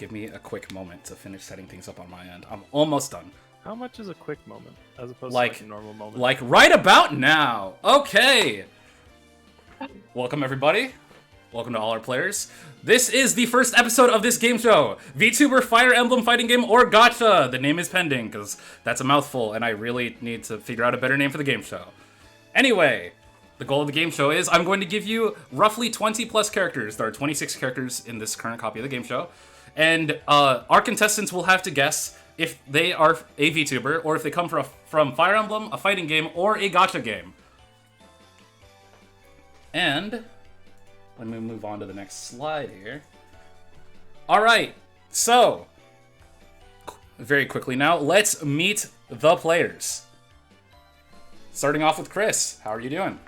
Give me a quick moment to finish setting things up on my end. I'm almost done. How much is a quick moment as opposed to like a normal moment? Like right about now. Okay. Welcome everybody. Welcome to all our players. This is the first episode of this game show. VTuber Fire Emblem Fighting Game or Gacha. The name is pending because that's a mouthful and I really need to figure out a better name for the game show. Anyway, the goal of the game show is I'm going to give you roughly 20 plus characters. There are 26 characters in this current copy of the game show. And our contestants will have to guess if they are a VTuber or if they come from Fire Emblem, a fighting game, or a gacha game. And let me move on to the next slide here. Alright, so very quickly now, let's meet the players. Starting off with Chris, how are you doing?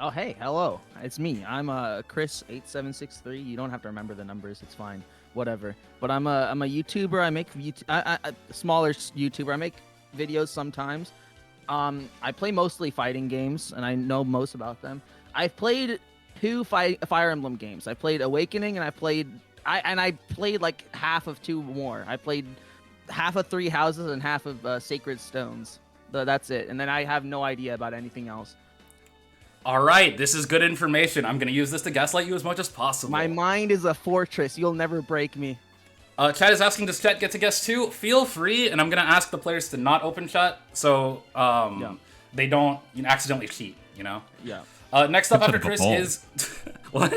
Oh, hey, hello. It's me. I'm Chris8763. You don't have to remember the numbers. It's fine. Whatever. But I'm a YouTuber. I make a smaller YouTuber. I make videos sometimes. I play mostly fighting games, and I know most about them. I've played two Fire Emblem games. I played Awakening, and I played like half of two more. I played half of Three Houses and half of Sacred Stones. That's it. And then I have no idea about anything else. All right, this is good information. I'm going to use this to gaslight you as much as possible. My mind is a fortress. You'll never break me. Chat is asking, does chat get to guess too? Feel free, and I'm going to ask the players to not open chat so they don't accidentally cheat, you know? Yeah. Next up after Chris is... What?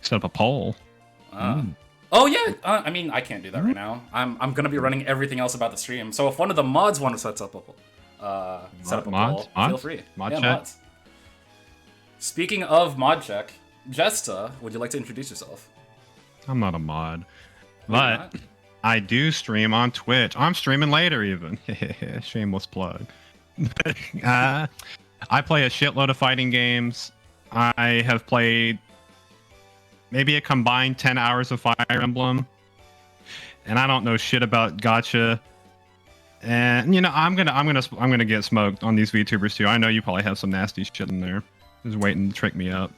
Set up a poll. Oh, yeah. I mean, I can't do that right now. I'm going to be running everything else about the stream. So if one of the mods want to set up a poll, feel free. Mod check. Mods. Speaking of mod check, Jesta, would you like to introduce yourself? I'm not a mod, but I do stream on Twitch. I'm streaming later even. Shameless plug. I play a shitload of fighting games. I have played maybe a combined 10 hours of Fire Emblem, and I don't know shit about gacha. And you know, I'm gonna get smoked on these VTubers too. I know you probably have some nasty shit in there. Just waiting to trick me up.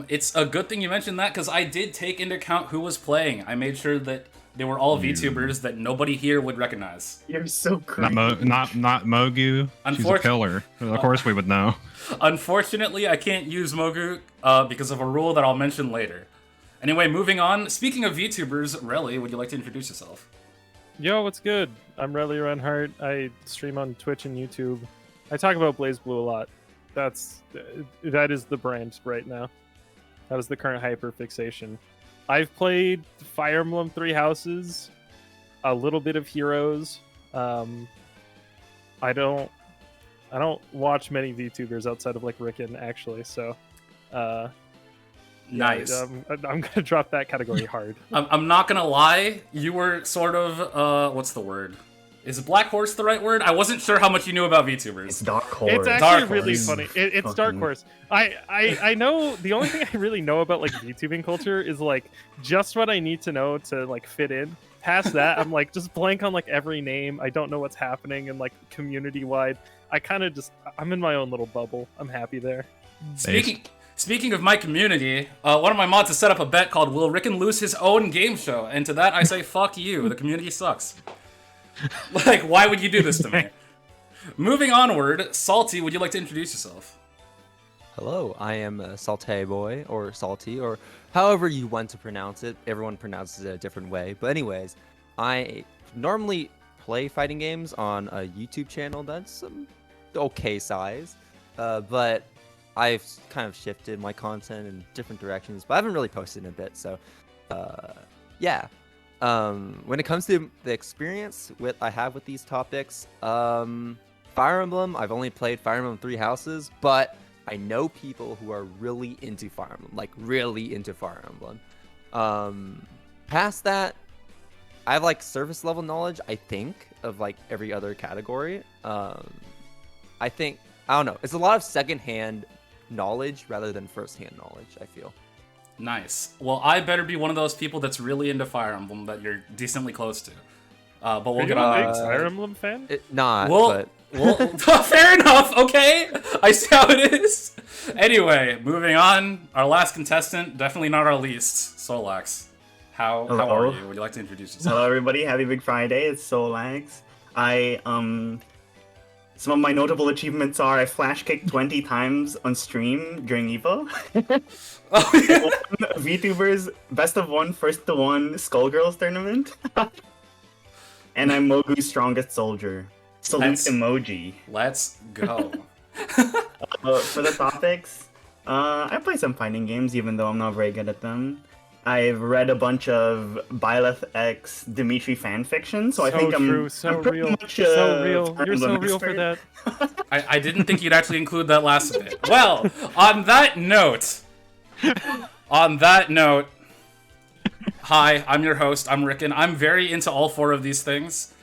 It's a good thing you mentioned that because I did take into account who was playing. I made sure that they were all VTubers that nobody here would recognize. You're so crazy. Not Mogu. She's a killer. Of course we would know. Unfortunately, I can't use Mogu because of a rule that I'll mention later. Anyway, moving on. Speaking of VTubers, Relli, would you like to introduce yourself? Yo, what's good? I'm Relli Renhart. I stream on Twitch and YouTube. I talk about BlazBlue a lot. That is the brand right now. That is the current hyper fixation. I've played Fire Emblem Three Houses, a little bit of Heroes. I don't watch many VTubers outside of like Rickon actually. So, nice. Yeah, I'm gonna drop that category hard. I'm not gonna lie. You were sort of what's the word? Is Black Horse the right word? I wasn't sure how much you knew about VTubers. It's Dark Horse. It's actually Dark really Horse. funny. It's Dark Horse. I know the only thing I really know about like VTubing culture is like just what I need to know to like fit in. Past that, I'm like just blank on like every name. I don't know what's happening and like community wide. I'm in my own little bubble. I'm happy there. Speaking of my community, one of my mods has set up a bet called "Will Rickon lose his own game show?" And to that I say, "Fuck you." The community sucks. Like, why would you do this to me? Moving onward, Salte, would you like to introduce yourself? Hello, I am Salte Boy, or Salty, or however you want to pronounce it. Everyone pronounces it a different way. But anyways, I normally play fighting games on a YouTube channel that's okay size. But I've kind of shifted my content in different directions, but I haven't really posted in a bit, so yeah. When it comes to the experience I have with these topics, Fire Emblem, I've only played Fire Emblem Three Houses, but I know people who are really into Fire Emblem, like really into Fire Emblem. Past that, I have like surface level knowledge, I think, of like every other category. I don't know, it's a lot of secondhand knowledge rather than first-hand knowledge, I feel. Nice. Well, I better be one of those people that's really into Fire Emblem that you're decently close to. But we'll get on a big Fire Emblem fan? Well, fair enough, okay? I see how it is. Anyway, moving on. Our last contestant, definitely not our least, Solax. How Hello. are you? Would you like to introduce yourself? Hello, everybody. Happy Big Friday. It's Solax. Some of my notable achievements are I flash kicked 20 times on stream during EVO. Oh, yeah. VTubers Best of 1, First to 1 Skullgirls tournament. And I'm Mogu's strongest soldier. Salute emoji. Let's go. For the topics, I play some fighting games, even though I'm not very good at them. I've read a bunch of Byleth X Dimitri fanfiction, so I think true, I'm pretty real, much, so real. Fire You're so Emblem real for expert. that. I didn't think you'd actually include that last bit. Well, on that note, hi, I'm your host. I'm Rickon. I'm very into all 4 of these things.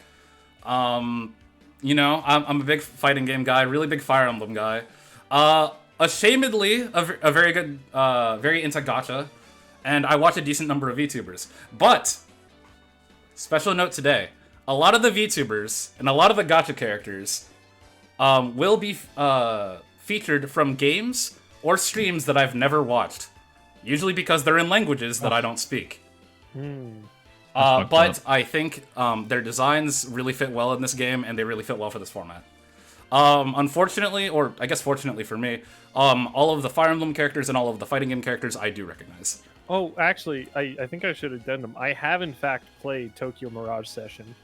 You know, I'm a big fighting game guy, really big Fire Emblem guy. Ashamedly, a very good, very into gacha. And I watch a decent number of VTubers. But, special note today, a lot of the VTubers and a lot of the gacha characters will be featured from games or streams that I've never watched. Usually because they're in languages that I don't speak. But I think their designs really fit well in this game, and they really fit well for this format. Unfortunately, or I guess fortunately for me, all of the Fire Emblem characters and all of the fighting game characters I do recognize. Oh, actually, I think I should addendum. I have, in fact, played Tokyo Mirage Session.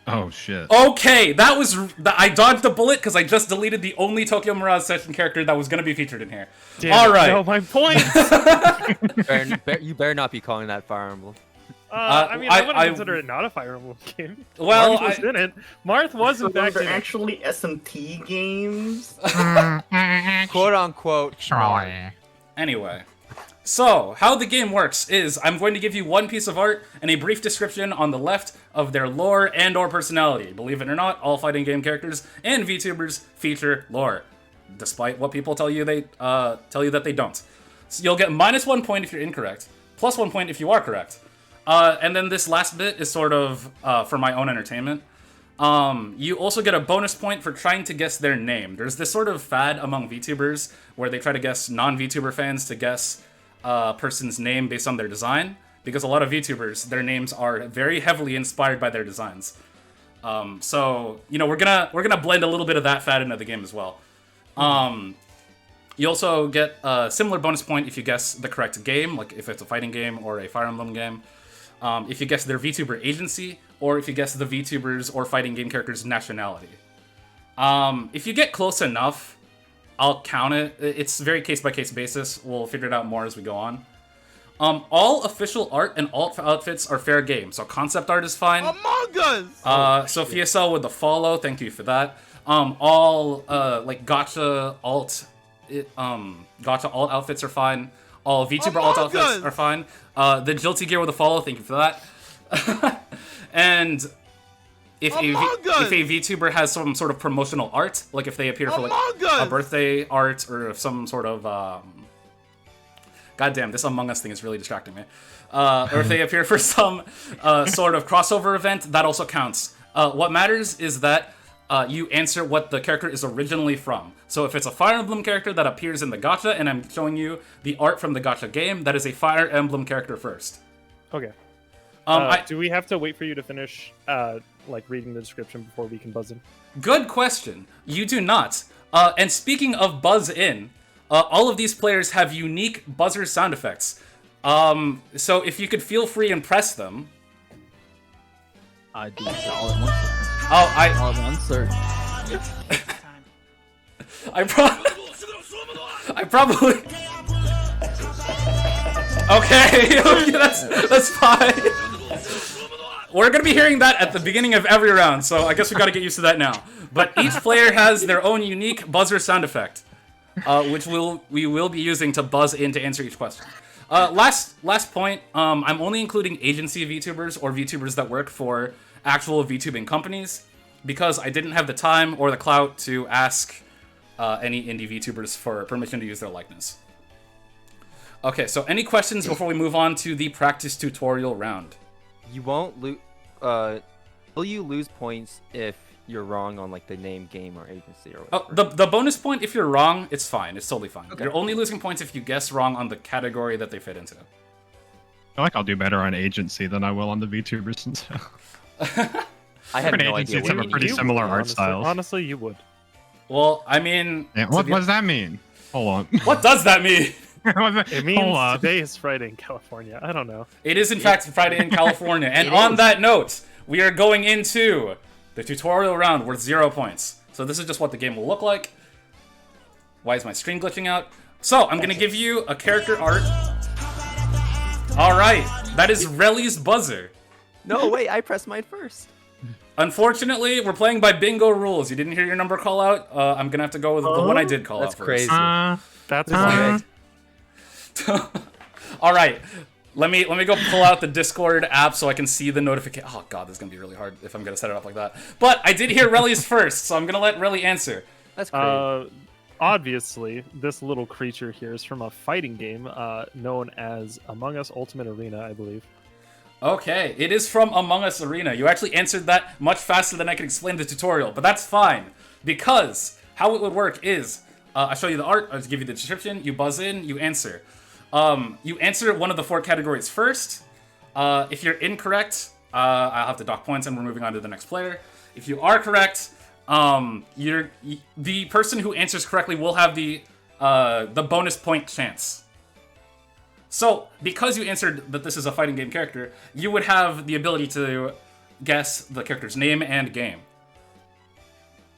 Oh shit. Okay, I dodged a bullet because I just deleted the only Tokyo Mirage Session character that was going to be featured in here. All right. No, my point! You better not be calling that Fire Emblem. I mean, I wouldn't consider it not a Fire Emblem game. Well, Marth was in it. Marth was, in fact, Those in are it. actually SMT games. Quote unquote. Anyway, so how the game works is I'm going to give you one piece of art and a brief description on the left of their lore and or personality. Believe it or not, all fighting game characters and VTubers feature lore, despite what people tell you that they don't. So you'll get -1 point if you're incorrect, +1 point if you are correct. And then this last bit is sort of for my own entertainment. You also get a bonus point for trying to guess their name. There's this sort of fad among VTubers where they try to guess non-VTuber fans to guess a person's name based on their design, because a lot of VTubers, their names are very heavily inspired by their designs. So you know, we're gonna blend a little bit of that fad into the game as well. You also get a similar bonus point if you guess the correct game, like if it's a fighting game or a Fire Emblem game. If you guess their VTuber agency, or if you guess the VTubers or fighting game character's nationality. If you get close enough, I'll count it. It's very case-by-case basis. We'll figure it out more as we go on. All official art and alt outfits are fair game, so concept art is fine. Among Us! Sophia Cell with the follow, thank you for that. All like gacha alt outfits are fine. All VTuber alt outfits are fine. The Jilty gear with a follow, thank you for that. And if a VTuber has some sort of promotional art, like if they appear for like a birthday art or some sort of goddamn, this Among Us thing is really distracting me. Or if they appear for some sort of crossover event, that also counts. What matters is that you answer what the character is originally from. So if it's a Fire Emblem character that appears in the gacha, and I'm showing you the art from the gacha game, that is a Fire Emblem character first. Okay. Do we have to wait for you to finish, like, reading the description before we can buzz in? Good question. You do not. And speaking of buzz in, all of these players have unique buzzer sound effects. So if you could feel free and press them. I do it all at once. Oh, All at once, sir. I probably. Okay, okay, that's fine. We're gonna be hearing that at the beginning of every round, so I guess we gotta get used to that now. But each player has their own unique buzzer sound effect, which we will be using to buzz in to answer each question. Last point. I'm only including agency VTubers or VTubers that work for actual VTubing companies, because I didn't have the time or the clout to ask any indie VTubers for permission to use their likeness. Okay, so any questions before we move on to the practice tutorial round? You won't lose. Will you lose points if you're wrong on like the name, game, or agency or whatever? The bonus point, if you're wrong, it's fine. It's totally fine. Okay. You're only losing points if you guess wrong on the category that they fit into. feel like I'll do better on agency than I will on the VTubers themselves. I have Different no idea agencies what have a you pretty mean. similar art honestly, styles. Honestly, you would. Well, I mean, Yeah, what does that mean? Hold on. what does that mean? It means Hold on. today is Friday in California. I don't know. It is in fact Friday in California, and It on is. that note, we are going into the tutorial round worth 0 points. So this is just what the game will look like. Why is my screen glitching out? So I'm gonna give you a character art. All right, that is Relli's buzzer. No, wait, I pressed mine first. Unfortunately, we're playing by bingo rules. You didn't hear your number call out. I'm gonna have to go with the one I did call That's out first. crazy. That's Uh, why. All right, let me go pull out the Discord app so I can see the notification. Oh god, this is gonna be really hard if I'm gonna set it up like that. But I did hear Relli's first, so I'm gonna let Relli answer. That's great. Obviously, this little creature here is from a fighting game known as Among Us Ultimate Arena, I believe. Okay, it is from Among Us Arena. You actually answered that much faster than I could explain the tutorial, but that's fine because how it would work is I show you the art, I just give you the description, you buzz in, you answer. You answer one of the 4 categories first. If you're incorrect, I'll have to dock points and we're moving on to the next player. If you are correct, the person who answers correctly will have the bonus point chance. So, because you answered that this is a fighting game character, you would have the ability to guess the character's name and game.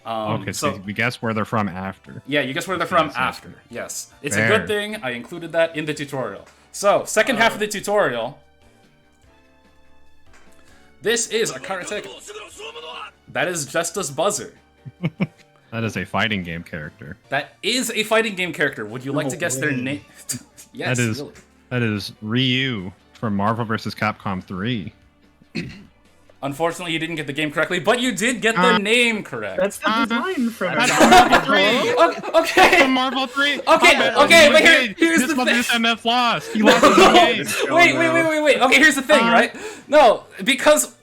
okay, so we guess where they're from after. Yeah, you guess where they're from Yes, after. Yes. It's Fair. a good thing I included that in the tutorial. So, second half of the tutorial. This is a karate. That is Justa's buzzer. That is a fighting game character. That is a fighting game character. Would you like to guess their name? Yes, That is really. that is Ryu from Marvel vs. Capcom 3. Unfortunately, you didn't get the game correctly, but you did get the name correct. That's the design from That's it. Marvel 3. Okay. From Marvel 3. Okay, but here's this the was thing. MF lost. He lost the game. Wait. Okay, here's the thing, right? No, because...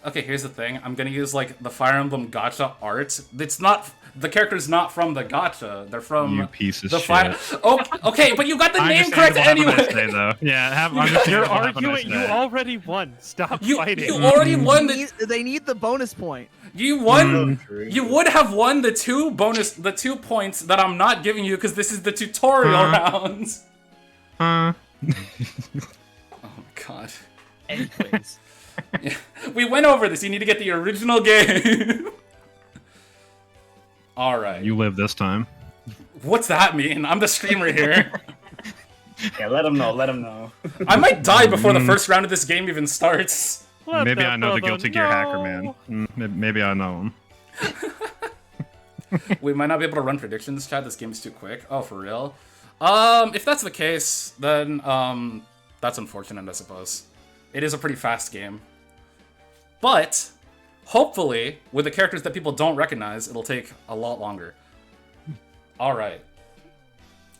Okay, here's the thing. I'm gonna use, like, the Fire Emblem gacha art. It's not... The character's not from the gacha. They're from... You piece of the shit. Oh, okay, but you got the name correct Understandable, have a nice anyway. day, though. Yeah, You're understandable, have a arguing. nice You day. already won. Stop You fighting. already won the... They need the bonus point. You won... True. You would have won the 2 points that I'm not giving you because this is the tutorial round. Huh? Oh my god. Anyways. Yeah. We went over this. You need to get the original game. All right. You live this time. What's that mean? I'm the streamer here. Yeah, let him know. Let him know. I might die before the first round of this game even starts. Let Maybe that I know the brother Guilty Gear hacker know. man. Maybe I know him. We might not be able to run predictions, Chad. This game is too quick. Oh, for real? If that's the case, then that's unfortunate, I suppose. It is a pretty fast game. But hopefully, with the characters that people don't recognize, it'll take a lot longer. All right.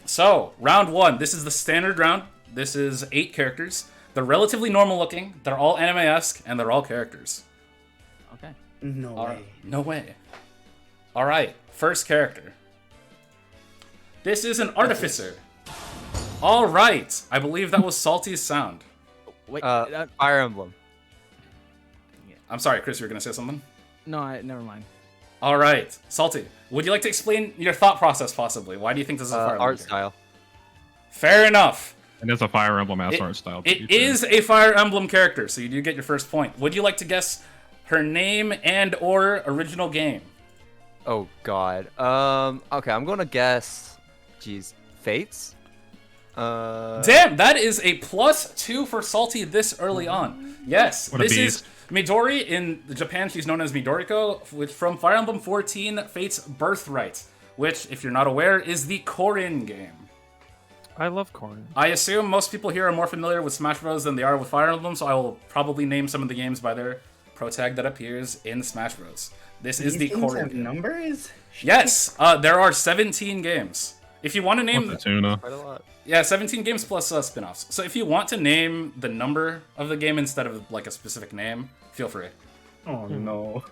So, round 1. This is the standard round. This is 8 characters. They're relatively normal looking. They're all anime-esque, and they're all characters. Okay. No All way. right. No way. All right. First character. This is an artificer. All right. I believe that was Salty's sound. Wait. Fire Emblem. I'm sorry, Chris, you were going to say something? No, never mind. All right. Salty, would you like to explain your thought process, possibly? Why do you think this is a Fire Emblem Art character? style. Fair enough. It is a Fire Emblem art style. to be It fair. is a Fire Emblem character, so you do get your first point. Would you like to guess her name and or original game? Oh god. Okay, I'm gonna guess. Jeez, Fates. Damn, that is a +2 for Salty this early on. Yes, What a this beast. is Midori. In Japan, she's known as Midoriko, which from Fire Emblem 14, Fate's Birthright, which, if you're not aware, is the Corrin game. I love corn. I assume most people here are more familiar with Smash Bros. Than they are with Fire Emblem, so I will probably name some of the games by their pro tag that appears in Smash Bros. This is the These things Corrin have game. numbers? Yes, there are 17 games. If you want to name... What's the tuna? Quite a lot. Yeah, 17 games plus spin-offs. So if you want to name the number of the game instead of like a specific name, feel free. Oh no.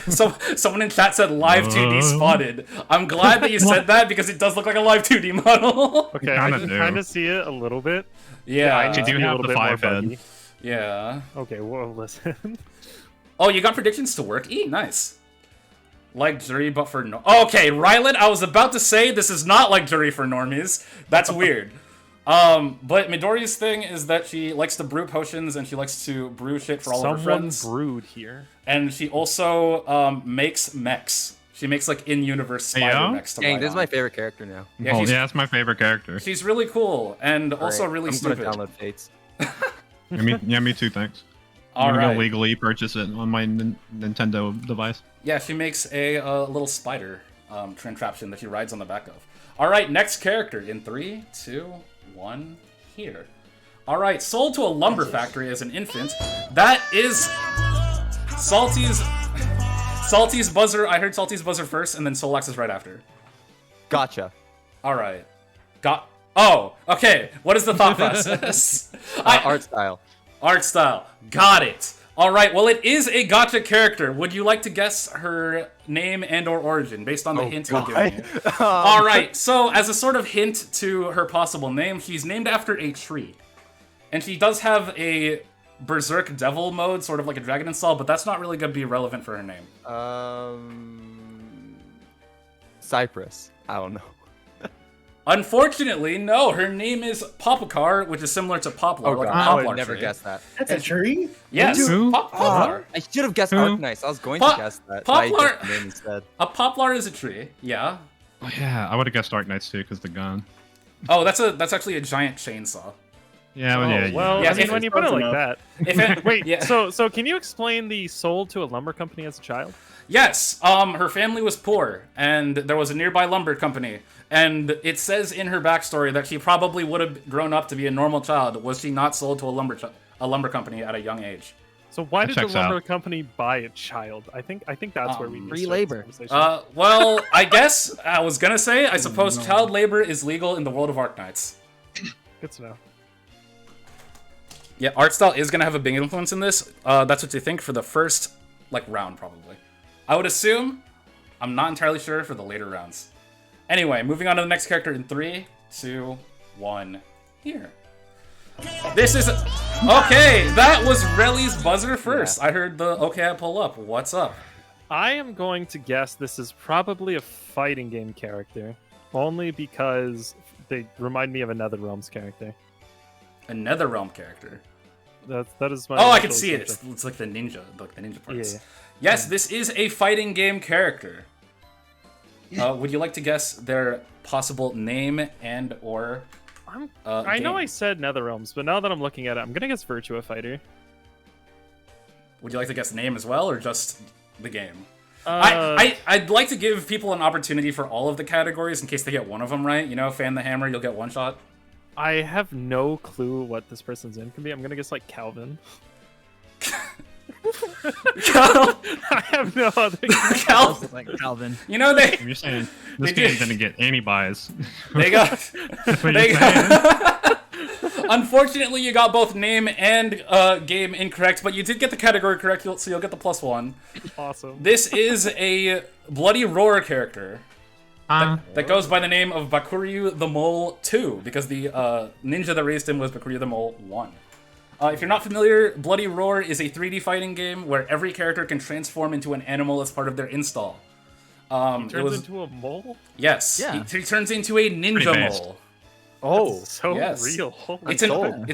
So someone in chat said live 2D spotted. I'm glad that you said that because it does look like a live 2D model. Okay, I can kind of see it a little bit. Yeah, I need You to do be a have little the bit more 5 head. buggy. yeah. Okay, well, listen. Oh, you got predictions to work? Nice. Like jury, but for no. Okay, Rylan, I was about to say this is not like jury for normies. That's weird. But Midori's thing is that she likes to brew potions and she likes to brew shit for all of her friends. Brewed here. And she also makes mechs. She makes like in-universe spider Yeah? mechs to Dang, ride this is on. my favorite character now. Yeah, Oh, she's, yeah, that's my favorite character. she's really cool and also Alright, really I'm stupid. gonna download Fates. Me too, thanks. All I'm right. gonna legally purchase it on my Nintendo device. Yeah, she makes a little spider contraption that she rides on the back of. All right, next character in 3, 2, 1, here. All right, sold to a lumber factory as an infant. That is Salty's buzzer. I heard Salty's buzzer first, and then Solax is right after. Gotcha. All right, Oh, okay. What is the thought process? Art style. Art style. Got it. All right. Well, it is a gotcha character. Would you like to guess her name and/or origin based on the hint I'm giving you? All right. So, as a sort of hint to her possible name, she's named after a tree, and she does have a berserk devil mode, sort of like a dragon install, but that's not really going to be relevant for her name. Cypress. I don't know. Unfortunately, no. Her name is Popokar, which is similar to poplar, like a I poplar would never tree. guess that. That's a tree? Yes, Who? Poplar. I should have guessed Who? Arknights. I was going to guess that. but I Poplar- guessed the name instead. A poplar is a tree. Yeah. Oh, yeah, I would have guessed Dark Knights too, because the gun. Oh, that's actually a giant chainsaw. Yeah, Oh, yeah. well, Yeah, I mean, if when you it's put it close like enough. that. If it, Wait, yeah. so can you explain the sold to a lumber company as a child? Yes, her family was poor, and there was a nearby lumber company. And it says in her backstory that she probably would have grown up to be a normal child was she not sold to a lumber company at a young age. So why did the checks lumber out. company buy a child? I think that's where we need to Free start this labor. conversation. Well, I guess I was gonna say I suppose child labor is legal in the world of Arknights. Good to know. Yeah, art style is gonna have a big influence in this. That's what you think for the first round, probably. I would assume. I'm not entirely sure for the later rounds. Anyway, moving on to the next character in 3, 2, 1, here. This is okay. That was Relli's buzzer first. I heard the okay. I pull up. What's up? I am going to guess this is probably a fighting game character, only because they remind me of a NetherRealms character. A NetherRealm character. That is my. Oh, I can initial see it. assumption. It's like the ninja parts. Yeah. Yes, this is a fighting game character. Would you like to guess their possible name and/or? I know game? I said NetherRealms, but now that I'm looking at it, I'm gonna guess Virtua Fighter. Would you like to guess name as well, or just the game? Uh, I'd like to give people an opportunity for all of the categories in case they get one of them right. You know, fan the hammer, you'll get one shot. I have no clue what this person's name can be. I'm gonna guess like Calvin. I have no other. Calvin. Like Calvin. You know they You're saying this They game did- didn't get any bias. they got. That's what They you're saying? got Unfortunately, you got both name and game incorrect, but you did get the category correct, so you'll get the +1. Awesome. This is a Bloody Roar character that goes by the name of Bakuryu the Mole 2, because the ninja that raised him was Bakuryu the Mole 1. If you're not familiar, Bloody Roar is a 3D fighting game where every character can transform into an animal as part of their install. Turns into a mole. Yes, Yeah. he turns into a ninja Pretty based. mole. Oh, So yes. real. Holy It's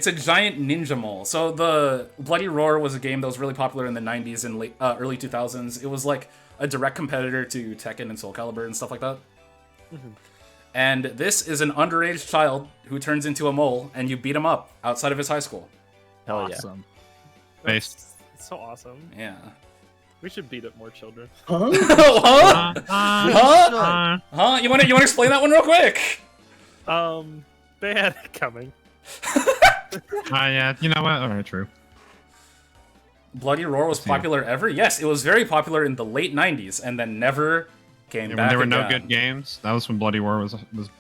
a giant ninja mole. So the Bloody Roar was a game that was really popular in the 90s and late, early 2000s. It was like a direct competitor to Tekken and Soul Calibur and stuff like that. And this is an underage child who turns into a mole, and you beat him up outside of his high school. hell yeah. Awesome. Based. It's so awesome. Yeah. We should beat up more children. Huh? Huh? Uh, Huh? You want to explain that one real quick? They had it coming. yeah, you know what? Alright, true. Bloody Roar was popular ever? Yes, it was very popular in the late 90s, and then never came Yeah, back when there were again. no good games, that was when Bloody War was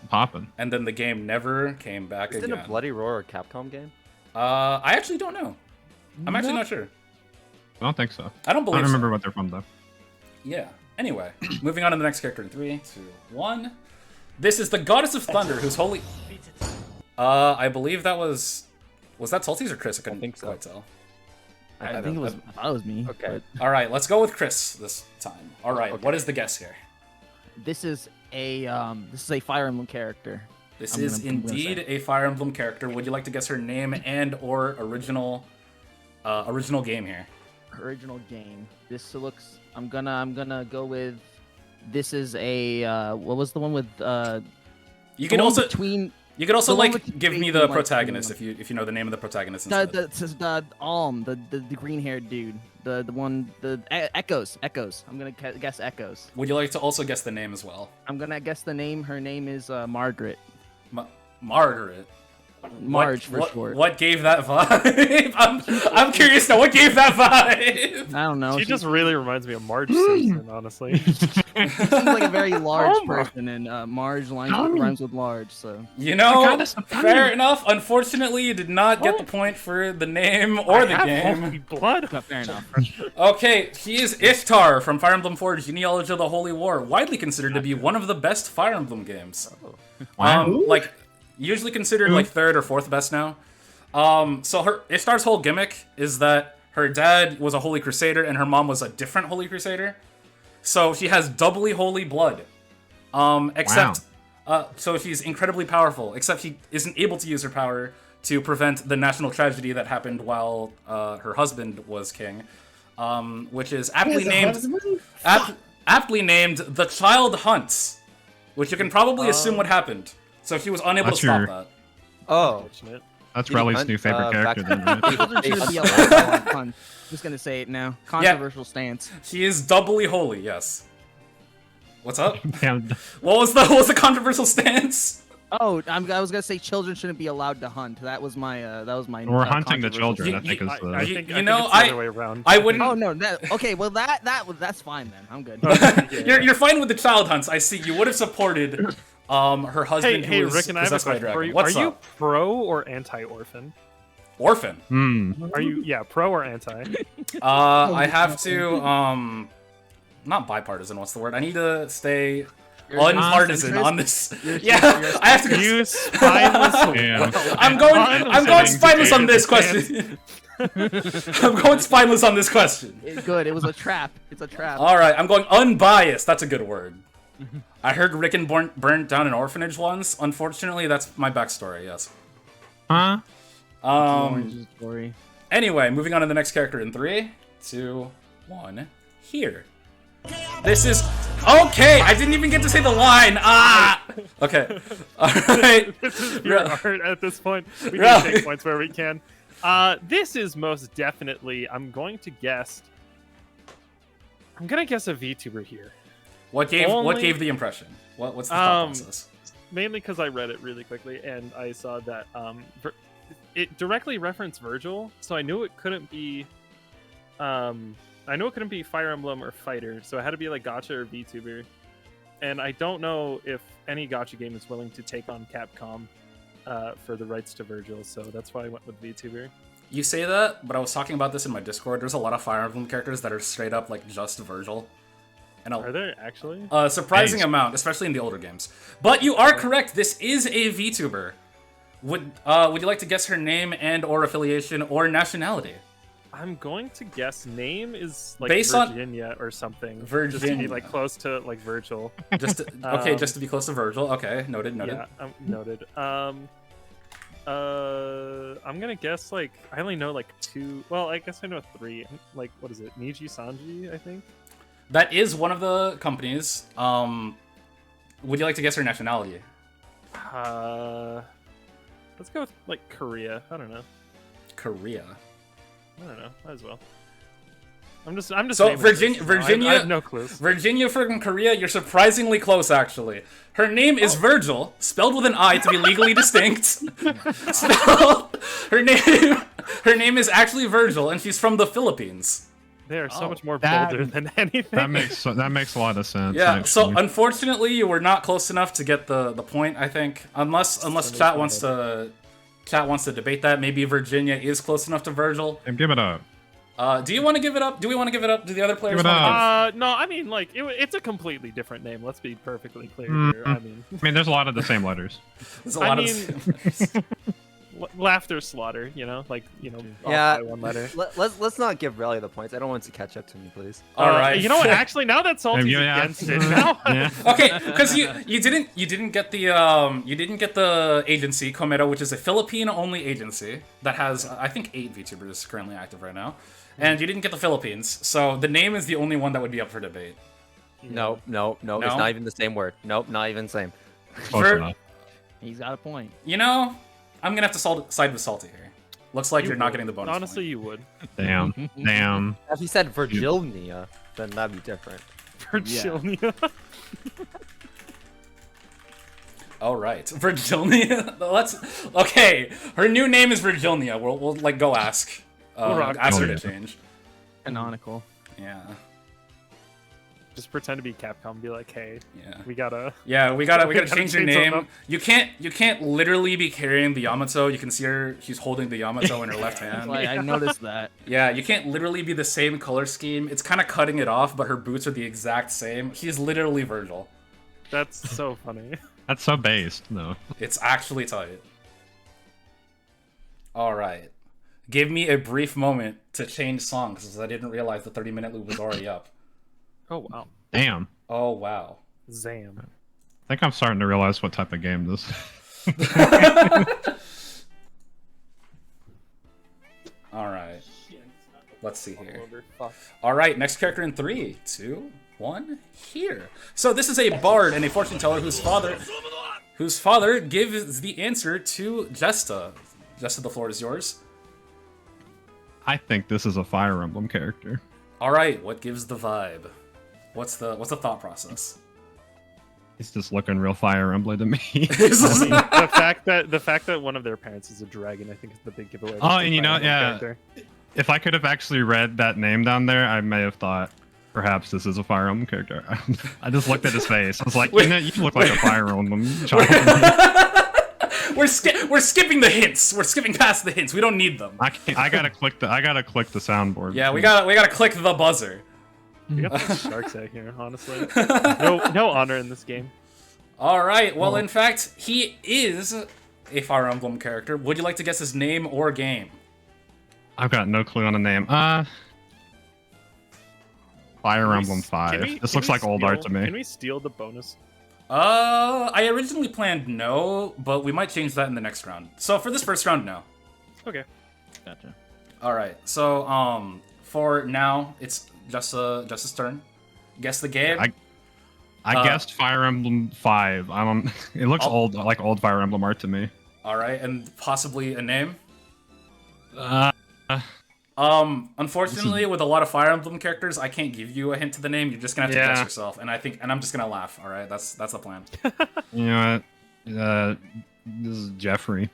popping. And then the game never came back Isn't again. a Bloody Roar a Capcom game? I actually don't know. I'm actually not sure. I don't think so. I don't I believe don't remember so. what they're from though. Yeah. Anyway, moving on to the next character in 3, 2, 1. This is the Goddess of Thunder, who's holy. I believe that was that Salty's or Chris? I couldn't think so. quite tell. I think it was. I thought it was me. Okay. All right, let's go with Chris this time. All right, Okay. what is the guess here? But this is a Fire Emblem character. This I'm is gonna- I'm gonna indeed say. a Fire Emblem character. Would you like to guess her name and or original game here? Original game. This looks. I'm gonna go with. This is a. What was the one with? You can also between. you could also the one like with give me green, the like, protagonist green if you know the name of the protagonist. The Instead. the green haired dude. The one Echoes. I'm gonna guess Echoes. Would you like to also guess the name as well? I'm gonna guess the name. Her name is Margaret. Margaret. Marge for short. What gave that vibe? I'm curious now. What gave that vibe? I don't know. She just really reminds me of Marge Simpson, honestly. She seems like a very large Oh my- person, and Marge rhymes with large. So You know, Goddess of fair Thunder. enough. Unfortunately, you did not get the point for the name or I the have game. holy blood. Not fair enough. Okay, he is Ishtar from Fire Emblem 4 Genealogy of the Holy War, widely considered to be one of the best Fire Emblem games. Wow. Like, usually considered like third or fourth best now. So her Ishtar's whole gimmick is that her dad was a Holy Crusader and her mom was a different Holy Crusader. So she has doubly holy blood. Except, so she's incredibly powerful, except she isn't able to use her power to prevent the national tragedy that happened while her husband was king, which is aptly named The Child Hunts, which you can probably assume what happened. So she was unable to That's stop your- that. Oh. Unfortunate. That's Did he Relli's hunt, new favorite character back- then, right? Children shouldn't be allowed to have fun. Just gonna say it now. Controversial stance. She is doubly holy, yes. What's up? Damn. What was the controversial stance? Oh, I was gonna say children shouldn't be allowed to hunt. That was my. We're hunting the controversial children, I You- think is I the... you- think, you I know, think it's the other way around. I wouldn't. Oh no, okay. Well, that's fine then. I'm good. You're fine with the child hunts. I see. You would have supported her husband Hey, who was Rick, and I have a possessed by a question dragon. for you. What's Are you up? pro or anti-orphan? Orphan. Are you, pro or anti? I have to not bipartisan. What's the word? I need to stay unpartisan on this. Yeah, I have to. You spineless. Damn. I'm going spineless on this Debating question. I'm going spineless on this question. Good. It was a trap. It's a trap. All right, I'm going unbiased. That's a good word. I heard Rickon burnt down an orphanage once. Unfortunately, that's my backstory. Yes. Huh? Orange's story. Anyway, moving on to the next character in 3, 2, 1. Here. This is okay. I didn't even get to say the line. Ah. Okay. All right. This is your art at this point. We need Really? to take points where we can. This is most definitely. I'm going to guess a VTuber here. What gave the impression? What's the thought process? Mainly because I read it really quickly and I saw that it directly referenced Virgil, so I knew it couldn't be. I know it couldn't be Fire Emblem or Fighter, so it had to be like Gacha or VTuber. And I don't know if any Gacha game is willing to take on Capcom for the rights to Virgil, so that's why I went with VTuber. You say that, but I was talking about this in my Discord. There's a lot of Fire Emblem characters that are straight up like just Virgil. And Are there actually? a surprising Nice. amount, especially in the older games. But you are correct. This is a VTuber. Would you like to guess her name and or affiliation or nationality? I'm going to guess name is like Based on- Virginia or something. Just to Virginia. be like close to like Virgil. Just to, okay, just to be close to Virgil. Okay, noted. Yeah, noted. I'm gonna guess like I only know like 2. Well, I guess I know 3. Like what is it? Niji Sanji, I think. That is one of the companies. Would you like to guess her nationality? Let's go with like Korea. I don't know. Korea. I don't know. Might as well. I'm just. So, naming Virginia- this. Virginia- I have no clues. Virginia from Korea, you're surprisingly close, actually. Her name is Virgil, spelled with an I to be legally distinct. Her name is actually Virgil, and she's from the Philippines. They are so much more that- bolder than anything. That makes a lot of sense. Yeah. So actually. unfortunately, you were not close enough to get the point. I think, unless chat wants to debate that. Maybe Virginia is close enough to Virgil. Give it up. Do you want to give it up? Do we want to give it up? Do the other players Give it want to up. No, I mean, like, it's a completely different name. Let's be perfectly clear here. I mean, there's a lot of the same letters. There's a lot of... laughter slaughter, you know, like, you know, off Yeah. by one letter. Let's not give Relli the points. I don't want to catch up to me, please. All right. You know what? Actually, now that Salty's Yeah. against it now. Yeah. Okay, because you didn't get the agency Comero, which is a Philippine only agency that has I think 8 VTubers currently active right now, and you didn't get the Philippines, so the name is the only one that would be up for debate. No, it's not even the same word. Nope, not even the same. Close enough. He's got a point. You know, I'm gonna have to side with Salty here. Looks like you're not getting the bonus. Honestly, point. you would. Damn. If he said Virginia, then that'd be different. Virginia. All right, Virginia. Okay. Her new name is Virginia. We'll like go ask. Ask her to change. Canonical. Yeah. Just pretend to be Capcom and be like, hey, Yeah. we gotta change your something name. up. You can't literally be carrying the Yamato. You can see her. She's holding the Yamato in her left hand. Like, I noticed that. Yeah, you can't literally be the same color scheme. It's kind of cutting it off, but her boots are the exact same. She's literally Virgil. That's so funny. That's so based, though. It's actually tight. All right. Give me a brief moment to change songs, because I didn't realize the 30-minute loop was already up. Oh wow. Damn. Oh, wow. Zam. I think I'm starting to realize what type of game this is. All right. Let's see here. All right, next character in 3, 2, 1, here. So this is a bard and a fortune teller whose father gives the answer to Jesta. Jesta, the floor is yours. I think this is a Fire Emblem character. All right, what gives the vibe? What's the thought process? He's just looking real Fire Emblem to me. the fact that one of their parents is a dragon, I think, is the big giveaway. Oh, and you know, yeah. If I could have actually read that name down there, I may have thought perhaps this is a Fire Emblem character. I just looked at his face. I was like, you look like a Fire Emblem child. We're skipping the hints. We're skipping past the hints. We don't need them. I gotta click the soundboard. Yeah, we gotta click the buzzer. We got the shark's egg here, honestly. No honor in this game. All right. Well, in fact, he is a Fire Emblem character. Would you like to guess his name or game? I've got no clue on the name. Fire Emblem 5. This looks like old art to me. Can we steal the bonus? I originally planned no, but we might change that in the next round. So for this first round, no. Okay. Gotcha. All right. So for now, it's Justice's turn. Guess the game. I guessed Fire Emblem 5. I don't. It looks old, like old Fire Emblem art to me. All right, and possibly a name. Unfortunately, with a lot of Fire Emblem characters, I can't give you a hint to the name. You're just gonna have to guess yourself, and I'm just gonna laugh. All right, that's the plan. You know what? This is Jeffrey.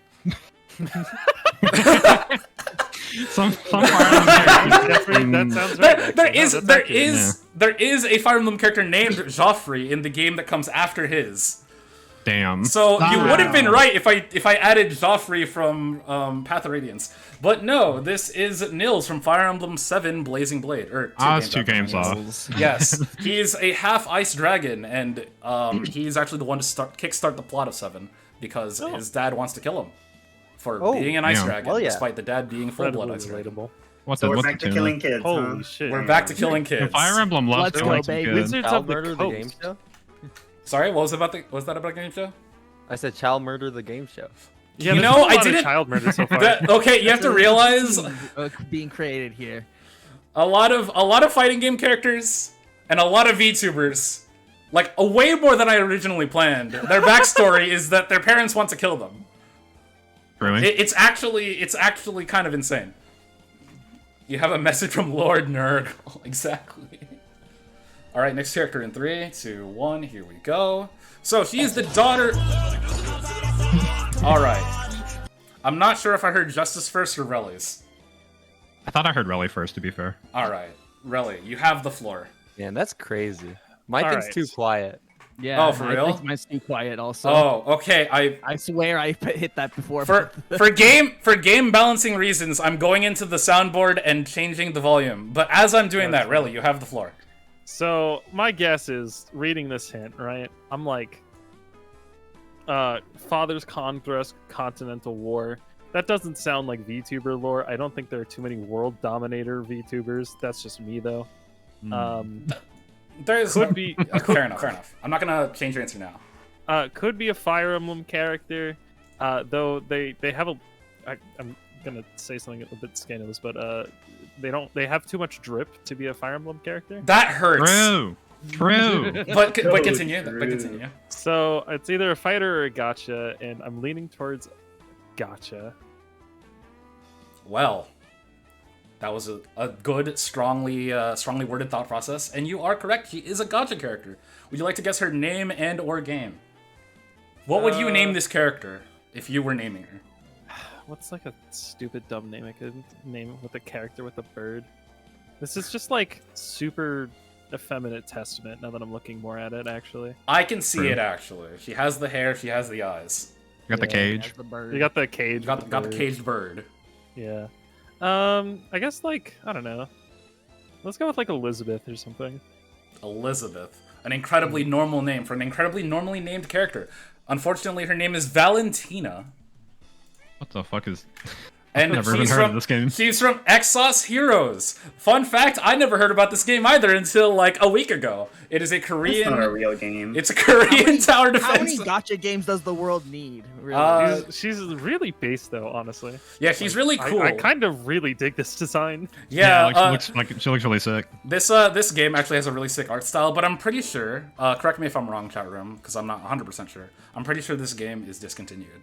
some Fire Emblem Jeffrey, that sounds right. There is a Fire Emblem character named Joffrey in the game that comes after his. Damn. So you would have been right if I added Joffrey from Path of Radiance. But no, this is Nils from Fire Emblem 7 Blazing Blade. It's 2 games off. Yes, he's a half ice dragon, and he's actually the one to kickstart the plot of 7 because his dad wants to kill him for being an ice dragon, despite the dad being full-blood ice dragon. So we're back to killing kids. Holy shit! We're back to killing kids. Fire Emblem loves Let's killing go, baby. kids. Wizards Child of the Murder the game show? Sorry, what was that about a game show? I said Child Murder the game show. Yeah, You there's know, been a I lot of didn't- child murder so far. Okay, you have to realize Being created here. a lot of fighting game characters and a lot of VTubers, like way more than I originally planned. Their backstory is that their parents want to kill them. Really? It's actually kind of insane. You have a message from Lord Nurgle. Exactly. All right, next character in 3, 2, 1. Here we go. So she is the daughter. All right. I'm not sure if I heard Justice first or Relli's. I thought I heard Relli first, to be fair. All right, Relli, you have the floor. Man, that's crazy. My thing's Alright. too quiet. Yeah. Oh, for I real? think mine's too quiet. Also. Oh, okay. I swear I hit that before. For game balancing reasons, I'm going into the soundboard and changing the volume. But as I'm doing that, Relli, you have the floor. So my guess is reading this hint, right? I'm like, Father's Conquest, Continental War. That doesn't sound like VTuber lore. I don't think there are too many World Dominator VTubers. That's just me though. There's Could be. fair enough. I'm not gonna change your answer now. Could be a Fire Emblem character, though they have a. I'm gonna say something a bit scandalous, but they have too much drip to be a Fire Emblem character. That hurts. True. But continue. But continue. So it's either a fighter or a gacha, and I'm leaning towards gacha. Well, that was a good, strongly worded thought process, and you are correct. She is a gacha character. Would you like to guess her name and or game? What would you name this character if you were naming her? What's like a stupid dumb name I could name with a character with a bird? This is just like super effeminate testament now that I'm looking more at it, actually. I can see True. it, actually. She has the hair, she has the eyes. You got the cage. The bird. You got the cage. Got with the bird. caged bird. Yeah. I guess like, I don't know. Let's go with like Elizabeth or something. Elizabeth. An incredibly normal name for an incredibly normally named character. Unfortunately, her name is Valentina. What the fuck is? And Never even she's heard of from this game. she's from Exos Heroes. Fun fact: I never heard about this game either until like a week ago. It is a It's Korean. not a real game. It's a Korean tower How many defense. gacha games does the world need? Really? She's really based though, honestly. Yeah, she's really cool. I kind of really dig this design. Yeah, she looks really sick. this game actually has a really sick art style, but I'm pretty sure. Correct me if I'm wrong, chat room, because I'm not 100% sure. I'm pretty sure this game is discontinued.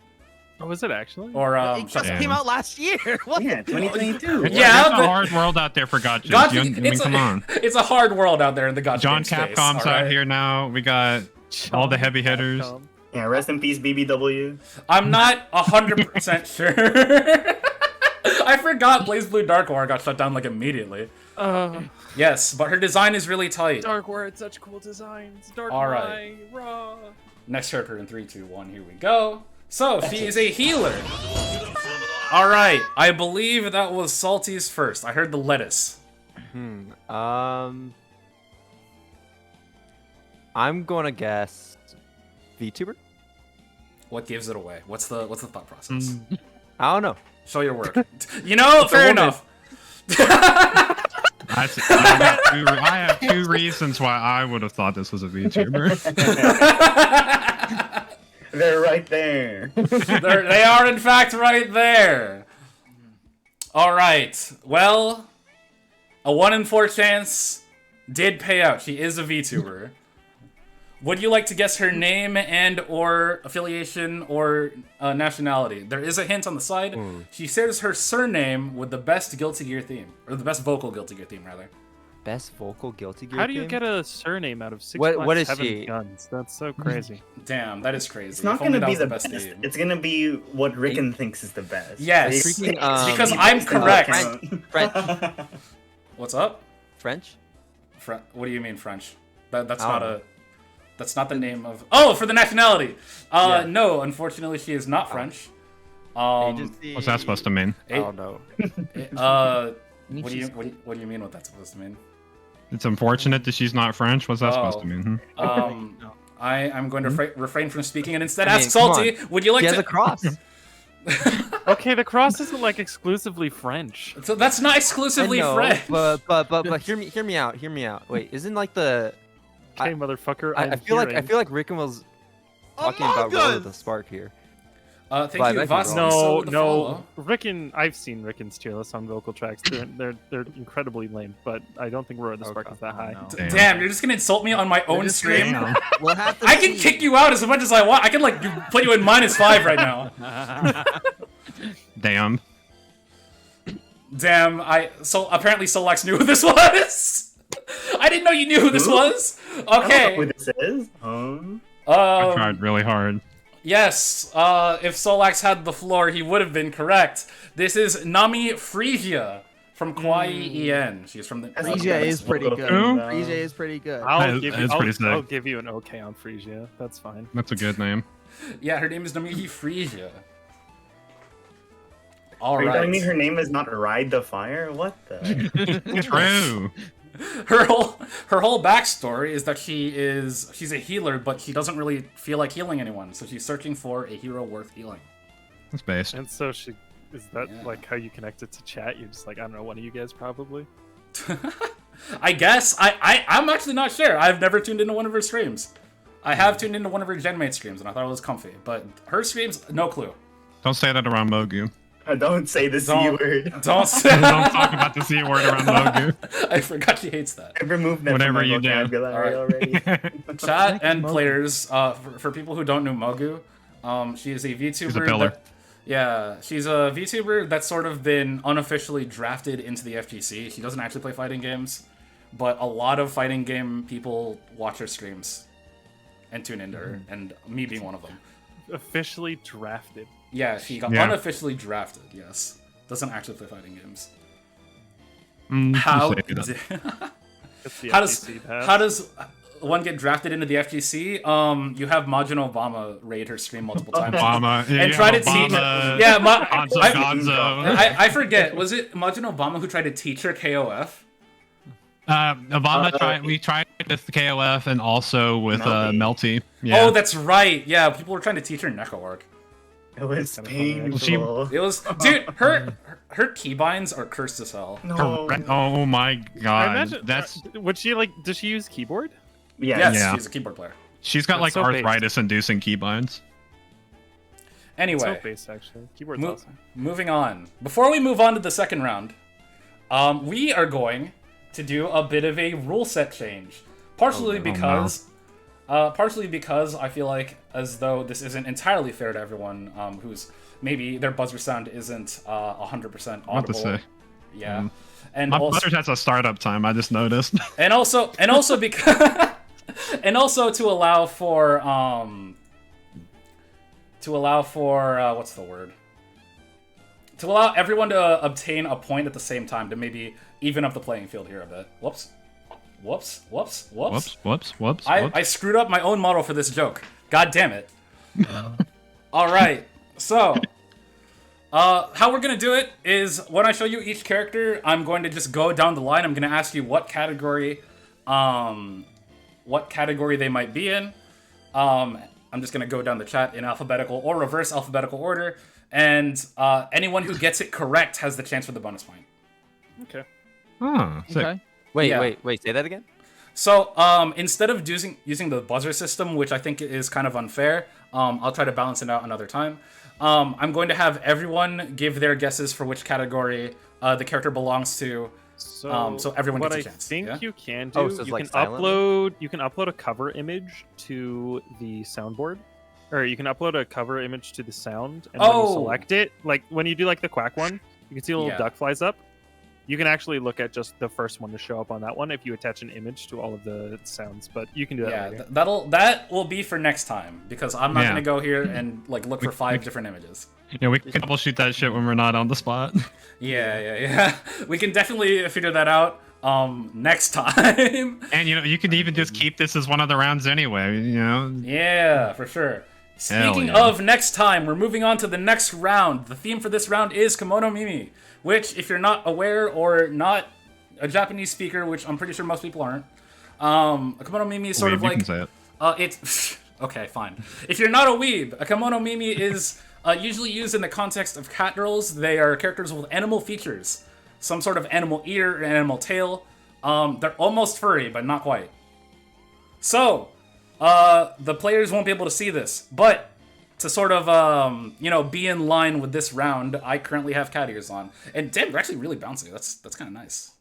Oh, is it actually? Or It just Yeah. came out last year. What? Yeah, 2022. Yeah, It's but- a hard world out there for gotchas. Gotcha, I mean, come on. It's a hard world out there in the gotcha John game space, Capcom's alright? out here now. We got all the heavy hitters. Capcom. Yeah, rest in peace, BBW. I'm not 100% sure. I forgot Blaze Blue Dark War got shut down like immediately. Yes, but her design is really tight. Dark War had such cool designs. Dark Alright. Raw. Next character in 3, 2, 1, here we go. So, she is a healer. Alright, I believe that was Salty's first. I heard the lettuce. I'm gonna guess VTuber. What gives it away? What's the thought process? I don't know. Show your work. You know, fair enough. I have two reasons why I would have thought this was a VTuber. They're right there. They are, in fact, right there. All right. Well, a 1 in 4 chance did pay out. She is a VTuber. Would you like to guess her name and or affiliation or nationality? There is a hint on the side. She shares her surname with the best Guilty Gear theme. Or the best vocal Guilty Gear theme, rather. Best vocal Guilty Gear. How do you game? get a surname out of 6 What is 7 she? guns? That's so crazy. Damn, that is crazy. It's not If only gonna that be was the best. name. It's gonna be what Rickon thinks is the best. Yes. Like, Because Um, I'm correct. French. What's up? French. What do you mean French? That's I not don't a... That's not the name of... Oh, for the nationality! Yeah. No, unfortunately, she is not French. Agency. What's that supposed to mean? I don't know. What do you mean what that's supposed to mean? It's unfortunate that she's not French. What's that supposed to Oh. mean? I'm going to refrain from speaking and instead I mean, ask Salty, come would you like She has to... a cross. Okay, the cross isn't like exclusively French. So that's not exclusively I know, French. but hear me out. Hear me out. Wait, isn't like the Okay, motherfucker. I feel like Rickon was talking about Roller the Spark here. Thank But I you, might be Vasi. wrong. No, with the no. follow. Rickon, I've seen Rickon's tier list on vocal tracks. They're incredibly lame, but I don't think Roar the Spark Okay. is that high. no. Damn, you're just gonna insult me on my own just stream? Damn. We'll have to I can see. kick you out as much as I want. I can, like, put you in -5 right now. Damn. Damn, so apparently Solax knew who this was. I didn't know you knew who this Who? was. I don't know Okay. who this is. I tried really hard. Yes, if Solax had the floor, he would have been correct. This is Nami Frisia From Kawaii En. She's from the. Frisia is pretty good. Who? Frisia is pretty good. I'll That- give that's you. pretty sick. I'll give you an okay on Frisia. That's fine. That's a good name. Yeah, her name is Nomihi Frisia. Are you telling me Alright. her name is not Ride the Fire? What the? True. Her whole backstory is that she's a healer, but she doesn't really feel like healing anyone, so she's searching for a hero worth healing. That's based. And so she is that Yeah. like how you connect it to chat? You're just like, I don't know, one of you guys probably. I guess. I'm actually not sure. I've never tuned into one of her streams. I have tuned into one of her Genmate streams, and I thought it was comfy. But her streams, no clue. Don't say that around Mogu. Don't say the C Don't- word. Don't say. Don't talk about the C word around Mogu. I forgot she hates that. I've removed that Whatever from my you do. vocabulary already. Chat and Mogu. players, for people who don't know Mogu, she is a VTuber. She's a pillar. She's a VTuber that's sort of been unofficially drafted into the FGC. She doesn't actually play fighting games, but a lot of fighting game people watch her streams and tune into her, and me being one of them. Officially drafted. Yeah, she got Yeah. unofficially drafted, yes. Doesn't actually play fighting games. Mm, How, you say that. It's the how does FTC pass. how does one get drafted into the FGC? You have Majin Obama raid her stream multiple times. Obama. Yeah, And you try have to teach. Obama, Yeah, Gonzo, I, Gonzo. I forget. Was it Majin Obama who tried to teach her KOF? Obama we tried with the KOF and also with Melty. Melty. Yeah. Oh, that's right. Yeah, people were trying to teach her Neko work. It was Kinda funny, painful. actually. It was, dude. Her keybinds are cursed as hell. No. Correct. Oh my I god. imagine, That's would she like? Does she use keyboard? Yes. Yes, Yeah. she's a keyboard player. she's got That's like so based. arthritis-inducing keybinds. It's so Anyway, based actually. Keyboard's mo- awesome. moving on. Before we move on to the second round, we are going to do a bit of a rule set change. Partially because I feel like as though this isn't entirely fair to everyone who's maybe their buzzer sound isn't 100% What to audible. say? Yeah. And My also, buzzard has a startup time. I just noticed. and also because and also to allow for what's the word? To allow everyone to obtain a point at the same time to maybe even up the playing field here a bit. Whoops. Whoops. I screwed up my own model for this joke. God damn it. Alright, so how we're gonna do it is when I show you each character, I'm going to just go down the line. I'm gonna ask you what category they might be in. I'm just gonna go down the chat in alphabetical or reverse alphabetical order, and anyone who gets it correct has the chance for the bonus point. Okay. Oh, sick. Okay. Wait, say that again? So, instead of using the buzzer system, which I think is kind of unfair, I'll try to balance it out another time. I'm going to have everyone give their guesses for which category the character belongs to. So everyone what gets a I chance, think yeah? you can do, Oh, so it's you like can silent? upload a cover image to the soundboard, or you can upload a cover image to the sound, and when you Oh! select it, like when you do like the quack one, you can see a little Yeah. duck flies up. You can actually look at just the first one to show up on that one if you attach an image to all of the sounds, but you can do that Yeah, later. that will be for next time because I'm not Yeah. gonna go here and like look for 5 different images. Yeah, we can troubleshoot that shit when we're not on the spot. Yeah. We can definitely figure that out next time. And you can even just keep this as one of the rounds anyway. Yeah, for sure. Speaking yeah. of next time, we're moving on to the next round. The theme for this round is Kimono Mimi, which, if you're not aware or not a Japanese speaker, which I'm pretty sure most people aren't, a Kimono Mimi is sort Weeb, of you like... can say it. It's... Okay, fine. If you're not a weeb, a Kimono Mimi is usually used in the context of cat girls. They are characters with animal features. Some sort of animal ear or animal tail. They're almost furry, but not quite. So, the players won't be able to see this, but to sort of, be in line with this round, I currently have cat ears on. And damn, they're actually really bouncy. That's kind of nice.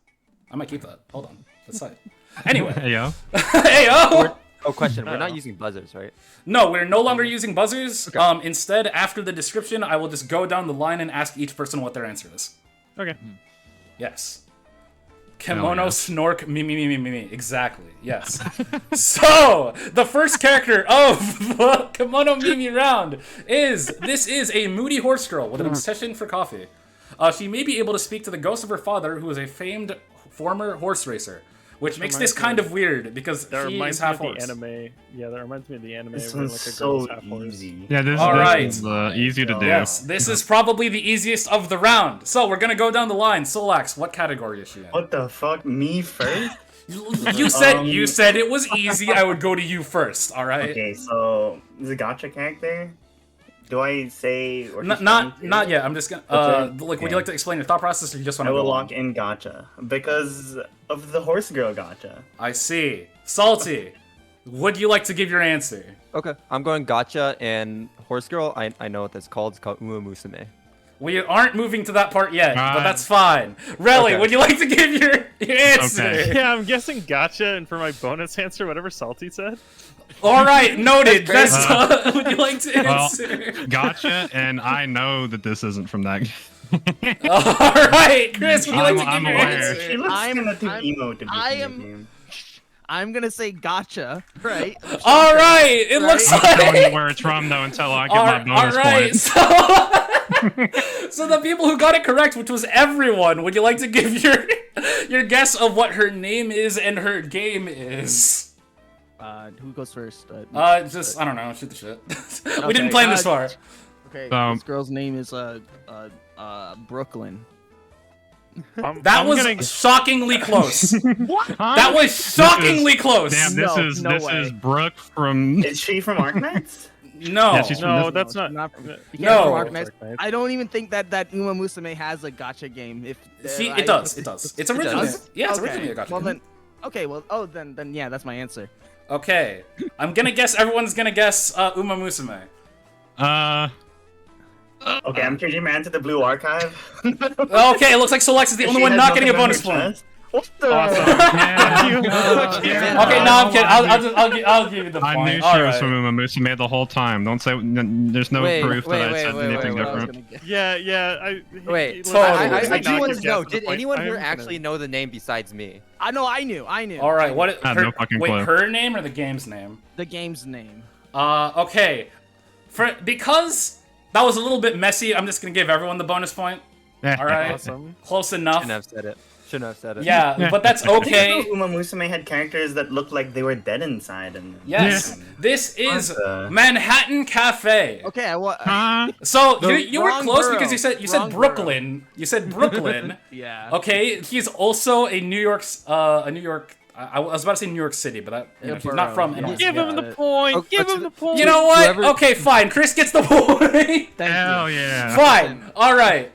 I might keep that. Hold on. That's tight. Anyway. Hey, yo. Hey, yo! Oh, question. We're not using buzzers, right? No, we're no longer using buzzers. Instead, after the description, I will just go down the line and ask each person what their answer is. Okay. Yes. Kimono yeah. snork me. Exactly. Yes. So, the first character of the Kimono Mimi round is a moody horse girl with an obsession for coffee. she may be able to speak to the ghost of her father, who is a famed former horse racer. Which makes this kind of weird, because he is half horse. Anime. Yeah, that reminds me of the anime. This where, one's like, a so girl's half horse. easy. Yeah, this is easy to do. Yes, this is probably the easiest of the round. So we're gonna go down the line. Solax, what category is she in? What the fuck? Me first? You said it was easy. I would go to you first. All right. Okay, so is a gacha character? Do I say or Not yet. I'm just gonna would you like to explain your thought process, or you just want I to will go lock on? in gacha because of the horse girl gacha. I see. Salty, would you like to give your answer? Okay, I'm going gotcha and horse girl. I know what that's called. It's called Uma Musume. We aren't moving to that part yet, but God. that's fine. Relli, Okay. would you like to give your answer? Okay. Yeah, I'm guessing gotcha, and for my bonus answer, whatever Salty said. All right, noted. That's Best. Would you like to Well, answer? gotcha, and I know that this isn't from that. All right, Chris, would you like to give I'm your aware. answer? She looks I'm- kind of too I'm- emo to be I in the am- game. I'm gonna say gotcha, right? All right, it looks Right? I'm telling you like. where it's from though until I get my bonus all right, point. so the people who got it correct, which was everyone, would you like to give your guess of what her name is and her game is? Who goes first? Just I don't know, shoot the shit. We Okay, didn't plan this far. Okay, So- this girl's name is Brooklyn. That was shockingly close. Huh? That was shockingly close. Damn, this No is way. Brooke from. Is she from Arknights? No. Yeah, she's from No, this- that's not. Not No. No. I don't even think that Uma Musume has a gotcha game. If It does. It's originally. does? Yeah, it's Okay. originally a gotcha. Well game. then, okay. Well, then yeah, that's my answer. Okay. I'm gonna guess everyone's gonna guess Uma Musume. Okay, I'm changing my answer to Blue Archive. Okay, it looks like Solax is the only She one has not getting a nothing on bonus her point. chest. What the? Awesome. Okay, no, I'm kidding. I'll give you the point. I knew she All was right. from Uma Musume the whole time. Don't say. There's no Wait, proof that I wait, said wait, anything wait, wait. different. Yeah. Wait, Totally. I do not want give to know. guesses the Did point. anyone I here am actually gonna- know the name besides me? I know. I knew. All right. What? I have no fucking wait, clue. her name or the game's name? The game's name. Okay. Because that was a little bit messy, I'm just gonna give everyone the bonus point. All right. Awesome. Close enough. Shouldn't have said it. Yeah, but that's I didn't okay. know Uma Musume had characters that looked like they were dead inside. And Yes, this is What the- Manhattan Cafe. Okay. So The you were wrong close borough. because you said Wrong Brooklyn. You said Brooklyn. Yeah. Okay, he's also a New York. I was about to say New York City, but he's not from. Yeah. NYC. Give him Yeah. the point. Okay, Give him the point. You know what? Whoever- Okay, fine. Chris gets the point. Thank Hell you. yeah. Fine. All right.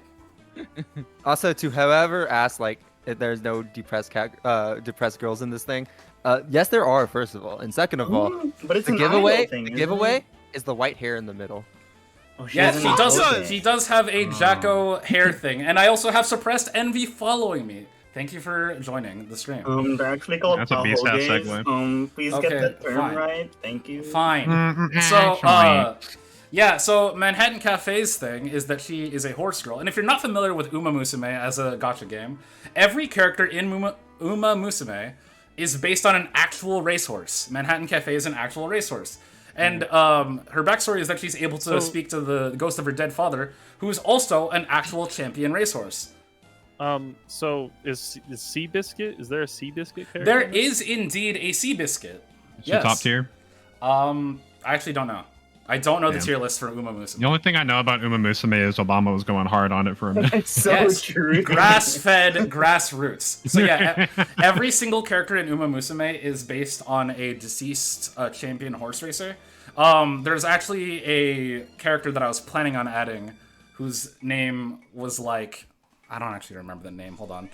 Also, to whoever asked, like, if there's no depressed girls in this thing, yes, there are. First of all, and second of all, but it's the an giveaway. idol thing, The isn't giveaway it? is the white hair in the middle. Oh, Yes, has he an does. idol He thing. does have a Jacko hair thing, and I also have suppressed envy following me. Thank you for joining the stream. They're actually called That's a beast-ass ahoges. segue. Please Okay, get that term fine. right. Thank you. Fine. So, Actually. yeah, so Manhattan Cafe's thing is that she is a horse girl. And if you're not familiar with Uma Musume as a gacha game, every character in Uma Musume is based on an actual racehorse. Manhattan Cafe is an actual racehorse. And her backstory is that she's able to speak to the ghost of her dead father, who is also an actual champion racehorse. So is Seabiscuit? Is there a Seabiscuit character? There in this? is indeed a Seabiscuit. Is she top tier? I actually don't know. I don't know the Damn. tier list for Uma Musume. The only thing I know about Uma Musume is Obama was going hard on it for a minute. It's so Yes. true. Grass-fed, grassroots. So yeah, every single character in Uma Musume is based on a deceased champion horse racer. There's actually a character that I was planning on adding, whose name was like, I don't actually remember the name. Hold on,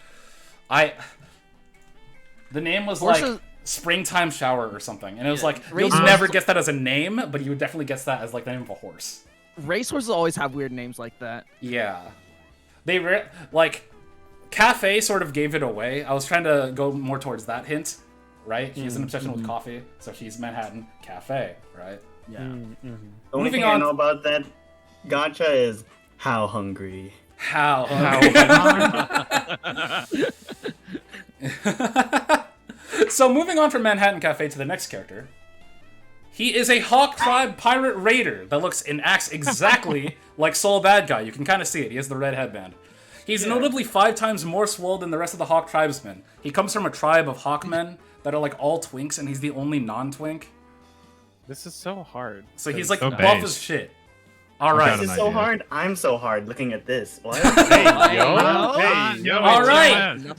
the name was Horses- like Springtime Shower or something, and it was like you'll Racehorse- never guess that as a name, but you would definitely guess that as like the name of a horse. Racehorses always have weird names like that. Yeah. Like, Cafe sort of gave it away. I was trying to go more towards that hint, right? She has an obsession with coffee, so she's Manhattan Cafe, right? Yeah. The only Moving thing I on- know about that gacha is how hungry. How? So moving on from Manhattan Cafe to the next character. He is a Hawk Tribe pirate raider that looks and acts exactly like Soul Bad Guy. You can kind of see it. He has the red headband. He's notably 5 times more swole than the rest of the Hawk tribesmen. He comes from a tribe of Hawkmen that are like all twinks, and he's the only non-twink. This is so hard. So he's like So buff base. as shit. All right. This is so hard. I'm so hard looking at this. What? Hey, yo. Yo. Hey, yo. All right. TOS.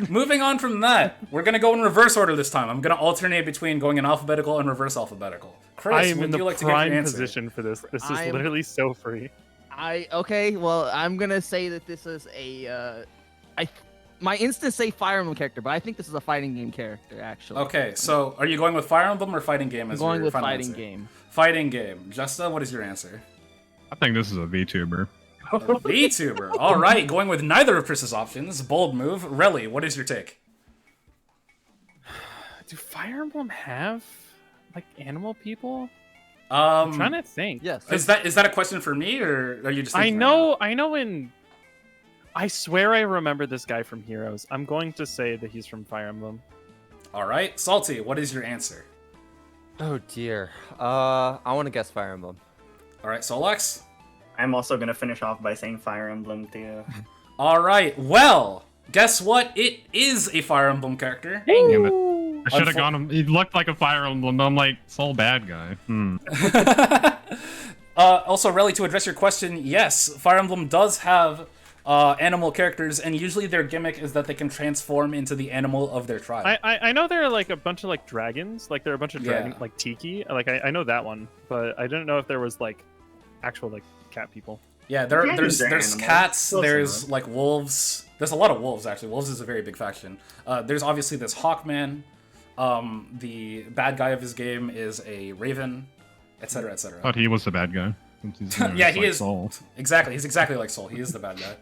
Moving on from that. We're gonna go in reverse order this time. I'm gonna alternate between going in alphabetical and reverse alphabetical. Chris, I am would in the you like to get your prime answer? position for this. This is I am- literally so free. Okay, well, I'm gonna say that this is a my instant say Fire Emblem character, but I think this is a fighting game character actually. Okay, so are you going with Fire Emblem or fighting game I'm as going your with final fighting answer? game. Fighting game. Justa, what is your answer? I think this is a VTuber. VTuber. All right, going with neither of Chris's options. Bold move. Relli, what is your take? Do Fire Emblem have like animal people? I'm trying to think. Yes. Is that a question for me, or are you just? I thinking know I swear I remember this guy from Heroes. I'm going to say that he's from Fire Emblem. All right, Salty, what is your answer? Oh dear. I want to guess Fire Emblem. All right, Solax. I'm also gonna finish off by saying Fire Emblem too. All right, well, guess what? It is a Fire Emblem character. Damn it. I should have gone. He looked like a Fire Emblem. But I'm like, soul bad guy. Also, Relli, to address your question, yes, Fire Emblem does have animal characters, and usually their gimmick is that they can transform into the animal of their tribe. I know there are like a bunch of like dragons. Like there are a bunch of dragons, Yeah. like Tiki. Like I know that one, but I didn't know if there was like actual like cat people. Yeah, Dragons there's are animals. cats, Close there's enough. like wolves. There's a lot of wolves, actually. Wolves is a very big faction. There's obviously this Hawkman. The bad guy of his game is a raven, etc., etc. Thought he was the bad guy. Since he's, you know, Yeah, just he like is. Soul. Exactly, he's exactly like Soul. He is the bad guy.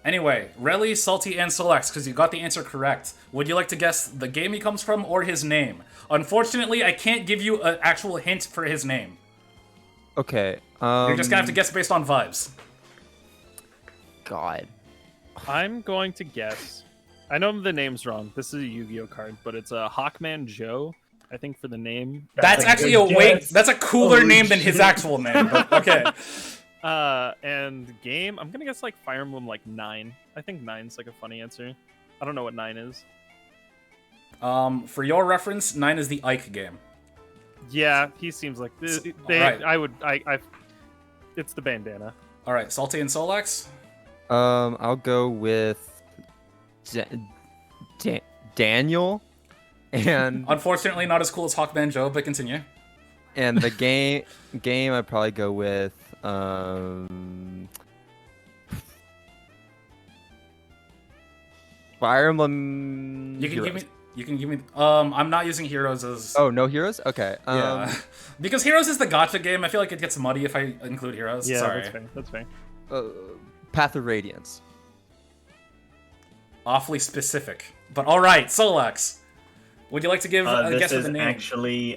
Anyway, Relli, Salty, and Solax, because you got the answer correct. Would you like to guess the game he comes from or his name? Unfortunately, I can't give you an actual hint for his name. Okay. You're just gonna have to guess based on vibes. God. I'm going to guess. I know the name's wrong. This is a Yu-Gi-Oh card, but it's a Hawkman Joe. I think for the name. That's a actually good a way. guess. That's a cooler Holy name than his shit. actual name. But okay. And game. I'm gonna guess like Fire Emblem like 9. I think 9's like a funny answer. I don't know what 9 is. For your reference, 9 is the Ike game. Yeah, he seems like Alright. It's the bandana. All right, Salty and Solax. I'll go with Daniel, and Unfortunately, not as cool as Hawkman Joe, but continue. and the game I'd probably go with Fire Emblem. You can Heroes. give me. You can give me. I'm not using Heroes as. Oh, no heroes? Okay. Yeah. Because Heroes is the gotcha game. I feel like it gets muddy if I include Heroes. Yeah, Sorry. that's fair. That's fair. Path of Radiance. Awfully specific. But all right, Solax. Would you like to give a This guess of is the name? actually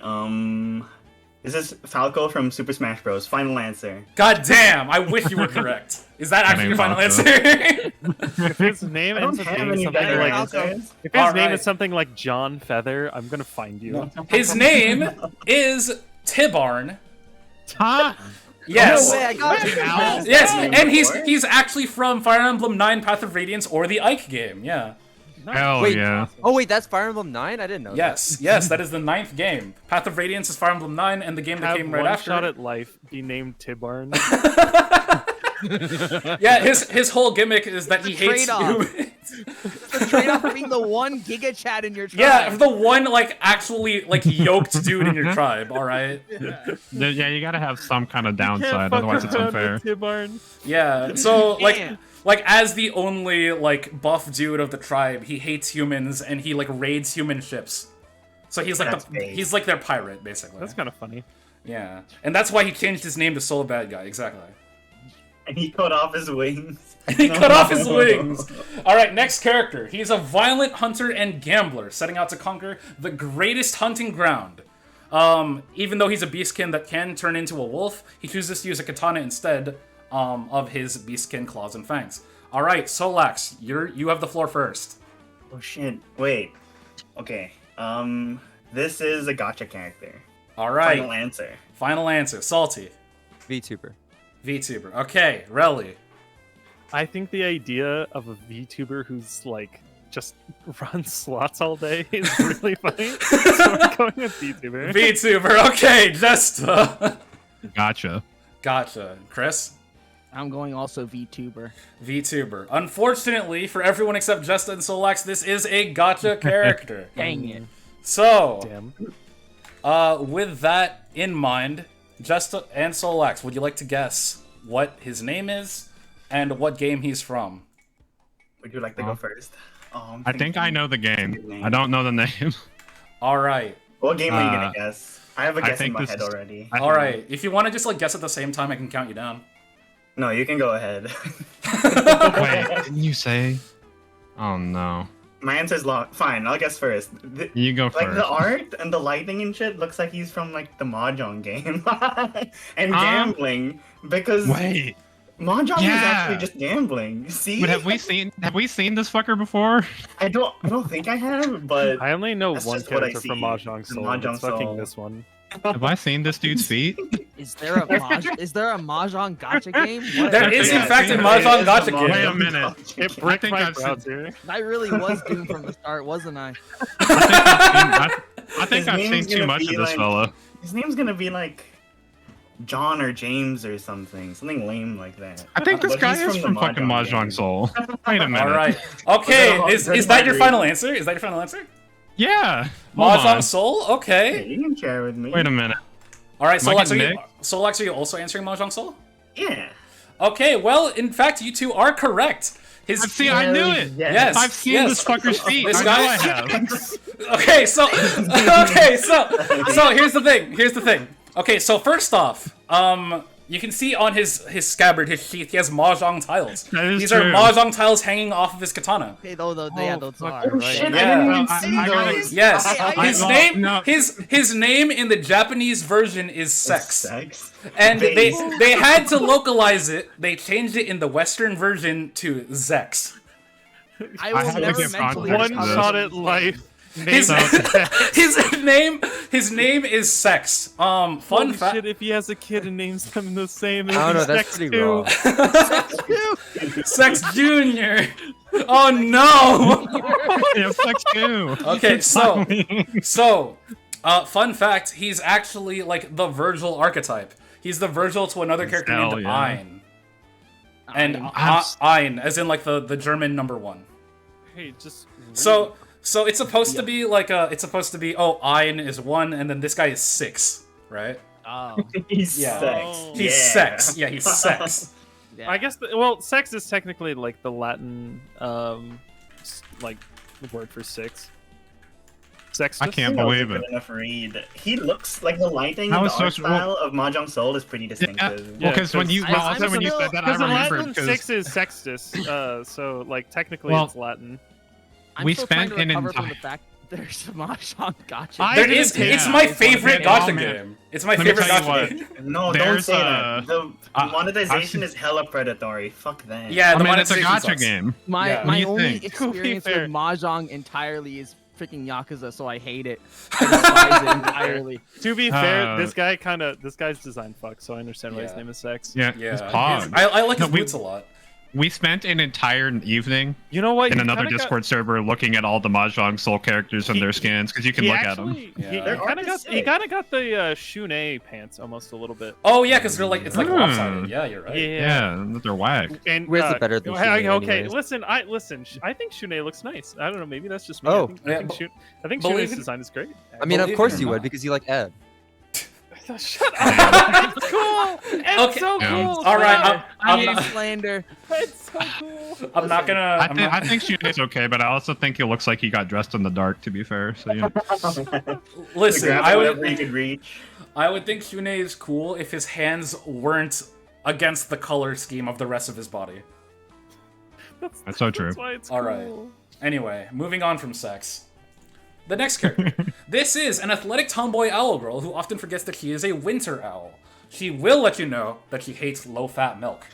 this is Falco from Super Smash Bros. Final answer. God damn! I wish you were correct. Is that actually your name's final Falco. answer? If his name I don't ends up have being any something better like answers. if his name Alright. is something like John Feather, I'm gonna find you. His name is Tibarn. Huh? Yes. No way, I got it. Yes, Name and before? he's actually from Fire Emblem 9 Path of Radiance or the Ike game. Yeah. Hell Wait. yeah. Oh wait, that's Fire Emblem 9? I didn't know. Yes, that is the 9th game. Path of Radiance is Fire Emblem 9, and the game that Have came right one after. shot at life. Be named Tibarn. Yeah, his whole gimmick is that he hates trade-off. humans. The trade-off for being the one Giga Chat in your tribe. Yeah, the one like actually like yoked dude in your tribe. All right. Yeah, you gotta have some kind of Can't downside, fuck otherwise it's around unfair. with Tibarn. Yeah. So Yeah. like as the only like buff dude of the tribe, he hates humans and he like raids human ships. So he's like That's base. he's like their pirate basically. That's kind of funny. Yeah, and that's why he changed his name to Soul Bad Guy. Exactly. And he cut off his wings. He cut off his wings. All right, next character. He's a violent hunter and gambler, setting out to conquer the greatest hunting ground. Even though he's a beastkin that can turn into a wolf, he chooses to use a katana instead of his beastkin claws and fangs. All right, Solax, you have the floor first. Oh shit! Wait. Okay. This is a gotcha character. All right, Final answer. Salty, VTuber. VTuber. Okay, Relli. I think the idea of a VTuber who's like just runs slots all day is really funny. So I'm going with VTuber. VTuber, okay, just Gotcha. Gotcha. Chris? I'm going also VTuber. VTuber. Unfortunately, for everyone except Justa and Solax, this is a gotcha character. Dang it. So, Damn. with that in mind, Justa and Solax, would you like to guess what his name is and what game he's from? Would you like to go first? I think I know the game. I don't know the name. All right. What game are you gonna guess? I have a guess in think my this head is- already. All right. If you want to just like guess at the same time, I can count you down. No, you can go ahead. Wait, didn't you say? Oh no. My answer's locked. Fine, I'll guess first. You go Like first. the art and the lighting and shit looks like he's from like the Mahjong game and gambling because Wait, Mahjong is Yeah. actually just gambling. See, but have we seen this fucker before? I don't think I have, but I only know That's one just what I character from see. Mahjong The Soul. Mahjong It's fucking Soul. this one. Have I seen this dude's feet? Is there a Mahjong gotcha game? What? There is, in Yeah, fact, a there Mahjong is gotcha Mahjong Wait a game. minute. It I bricked think my I've seen- browser. I really was doomed from the start, wasn't I? I think His I've seen name's too gonna much be of this like- fella. his name's gonna be like John or James or something lame like that. I think this But guy he's is from the fucking game. Mahjong Soul. Wait a minute. All right. Okay. Well, Is that's that my your final reason. answer? Is that your final answer? Yeah. Hold Mahjong on. Soul. Hey, Okay. you can share with me. Wait a minute. All right. Am I Solax, getting Solax, are you also answering Mahjong Soul? Yeah. Okay. Well, in fact, you two are correct. His See, I knew it. Yes. I've seen yes. this fucker's feet. This I guy- know I have. Okay, so here's the thing. Here's the thing. Okay, so first off, you can see on his scabbard, his sheath, he has mahjong tiles. That is These true. are mahjong tiles hanging off of his katana. Okay, those are Oh right. shit! Yeah. I didn't even Well, see I gotta- those. Yes, I his know. name, No. his name in the Japanese version is Sex, Sex. and Base. they had to localize it. They changed it in the Western version to Zex. I I will have to never give mention context One to this. shot at life. His, his name is Sex. Fun Holy fact. shit, if he has a kid and names them the same, I don't know, that's Sex pretty too. raw. Sex Junior. Oh no. Yeah, sex too. Okay, so, fun fact, he's actually like the Virgil archetype. He's the Virgil to another character Hell named yeah. Ein. And I'm- Ein, as in like the German #1. Hey, just So it's supposed to be like Ein is 1 and then this guy is 6, right? Oh, He's Yeah. sex. He's Yeah. sex. Yeah, he's sex. yeah. I guess well, sex is technically like the Latin like the word for six. Sex. I can't That was a believe good it. enough read. He looks like the lighting That and the was art so- style of Mahjong Soul is pretty Yeah, distinctive. well, because when you I- also I'm when you still- said that, I Because in remembered Latin, because six is sextus, so like technically Well, it's Latin. I'm we still trying spent to an recover from the entire- fact there's a Mahjong gotcha. I There didn't is. say It's that. my It's favorite okay. gotcha Oh, man. game. It's my Let me favorite tell you gotcha what. game. No, don't There's, say that. The I've monetization seen- is hella predatory. Fuck that. Yeah, I the mean, it's a monetization gotcha sucks. game. My Yeah. my What do you only think? experience fair. with Mahjong entirely is freaking Yakuza, so I hate it. I despise it entirely. To be fair, Uh, this guy's design fucked, so I understand why his Yeah. name is Sex. Yeah, Yeah, it's Pog. I like No, his we- boots a lot. We spent an entire evening You know what? in You another kinda got- Discord server looking at all the Mahjong Soul characters and He- their skins because you can he look at them. actually- Yeah. He Their kind art of is got he sick. kind of got the Shune pants almost a little bit. Oh yeah, because they're like it's like Hmm. lopsided. Yeah, you're right. Yeah, they're whack. And Where's it better than okay, Shune okay, anyways? listen. I think Shune looks nice. I don't know. Maybe that's just me. Oh. I think, Yeah, I think believe Shune's it- design is great. I mean, of Believe course it or you would not. because you like Ed. Shut up! It's cool. It's Okay. so Yeah. cool. All right, Stop. I I'm hate not, slander. It's so cool. I'm not gonna. I I'm think not- I think Shune's okay, but I also think he looks like he got dressed in the dark. To be fair, so you know. Listen, Grab I whatever you would could reach. think Shune is cool if his hands weren't against the color scheme of the rest of his body. That's so true. That's why it's All cool. right. Anyway, moving on from sex. The next character. This is an athletic tomboy owl girl who often forgets that she is a winter owl. She will let you know that she hates low-fat milk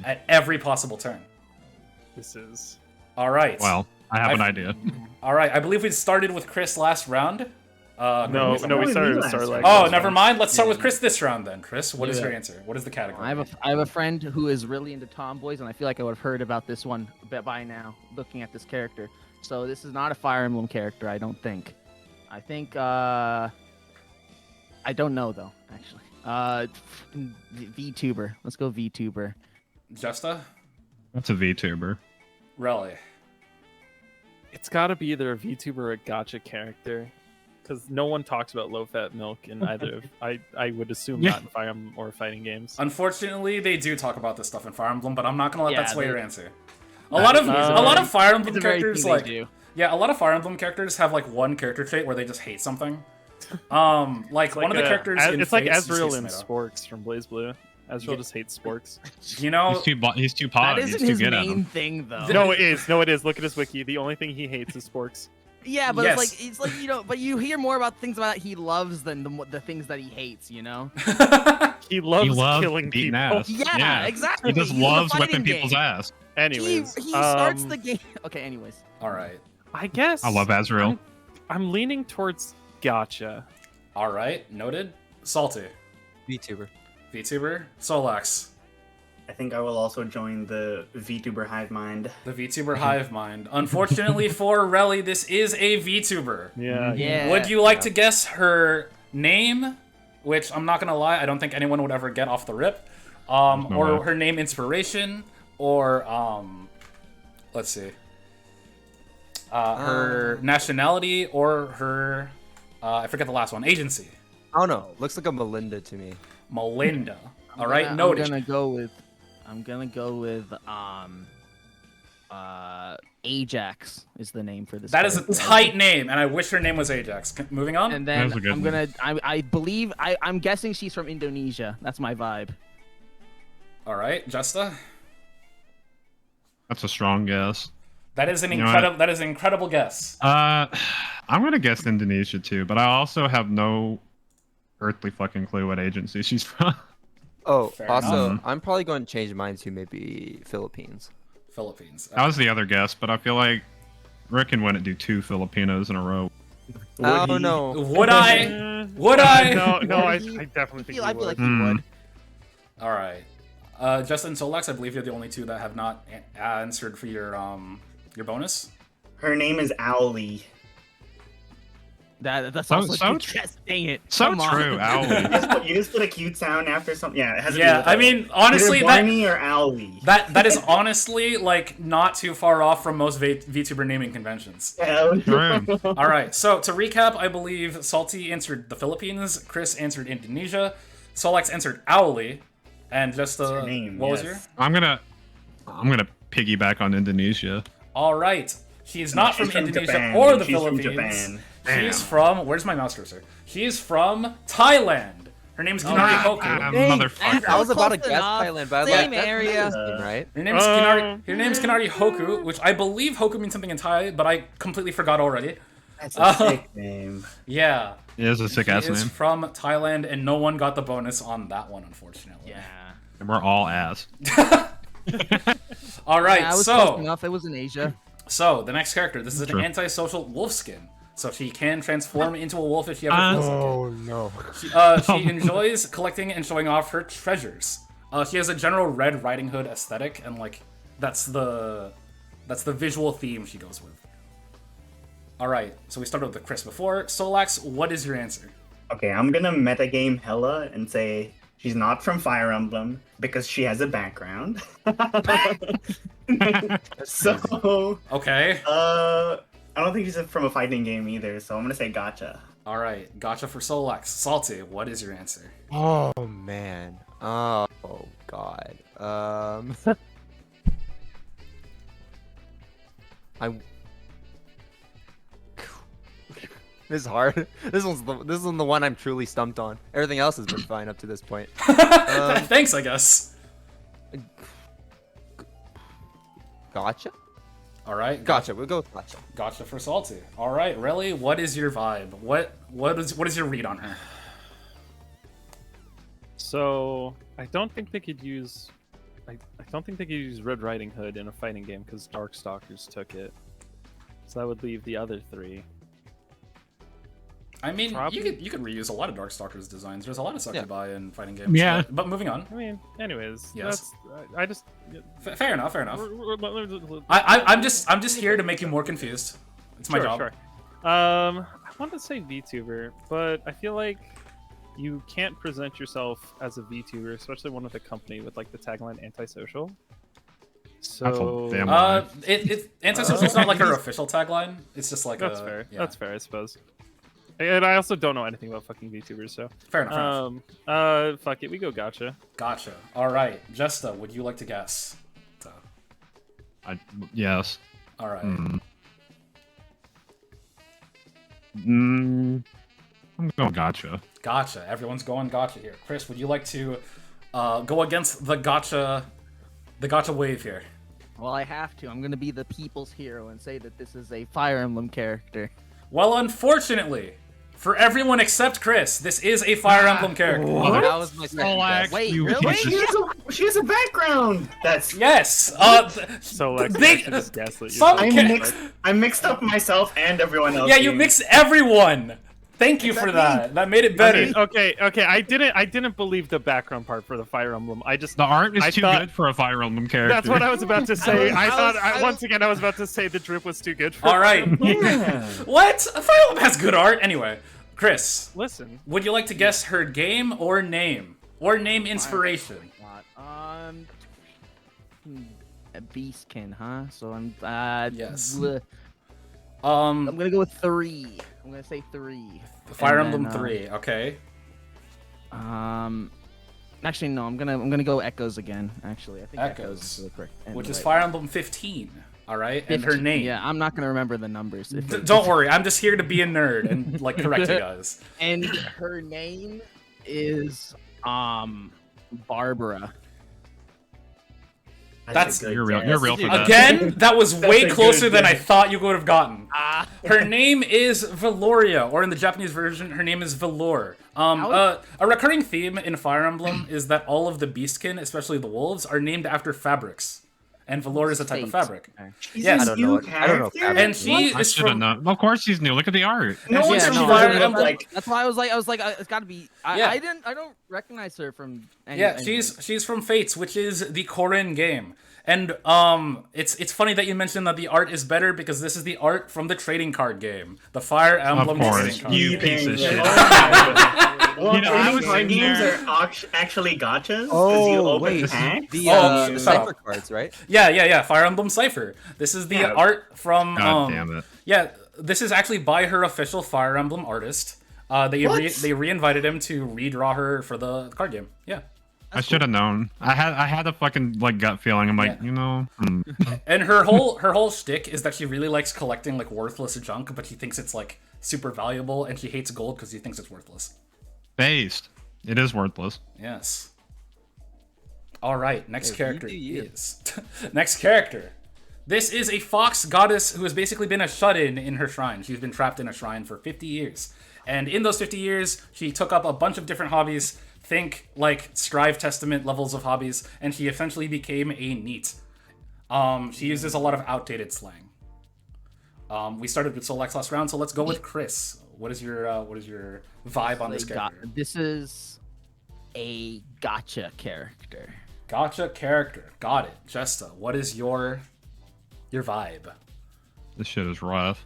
at every possible turn. This is. All right. Well, I have an I've- idea. All right. I believe we started with Chris last round. No, we started with Solax. Oh, never mind. Let's start with Chris this round then. Chris, what is Yeah. your answer? What is the category? I have a friend who is really into tomboys, and I feel like I would have heard about this one by now, looking at this character. So this is not a Fire Emblem character, I don't think. I think I don't know though, actually. VTuber. Let's go VTuber. Justa? That's a VTuber. Relli. It's got to be either a VTuber or a gacha character, because no one talks about low-fat milk in either. I would assume not in Fire Emblem or fighting games. Unfortunately, they do talk about this stuff in Fire Emblem, but I'm not gonna let that sway your answer. A That lot of Fire Emblem It's a very characters thing they like do. yeah, a lot of Fire Emblem characters have like one character trait where they just hate something. Like one of the characters in it's like Fates, Ezreal just in hates Sporks from BlazBlue. Ezreal just hates Sporks. You know, He's too That pod. isn't He's too his good at main them. thing, though. No, it is. No, it is. Look at his wiki. The only thing he hates is Sporks. Yeah, but Yes. it's like you know, but you hear more about things about he loves than the things that he hates. You know? He loves, He loves killing beating people. ass. Yeah, exactly. He just He's in a loves fighting whipping people's game. ass. Anyways, He starts the game. Okay, anyways. all right, I guess I love Ezreal. I'm leaning towards Gacha. all right, noted. Salty, VTuber. VTuber, Solax, I think I will also join the VTuber hive mind. the VTuber hive mind. Unfortunately for Relli, this is a VTuber. Yeah. Yeah. Would you like to guess her name? Which I'm not gonna lie, I don't think anyone would ever get off the rip. No Or way. her name inspiration, or let's see, her nationality, or her I forget the last one, agency. I don't know. Looks like a Melinda to me. Melinda. All right, noted. I'm gonna go with Ajax is the name for this. That is a character. tight name, and I wish her name was Ajax. Moving on. And then That was a good I'm one. gonna I believe I'm guessing she's from Indonesia. That's my vibe. All right, Justa. That's a strong guess. That is an You know incredible. what? That is an incredible guess. I'm gonna guess Indonesia too, but I also have no earthly fucking clue what agency she's from. Oh, Fair also, enough. I'm probably going to change mine to maybe Philippines. Philippines. That was the other guess, but I feel like Rickon wouldn't do two Filipinos in a row. Oh no. Would I? Would I? No, I definitely think I he feel like would. he would. All right. Justin Solax, I believe you're the only two that have not answered for your bonus. Her name is Owly. That's So- also so a good tr- guess. Dang it. So Come on. true, Owly. You just put a cute sound after something. Yeah, it has to Yeah, be I mean, honestly, either that Barney or Owly. that is honestly like not too far off from most VTuber naming conventions. True. All right, so to recap, I believe Salty answered the Philippines, Chris answered Indonesia, Solax answered Owly, and just her name, what was yes. your? I'm gonna piggyback on Indonesia. All right, she's not She's from Indonesia Japan. or the She's from Philippines. Japan. She's from where's my mouse cursor? She's from Thailand. Her name's Kinari Hoku. Motherfucker. I was about to Close guess enough. Thailand, but I was Same like, area. that's interesting, right? Her name's Kinari Hoku, which I believe Hoku means something in Thai, but I completely forgot already. That's a sick name. Yeah. It is a sick She ass is name. from Thailand, and no one got the bonus on that one, unfortunately. Yeah. And we're all ass. All right, Yeah, I was close so enough. It was in Asia. the next character. This is an True. antisocial wolf skin, so she can transform into a wolf if she ever feels like it. no. She enjoys collecting and showing off her treasures. She has a general Red Riding Hood aesthetic, and like that's the visual theme she goes with. All right, so we started with the Chris before. Solax, what is your answer? Okay, I'm gonna metagame Hella and say she's not from Fire Emblem because she has a background. So, Okay. I don't think she's from a fighting game either, so I'm gonna say Gotcha. All right, gotcha for Solax. Salty, what is your answer? Oh man. Oh god. I. This is hard. This one's the one I'm truly stumped on. Everything else has been fine up to this point. Thanks, I guess. Gotcha. All right, Gotcha. We'll go with gotcha. gotcha for Salty. All right, Relli, what is your vibe? What is your read on her? So I don't think they could use. I don't think they could use Red Riding Hood in a fighting game because Darkstalkers took it. So that would leave the other three. I mean, Probably. you could reuse a lot of Darkstalkers designs. There's a lot of succubi in fighting games. Yeah. But moving on. I mean, anyways, Yes. I just. Fair enough. Fair enough. I, I'm just here to make you more confused. It's my job. Sure. I want to say VTuber, but I feel like you can't present yourself as a VTuber, especially one with a company with like the tagline "antisocial." So That's a damn lie. Antisocial is not like her official tagline. It's just like that's a, fair. yeah. That's fair, I suppose. And I also don't know anything about fucking VTubers, so Fair enough. fuck it, we go gotcha. Gotcha. All right, Jesta, would you like to guess? Yes. All right. I'm going gotcha. Gotcha. Everyone's going gotcha here. Chris, would you like to go against the gotcha wave here? Well, I have to. I'm gonna be the people's hero and say that this is a Fire Emblem character. Well, unfortunately, for everyone except Chris, this is a Fire Emblem character. What? That was my second Solax, guess. Wait, you really? piece of She has a background. That's Yes. So like, They- I should just guess that some- you're I mixed up myself and everyone else. Yeah, you mix everyone. Thank you for that. That made it better. Okay. I didn't believe the background part for the Fire Emblem. The art is I too thought- good for a Fire Emblem character. That's what I was about to say. Once again, I was about to say the drip was too good for. All right. Yeah. What? Fire Emblem has good art. Anyway, Chris, Listen, would you like to guess her game or name? Or name inspiration? A beastkin, huh? So I'm Yes. I'm gonna go with 3. I'm gonna say 3. Fire And Emblem then, 3, okay. Actually no, I'm gonna go Echoes again. Actually, I think Echoes, Echoes is the correct. and Which the is right Fire one. Emblem 15, all right? And her name. Yeah, I'm not gonna remember the numbers. Don't worry, I'm just here to be a nerd and like correct you guys. And her name is Barbara. That's- a good You're real. guess. You're real for that. Again, that was That's way a good closer than I guess. thought you would have gotten. Ah. Her name is Valoria, or in the Japanese version, her name is Valor. A recurring theme in Fire Emblem is that all of the beastkin, especially the wolves, are named after fabrics. And Valor is a type of fabric. She's Yes. a I don't know new what- I don't know character? fabric. And she I is should have from... known. Of course she's new. Look at the art. No Yeah, one's no, from Fire Fire Emblem- like That's why I was like, it's got to be. Yeah. I don't recognize her from. Yeah, she's from Fates, which is the Korin game. And it's funny that you mentioned that the art is better because this is the art from the trading card game, the Fire Emblem Of trading course, card. you piece of shit. Well, You know, I was card sitting games there- are actually gotchas. 'Cause you open wait, packs. the Oh, the shut up. cipher cards, right? Yeah, Fire Emblem Cipher. This is the Yeah. art from. God damn it. Yeah, this is actually by her official Fire Emblem artist. They What? they reinvited him to redraw her for the card game. Yeah, I should have known. I had a fucking like gut feeling. I'm like, Yeah. and her whole shtick is that she really likes collecting like worthless junk, but she thinks it's like super valuable, and she hates gold because she thinks it's worthless. based. It is worthless. Yes. All right, next Hey, character you. is next character. This is a fox goddess who has basically been a shut-in in her shrine. She's been trapped in a shrine for 50 years. And in those 50 years, she took up a bunch of different hobbies, think like Strive Testament levels of hobbies, and she essentially became a NEET. She uses a lot of outdated slang. We started with Solax last round, so let's go with Chris. What is your vibe on this character? This is a gotcha character. Gotcha character. Got it. Jesta, what is your vibe? This shit is rough.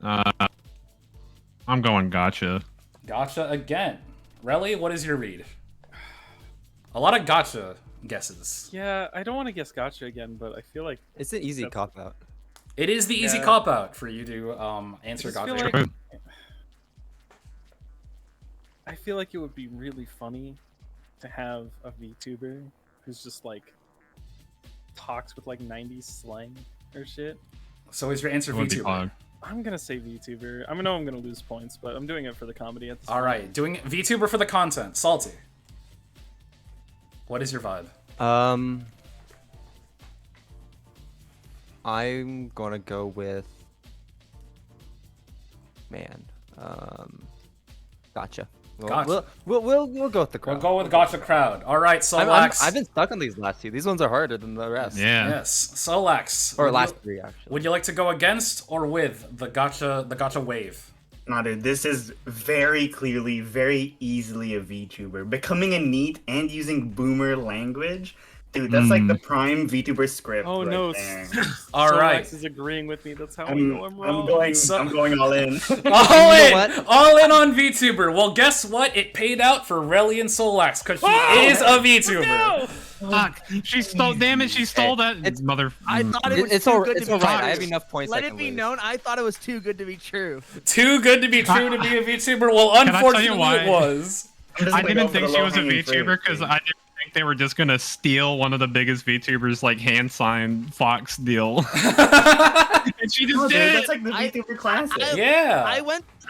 I'm going gotcha. Gotcha again. Relli, what is your read? A lot of gotcha guesses. yeah, I don't want to guess gotcha again, but I feel like It's an easy cop out. It is the easy Yeah. cop-out for you to answer I just feel gotcha. like- I feel like it would be really funny to have a VTuber who's just like talks with like 90s slang or shit. So is your answer It would be VTuber? fun. I'm gonna say VTuber. I know I'm gonna lose points, but I'm doing it for the comedy at this All point. right, doing VTuber for the content. Salty. What is your vibe? I'm gonna go with gotcha. Gotcha. We'll go with the crowd. We'll go with gotcha crowd. All right, I'm- Solax. I've been stuck on these last two. These ones are harder than the rest. Yeah. Yes, Solax. Or would last you- three actually. Would you like to go against or with the gotcha wave? Nah, dude, this is very clearly, very easily a VTuber. Becoming a NEET and using boomer language. Dude, that's like the prime VTuber script Oh right no, there. All right. Solax is agreeing with me. That's how I know I'm wrong. I'm going all in. All in! what? All in on VTuber. Well, guess what? It paid out for Relli and Solax, because she is a VTuber. No! Fuck. She stole. Damn it! She stole that. It's- mother. I thought it was It's too all good it's to all be right. true. I have enough points. Let I it can be lose. known, I thought it was too good to be true. Too good to be true to be a VTuber. Well, I tell you unfortunately, why? it was. I'm just I gonna go didn't for the think she was a low-hanging fruit, VTuber because dude. I didn't think they were just gonna steal one of the biggest VTubers like hand signed Fox deal. And she just No, dude, did that's it. like the VTuber classic. Yeah.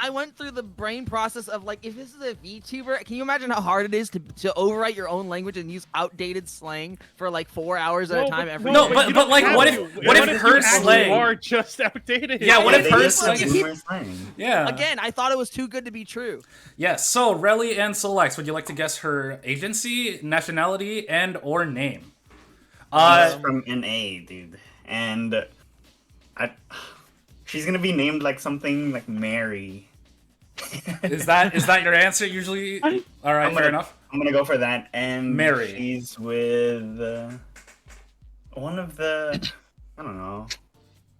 I went through the brain process of like, if this is a VTuber, can you imagine how hard it is to overwrite your own language and use outdated slang for like 4 hours at a time every No, day? but- you don't like, have what to. if- what if her you actually slang- are just outdated? Yeah, what if they her use slang- like boomer slang. Yeah. Again, I thought it was too good to be true. Yes. So, Relli and Solax, would you like to guess her agency, nationality, and or name? She's from NA, dude, and she's gonna be named like something like Mary. Is that your answer usually? All right, I'm fair gonna- enough. I'm gonna go for that. And Mary. She's with one of the. I don't know.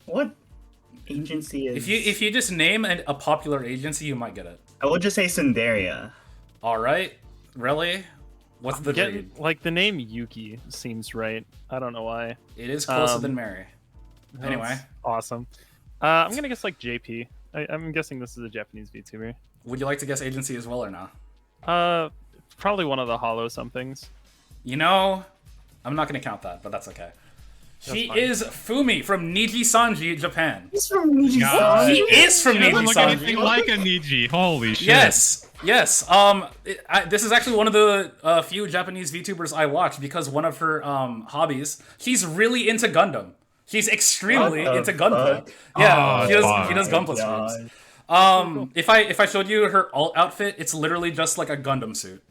What agency is? If you just name a popular agency, you might get it. I will just say Sundaria. All right, Relli, what's the Getting, read? like the name Yuki seems right. I don't know why. It is closer um, than Mary. Anyway, That's awesome. I'm gonna guess like JP. I'm guessing this is a Japanese VTuber. would you like to guess agency as well or not? Probably one of the hollow somethings. You know, I'm not gonna count that, but that's okay. She fine. is Fumi from Niji Sanji, Japan. He's from Niji God. She is from She doesn't Niji look Sanji. anything like a Niji. Holy shit. Yes, yes. This is actually one of the few Japanese VTubers I watch because one of her hobbies, she's really into Gundam. She's extremely What the into Gunpla. fuck? Yeah, Oh, she does fuck. Gunpla God. streams. If I showed you her alt outfit, it's literally just like a Gundam suit.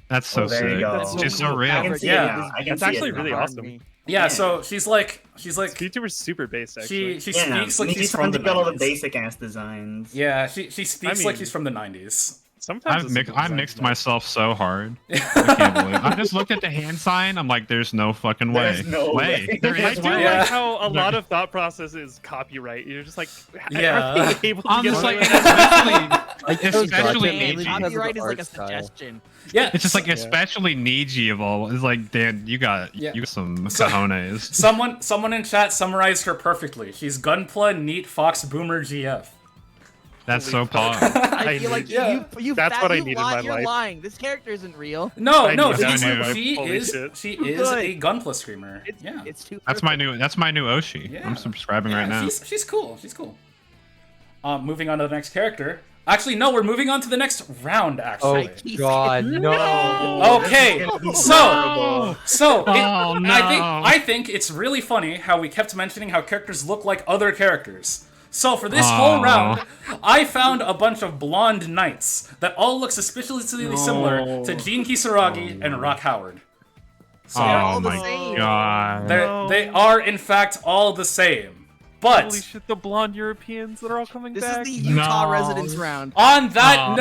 That's so there you sick. go. It's just so I real. can see Yeah. it now. I can It's see actually it really now. awesome. Yeah, so she's like VTuber's super base actually. she Yeah, speaks like Niji she's from the Sanji got all the 90s. basic ass designs. Yeah, she speaks I like mean- she's from the 90s. Sometimes I mixed myself so hard. I can't believe. I just looked at the hand sign. I'm like, "There's no fucking way. There's no way. There I is do way." Yeah. like how a lot of thought process is copyright. You're just like, Yeah. are they able to I'm get just away like, with that? especially Man, Niji. copyright is like a art style. suggestion. Yeah, It's just like especially Niji of all. It's like, Dan, you got some cojones. someone in chat summarized her perfectly. She's Gunpla, Neat, Fox, Boomer, GF. That's so pog. I feel like you That's fat, what I you need in lie, my you're life. lying. This character isn't real. No, I no, knew that. she Holy is shit. she Good. is a Gunpla streamer. It's, Yeah, it's too. That's my new Oshi. Yeah. I'm subscribing Yeah, right now. She's cool. She's cool. Moving on to the next character. Actually, no, we're moving on to the next round. Oh Actually. God, no! Okay, so Oh, no. I think it's really funny how we kept mentioning how characters look like other characters. So for this whole Aw. round, I found a bunch of blonde knights that all look suspiciously similar to Gene Kisaragi and Rock Howard. So Oh all the my same. god. they are in fact all the same. But Holy shit, the blonde Europeans that are all coming This back. is the Utah No. residence round. on that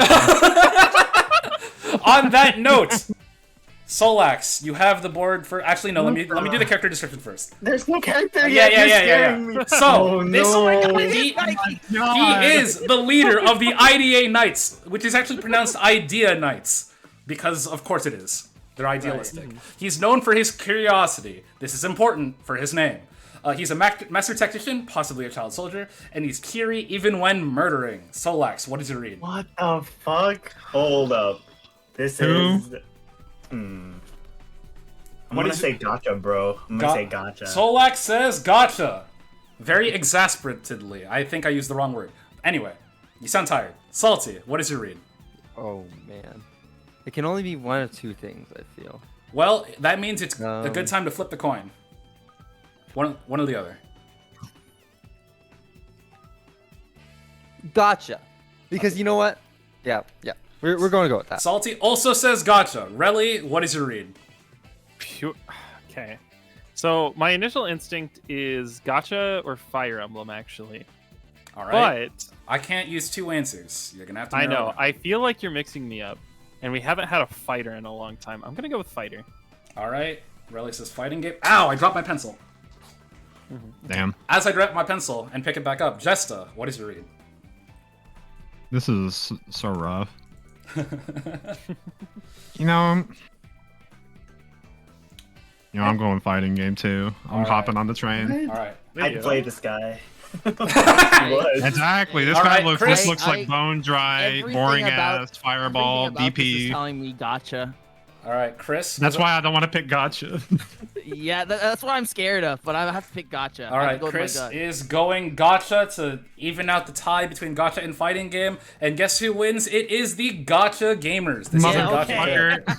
on that note, Solax, you have the board for. Actually, no. Let me do the character description first. There's no character Yeah, yet. yeah, You're yeah, scaring yeah. me. So Oh, this no. he is the leader of the IDA Knights, which is actually pronounced Idea Knights, because of course it is. They're idealistic. He's known for his curiosity. This is important for his name. He's a master tactician, possibly a child soldier, and he's Kiri even when murdering. Solax, what did you read? What the fuck? Hold up. This Who? is. I'm What gonna is say gotcha, bro. I'm gonna say gotcha. Solax says gotcha. Very exasperatedly. I think I used the wrong word. Anyway, you sound tired. Salty, what is your read? Oh man, it can only be one of two things. I feel. Well, that means it's a Um. good time to flip the coin. One or the other. Gotcha. Because you know what? Yeah. We're going to go with that. Salty also says gotcha. Relli, what is your read? Pure. Okay. So my initial instinct is Gotcha or Fire Emblem, actually. All right. But I can't use two answers. You're gonna have to. I narrow know. it down. I feel like you're mixing me up, and we haven't had a fighter in a long time. I'm gonna go with fighter. All right. Relli says fighting game. Ow! I dropped my pencil. Damn. As I drop my pencil and pick it back up, Jesta, what is your read? This is so rough. You know, I'm going fighting game too. I'm Alright. hopping on the train. All right. I'd play this guy. Exactly. This All guy right, looks. Chris, This looks like bone dry, everything boring about- ass fireball Everything about this is DP. telling me gotcha. All right, Chris. That's why I don't want to pick gotcha. Yeah, that's what I'm scared of. But I have to pick gotcha. All I have right, to go with my Chris gut. is going gotcha to even out the tie between gotcha and fighting game. And guess who wins? It is the gotcha gamers. This is a Yeah, gotcha okay. character.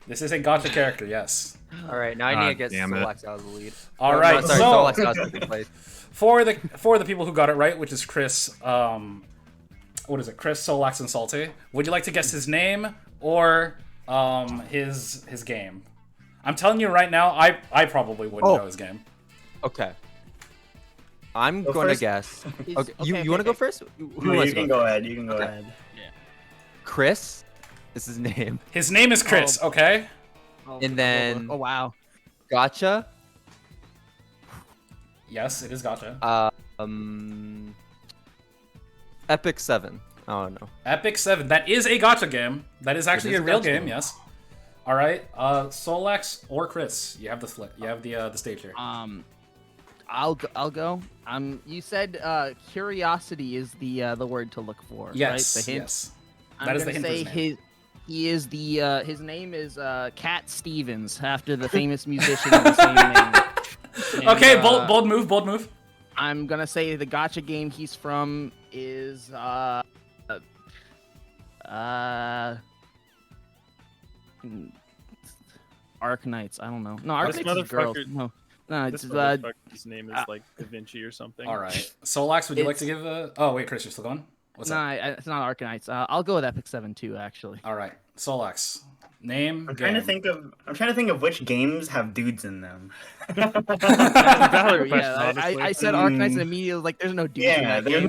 This is a gotcha character. Yes. All right, now I need to get damn it. Solax out of the lead. All Oh, right, no, sorry, so- Solax out of second place. For the people who got it right, which is Chris, what is it? Chris, Solax, and Salte. Would you like to guess his name or his game? I'm telling you right now, I probably wouldn't Oh. know his game. Okay. I'm Go gonna first. guess. Is- Okay, you okay, want to go okay. first? Who No, wants you to can go? go ahead. You can go ahead. Chris is his name. His name is Chris. Okay. Oh, And then- oh wow. Gotcha. Yes, it is gotcha. Epic 7. I don't know. Epic 7. That is a gotcha game. That is actually is a a real gotcha game. game. Yes. All right. Solax or Chris, you have the flip. You have the stage here. I'll go. You said curiosity is the word to look for. Yes. Right? The hint. Yes. I'm That is the gonna hint for say his name. he is the his name is Cat Stevens after the famous musician of the same name. And, Okay. Bold move. Bold move. I'm gonna say the gotcha game he's from is Arc Knights. I don't know. No, Arc This Knights is girls. motherfucker- No, This it's motherfucker's name is like Da Vinci or something. All right. Solax, would you like It's- to give a? Oh wait, Chris, you're still going. What's no, up? it's not Arc Knights. I'll go with Epic 7 too, actually. All right. Solax. Name. I'm trying to game. think of which games have dudes in them. Valid Yeah, question, I honestly. said Arc Knights and immediately was like, there's no dudes in Yeah, that game.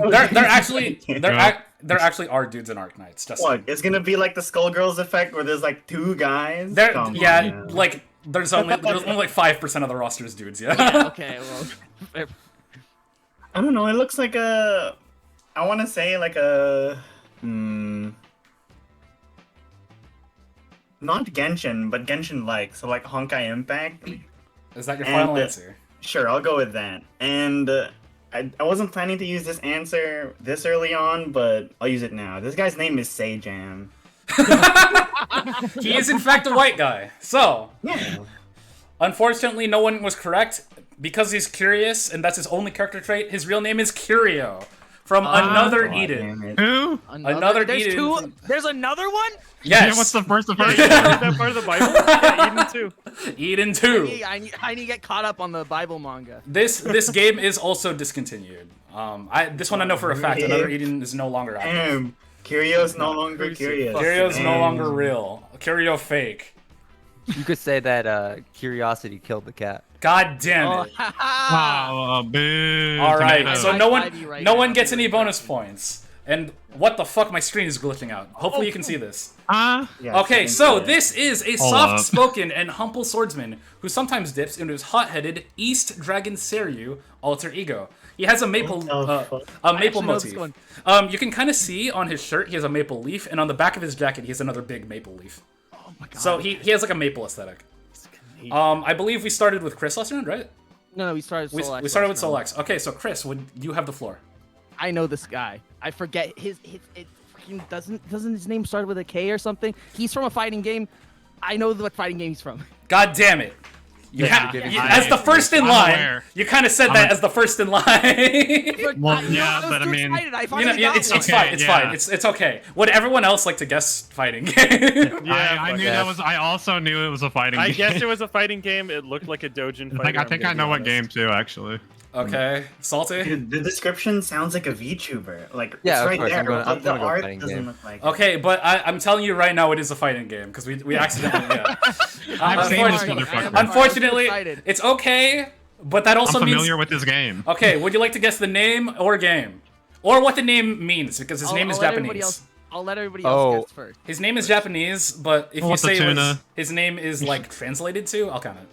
There actually are dudes in Arc Knights. Just What? It's gonna be like the Skullgirls effect where there's like two guys. there. Come Yeah, on, man. like there's only like 5% of the roster is dudes. Yeah. Yeah, okay, well, I don't know. It looks like a. I want to say like a. Not Genshin, but Genshin-like. So like Honkai Impact. Is that your And, final answer? Sure, I'll go with that. And I wasn't planning to use this answer this early on, but I'll use it now. This guy's name is Sejam. He is in fact a white guy. So, Yeah. unfortunately, no one was correct because he's curious, and that's his only character trait. His real name is Curio from Another God Eden. damn it. Who? Another there's Eden two. from- There's another one. Yes. Yeah, what's the first? You read that part of the Bible? Yeah, Eden too. Eden I 2. need, I need to get caught up on the Bible manga. This game is also discontinued. This one I know for a fact. Another Eden is no longer active. Damn. Curio's no longer curious. Curio's no Damn. longer real. Curio fake. You could say that curiosity killed the cat. God damn Oh, it. Wow, boo. All right, tomato. so High no five you one, right no now. one gets any bonus points. And what the fuck? My screen is glitching out. Hopefully you can see this. Yeah, Okay, I think so so. this is a Hold up. soft-spoken and humble swordsman who sometimes dips into his hot-headed East Dragon Seryu alter ego. He has a maple, What the fuck? a maple actually know this motif. You can kind of see on his shirt he has a maple leaf, and on the back of his jacket he has another big maple leaf. oh my god. So he has like a maple aesthetic. I believe we started with Chris last round, right? no, we started. We, Solax we started with last round. Solax. Okay, so Chris, would you have the floor? I know this guy. I forget his it freaking doesn't his name start with a K or something? He's from a fighting game. I know what fighting game he's from. God damn it! Yeah, As the first in I'm line, aware. you kind of said that as the first in line. Well, yeah, I was but I too mean- excited. I You finally know, got it's one. fine. It's yeah. fine. It's okay. Would everyone else like to guess fighting game? I knew yes. that was. I also knew it was a fighting I game. guessed it was a fighting game. It looked like a Dojin fighter. Like, I think I know what game too, actually. Okay, Salty. Dude, the description sounds like a VTuber. Like, Yeah, it's of right course, there, I'm gonna- but I'm the gonna go art fighting doesn't game. look like it. Okay, but I'm telling you right now, it is a fighting game because we accidentally. Yeah. I've seen this Unfortunately, motherfucker. I'm unfortunately, excited. it's okay. But that also I'm means... familiar with this game. Okay, would you like to guess the name or game? Or what the name means, because his name is Japanese. I'll let everybody else guess first. His name is Japanese, but if you What's the say tuna? his name is, like, translated to, I'll count it.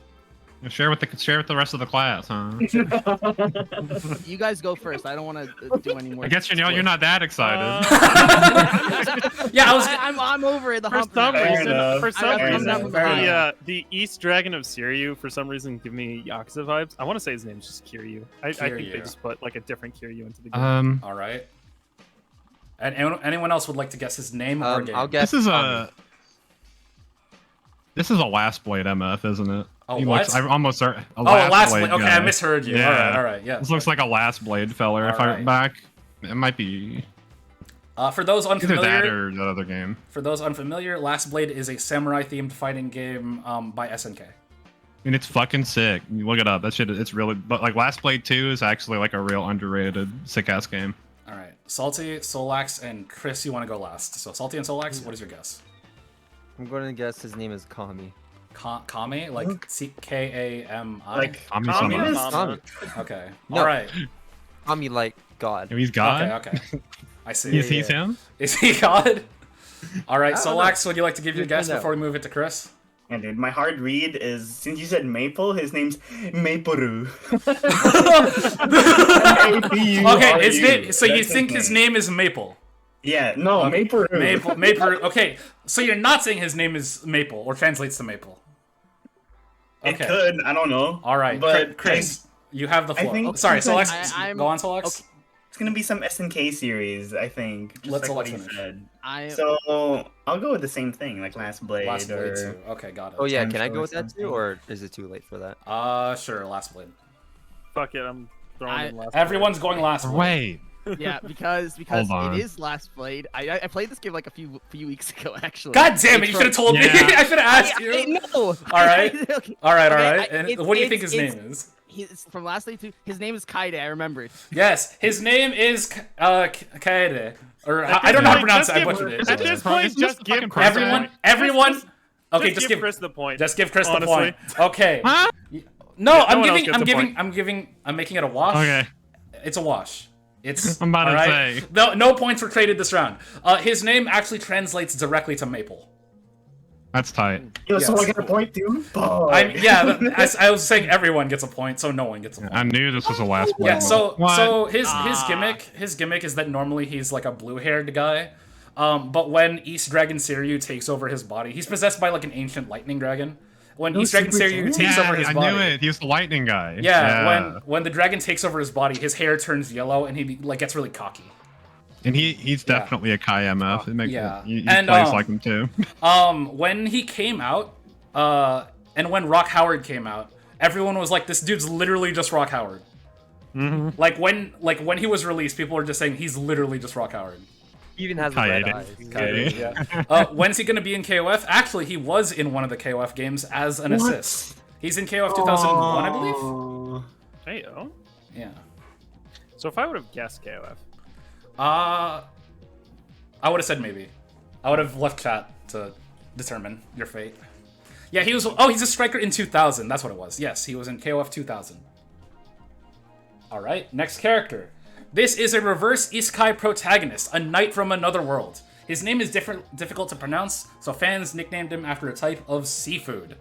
Share with the rest of the class, huh? You guys go first. I don't want to do any more. I guess you're not that excited. Yeah, I'm over the For hump. some now. reason, for some Fair reason, enough. the East Dragon of Siryu, for some reason, give me Yakuza vibes. I want to say his name's just Kiryu. I think they Kiryu. just put like a different Kiryu into the game. All right. And anyone else would like to guess his name or game? I'll guess. This is a Last Blade MF, isn't it? A He what? looks, I almost a Last Blade. Okay, guy. I misheard you. Yeah. All right, yeah. This looks like a Last Blade feller. If I Alright. went back, it might be For those either that unfamiliar, or the other game. Last Blade is a samurai-themed fighting game by SNK. And it's fucking sick. You look it up. That shit, it's really. But like Last Blade 2 is actually like a real underrated sick ass game. All right, Salte, Solax, and Chris, you want to go last. So Salte and Solax, what is your guess? I'm going to guess his name is Kami. Kami, like Kami. Like Kami communist? Kami. Okay. No. All right. Kami like God. He's God. Okay. I see. He's him. Is he God? All right, I don't Solax, would you like to give your You guess find out. before we move it to Chris? Yeah, dude, my hard read is, since you said Maple, his name's Maporu. Okay, his name. So you think his name is Maple? Yeah, no, Maporu. Maple. Okay, so you're not saying his name is Maple or translates to Maple. It Okay. could, I don't know. All right, but Chris, you have the I floor. think- Sorry, Solax. I'm- Go on, Solax. okay. It's gonna be some SNK series, I think. Just Let's like what he finish. said. I So I'll go with the same thing, like Last Blade. Last Blade or... 2. Okay, got it. Oh yeah, Time can I show go or with that something. too, or is it too late for that? Sure, Last Blade. Fuck it, I'm throwing in last. Everyone's going Last Blade. Wait. yeah, because Hold on. it is Last Blade. I played this game like a few weeks ago actually. God damn it! You should have told me. Yeah. I should have asked you. No. All right. Okay. All right. Okay, And what do you think his name is? He's from Last Blade 2. His name is Kaide. I remember it. Yes, his name is Kaede. Or I don't know how to pronounce it. I butchered it. At this point, It's just just give fucking Chris Everyone. Okay, just give Chris the point. Just give Chris the honestly. point. Okay. Huh? No, no I'm one else giving. gets I'm a giving. I'm making it a wash. Okay. It's a wash. It's. I'm about to alright? say. No points were traded this round. His name actually translates directly to Maple. That's tight. Yo, so Yes. I get a point too? As I was saying, everyone gets a point, so no one gets a point. I knew this was the Last Blade. Yeah, so What? so his gimmick is that normally he's like a blue-haired guy, but when East Dragon Siryu takes over his body, he's possessed by like an ancient lightning dragon. When East Dragon Super Siryu Saiyan? takes over his I body, knew it. He was the lightning guy. yeah, when the dragon takes over his body, his hair turns yellow and he like gets really cocky. And he's definitely a Kai MF. It makes Yeah. he And, plays like him too. When he came out, and when Rock Howard came out, everyone was like, "This dude's literally just Rock Howard." Mm-hmm. Like when he was released, people were just saying he's literally just Rock Howard. He even has Kaede. red eyes. Okay. Yeah. When's he gonna be in KOF? Actually, he was in one of the KOF games as an assist. He's in KOF 2001, I believe. believe. Hey, oh. Yeah. So if I would have guessed KOF, I would have said maybe. I would have left chat to determine your fate. Yeah, he was. Oh, he's a striker in 2000. That's what it was. Yes, he was in KOF 2000. All right, next character. This is a reverse Isekai protagonist, a knight from another world. His name is difficult to pronounce, so fans nicknamed him after a type of seafood.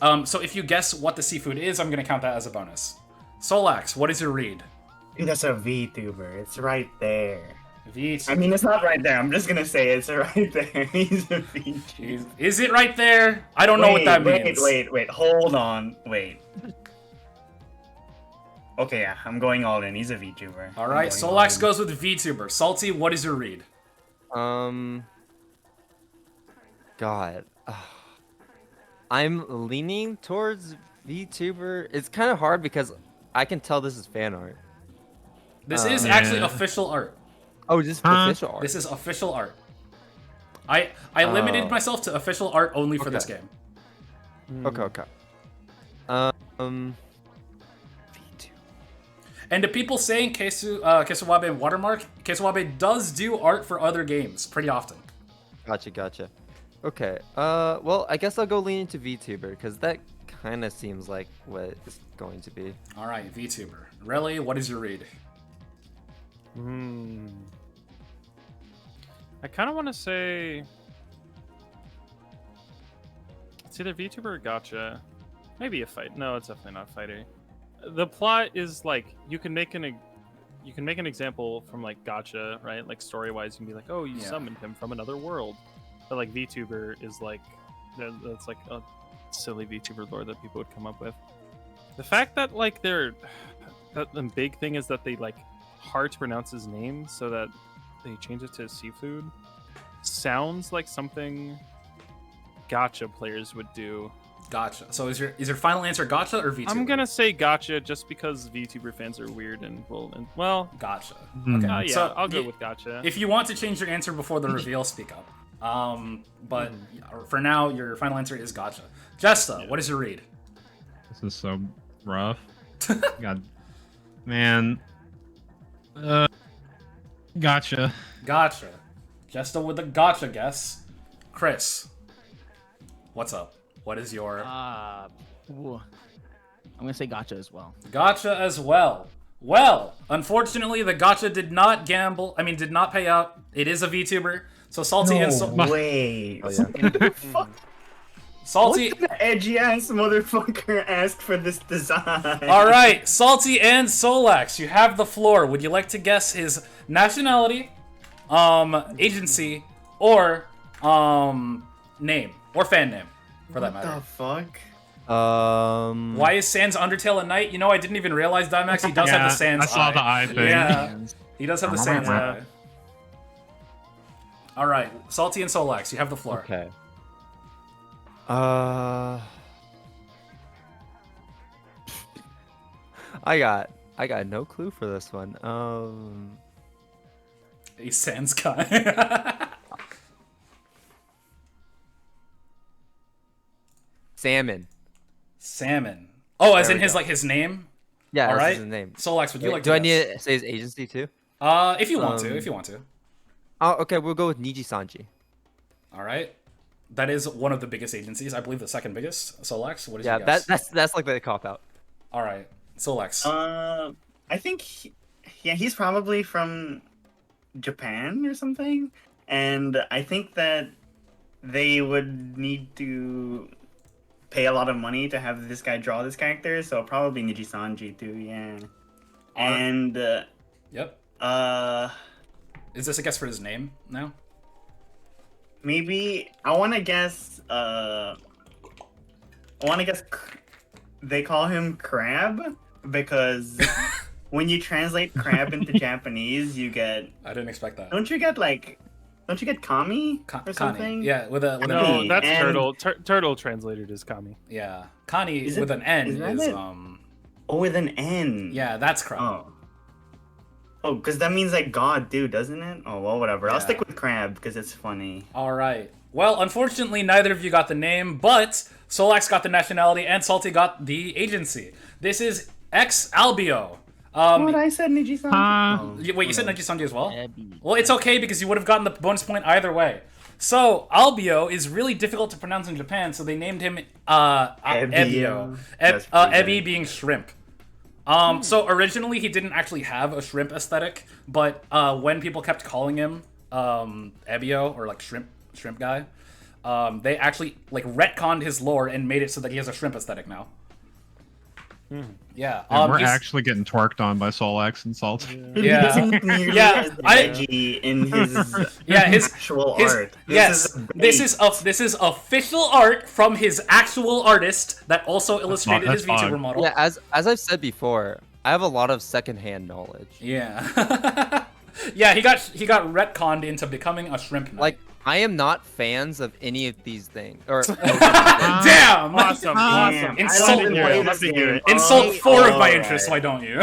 So if you guess what the seafood is, I'm gonna count that as a bonus. Solax, what is your read? Dude, that's a VTuber. It's right there. V. I mean, it's not right there. I'm just gonna say it's right there. He's a VTuber. Is it right there? I don't know what that means. Wait. Hold on. Wait. Okay, yeah, I'm going all in. He's a VTuber. All right, Solax goes with VTuber. Salty, what is your read? God. I'm leaning towards VTuber. It's kind of hard because I can tell this is fan art. This is Yeah. actually official art. Oh, just Huh? official art. This is official art. I limited myself to official art only for this game. Okay. V2. And to people saying Kesuwabe and Watermark, Kesuwabe does do art for other games pretty often. Gotcha. Okay. Well, I guess I'll go lean into VTuber because that kind of seems like what it's going to be. All right, VTuber. Relli, what is your read? I kind of want to say it's either VTuber or Gacha. Maybe a fight. No, it's definitely not a fighter. The plot is like you can make an example from like Gacha, right? Like story wise, you can be like, oh, you summoned him from another world. But like VTuber is like that's like a silly VTuber lore that people would come up with. The fact that like that the big thing is that they like hard to pronounce his name, so that they change it to seafood, sounds like something Gacha players would do. Gotcha. So is your final answer Gacha or VTuber? I'm gonna say Gacha just because VTuber fans are weird and well. Gotcha. Hmm. Okay. Yeah, so I'll go with Gacha. If you want to change your answer before the reveal, speak up. But for now, your final answer is Gacha. Jessa, what is your read? This is so rough. God, man. Gotcha. Gotcha. Jessa with a gotcha guess. Chris, what's up? What is your Ooh. I'm gonna say Gacha as well. gotcha as well? Well, unfortunately, the gotcha did not pay out. It is a VTuber. So Salty and Wait. Oh, yeah. Salty. What the edgy ass motherfucker asked for this design? All right, Salty and Solax, you have the floor. Would you like to guess his nationality, agency, or name or fan name, for that matter? What the fuck? Why is Sans Undertale at night? You know, I didn't even realize Dimax. He does have the Sans. I saw the eye thing. Yeah, he does have the Sans eye. All right, Salty and Solax, you have the floor. Okay. I got no clue for this one. A Sans guy. Salmon. Salmon. Oh, as There in we his go. like his name. Yeah, All that's right. his name. Solax, would you Wait, like? do to I guess? need to say his agency too? If you want to. If you want to. Oh, okay, we'll go with Niji Sanji. All right. That is one of the biggest agencies. I believe the second biggest. Solax, what is Yeah, your guess? that's like the cop out. All right. Solax. I think he's probably from Japan or something, and I think that they would need to pay a lot of money to have this guy draw this character, so probably Niji Sanji too, yeah. And Yep. Is this a guess for his name now? maybe I want to guess. They call him Crab because when you translate crab into Japanese, you get. I didn't expect that. Don't you get Kami or something? Kani. Yeah, with a No, N. that's and- Turtle. Turtle translated as Kami. Yeah, Kani Is it- with an N is that is it? Oh, with an N. Yeah, that's crab. Oh, because that means like God, dude, doesn't it? Oh, well, whatever. I'll Yeah. stick with Crab because it's funny. All right. Well, unfortunately, neither of you got the name, but Solax got the nationality and Salty got the agency. This is Ex Albio. What I said, Niji Sanji. Wait, you said Niji Sanji as well? Abby. Well, it's okay because you would have gotten the bonus point either way. So, Albio is really difficult to pronounce in Japan, so they named him Ebio. That's pretty Ebi good. being shrimp. So originally he didn't actually have a shrimp aesthetic, but when people kept calling him Ebio or like shrimp guy, they actually like retconned his lore and made it so that he has a shrimp aesthetic now. Yeah, And we're he's- actually getting twerked on by Solax and Salt. He Yeah. isn't nearly Yeah, as edgy in his Yeah, his actual his art. yes, this bait. is official art from his actual artist that also illustrated his that's VTuber odd. model. Yeah, as I've said before, I have a lot of secondhand knowledge. Yeah. Yeah, he got retconned into becoming a shrimp knight. Like, I am not fans of any of these things. Or damn! Awesome, awesome. Insult- Love to hear it, Insult- love to hear it. Insult four of my Alright. interests, why don't you?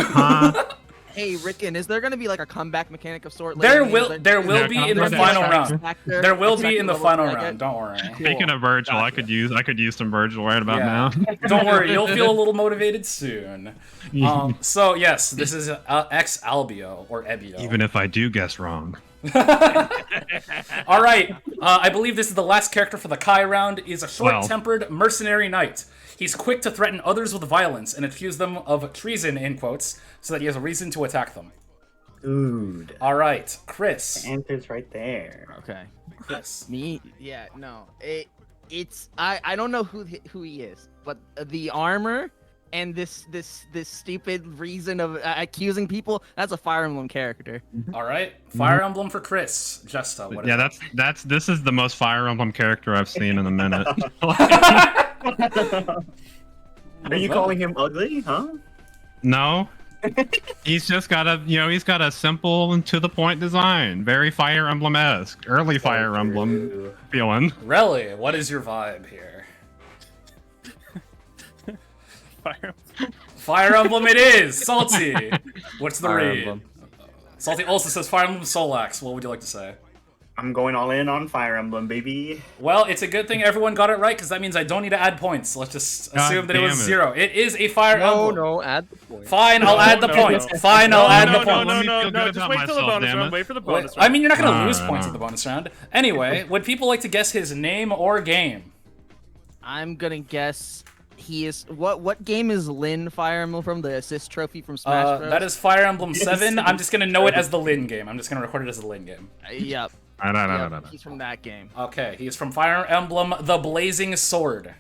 Hey, Rickon, is there gonna be like a comeback mechanic of sort? There later? will Is be Yeah, in the come final back. round. Factor? There will X be in the factor final level round. Don't worry. Speaking of Virgil, I could use some Virgil right about Yeah. now. Don't worry, you'll feel a little motivated soon. So yes, this is Ex Albio or Ebio. Even if I do guess wrong. All right. I believe this is the last character for the Kai round. He's a short-tempered mercenary knight. He's quick to threaten others with violence and accuse them of treason, in quotes, so that he has a reason to attack them. Dude. All right, Chris. The answer's right there. Okay. Chris. Me? Yeah, no. It's I don't know who he is, but the armor and this stupid reason of accusing people, that's a Fire Emblem character. All right, Fire Emblem for Chris. Justa, what is it? This is the most Fire Emblem character I've seen in a minute. Are you calling him ugly, huh? No. He's just got a simple and to the point design. Very Fire Emblem-esque. Early Fire Emblem feeling. Relli, what is your vibe here? Fire Emblem it is! Salty! What's the Fire read? Emblem. Salty also says Fire Emblem Solax. What would you like to say? I'm going all in on Fire Emblem, baby. Well, it's a good thing everyone got it right, because that means I don't need to add points. Let's just assume that it was 0. It is a Fire Emblem. No, add the point. Fine, I'll add the points. Fine, I'll add the points. No, just wait till the bonus round. Wait for the bonus round. I mean, you're not going to lose points at the bonus round. Anyway, would people like to guess his name or game? I'm gonna guess he is. What game is Lin Fire Emblem from? The assist trophy from Smash Bros. That is Fire Emblem 7. I'm just going to know it as the Lin game. I'm just going to record it as the Lin game. Yep. No. He's from that game. Okay, he's from Fire Emblem The Blazing Sword.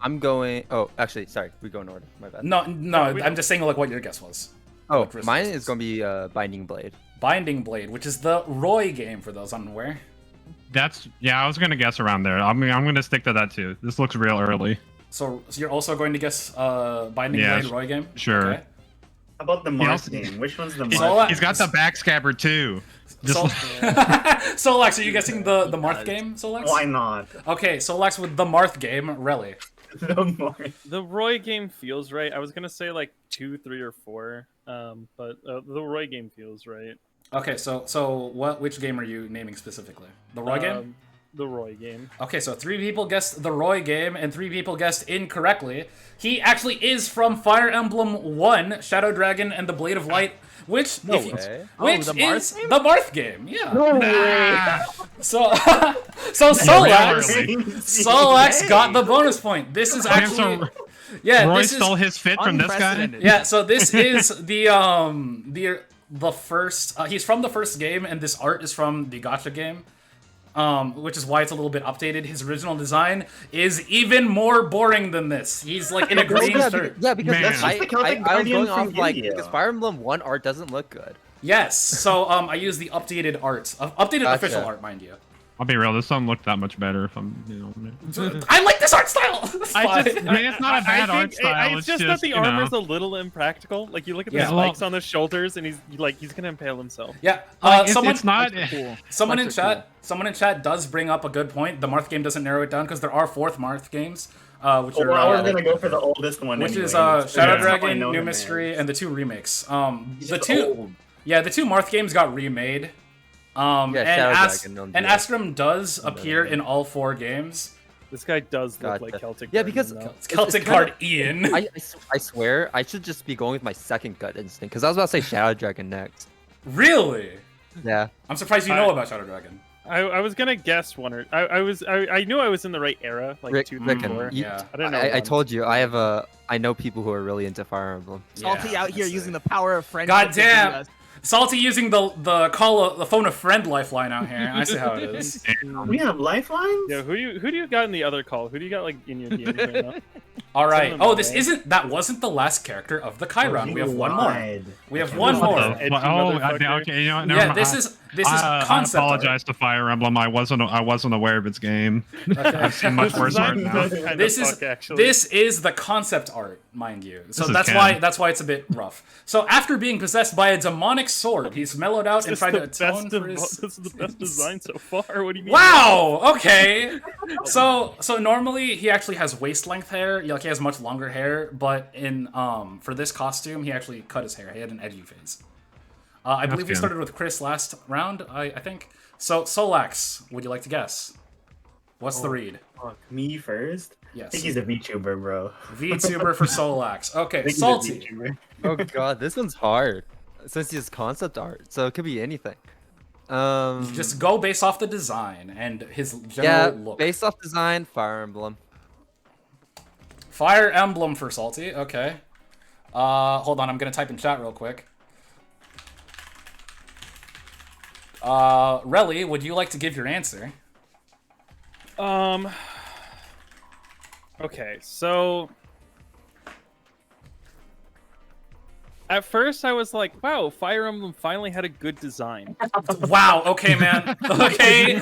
I'm going. Oh, actually, sorry. We go in order. My bad. No, I'm just saying like what your guess was. Oh, Chris mine guesses. is going to be Binding Blade. Binding Blade, which is the Roy game for those unaware. I was gonna guess around there. I'm gonna stick to that too. This looks real early. So you're also going to guess Binding Blade Roy game? Sure. Okay. How about the Marth also- game? Which one's the So, Marth? He's got the backscabber too. Solax, are you guessing the Marth game, Solax? Why not? Okay, Solax with the Marth game, Relli. The Marth. The Roy game feels right. I was gonna say like 2, 3, or 4, but the Roy game feels right. Okay, so which game are you naming specifically? The Roy game? The Roy game. Okay, so 3 people guessed the Roy game, and 3 people guessed incorrectly. He actually is from Fire Emblem 1, Shadow Dragon and the Blade of Light, which way. which the is Marth game? the Marth game. Yeah. No way. So Really? Solax got the bonus point. This is actually Roy this is stole his fit from this guy. Unprecedented. yeah. So this is the first. He's from the first game, and this art is from the Gacha game. Which is why it's a little bit updated. His original design is even more boring than this. He's like in a green shirt. Yeah, because Man. That's just the Celtic I was Guardian going from off like Yu-Gi-Oh. because Fire Emblem 1 art doesn't look good. Yes. So I use the updated art, updated Gotcha. official art, mind you. I'll be real. This doesn't look that much better. If I'm, I like this art style. It's I fine. I mean, it's not a bad I art think style. it's just that the armor's a little impractical. Like you look at the Yeah. spikes on the shoulders, and he's gonna impale himself. Yeah. It's Someone, not. Cool. someone in Spikes are chat, someone in chat does bring up a good point. The Marth game doesn't narrow it down because there are 4th Marth games, which Oh, are well, we're gonna go for the oldest one. which anyway. is That's Shadow how I Dragon, know New him Mystery, as. and the 2 remakes. He's The just 2, old. yeah, the 2 Marth games got remade. And Shadow Dragon on and DS. Astrum does appear in all 4 games. This guy does look Gotcha. like Celtic. Yeah, Guardian, because- though. It's Celtic it's kinda- Guard Ian. I swear I should just be going with my second gut instinct because I was about to say Shadow Dragon next. Really? Yeah. I'm surprised you know about Shadow Dragon. I was gonna guess one or I knew I was in the right era, like Rick, 2, Rick, 3, 4. Yeah. I didn't know. I one. told you I know people who are really into Fire Emblem. Salty Yeah, out here I see. using the power of friendship. God to do damn. us. Salty using the phone a friend lifeline out here. I see how it is. We have lifelines. Yeah, who do you got in the other call? Who do you got like in your games right now? All right. Some of them Oh, are this right. that wasn't the last character of the Kai round. We have one more. Lied. We have one What more. the- Edgy Oh, motherfucker. okay. You know what? Never Yeah, mind. this is I concept art. apologize to Fire Emblem. I wasn't aware of its game. I've seen much worse art now. This is the concept art, mind you. So This is that's canon. why it's a bit rough. So after being possessed by a demonic sword, he's mellowed out and This tried to is the atone best for his this is the best design so far. What do you mean? Wow. Okay. So normally he actually has waist length hair. Like he has much longer hair, but in for this costume he actually cut his hair. He had an edgy phase. I believe we good. started with Chris last round. I think. So Solax, would you like to guess? What's the read? Fuck, me first. I Yes. think he's a VTuber, bro. VTuber for Solax. I Okay. think he's a Salty. VTuber. Oh god, this one's hard. Since it's concept art, so it could be anything. Just go based off the design and his general look. Based off design, Fire Emblem. Fire Emblem for Salty. Okay. Hold on, I'm gonna type in chat real quick. Relli, would you like to give your answer? Okay, so at first I was like, wow, Fire Emblem finally had a good design. Wow, okay, man. Okay.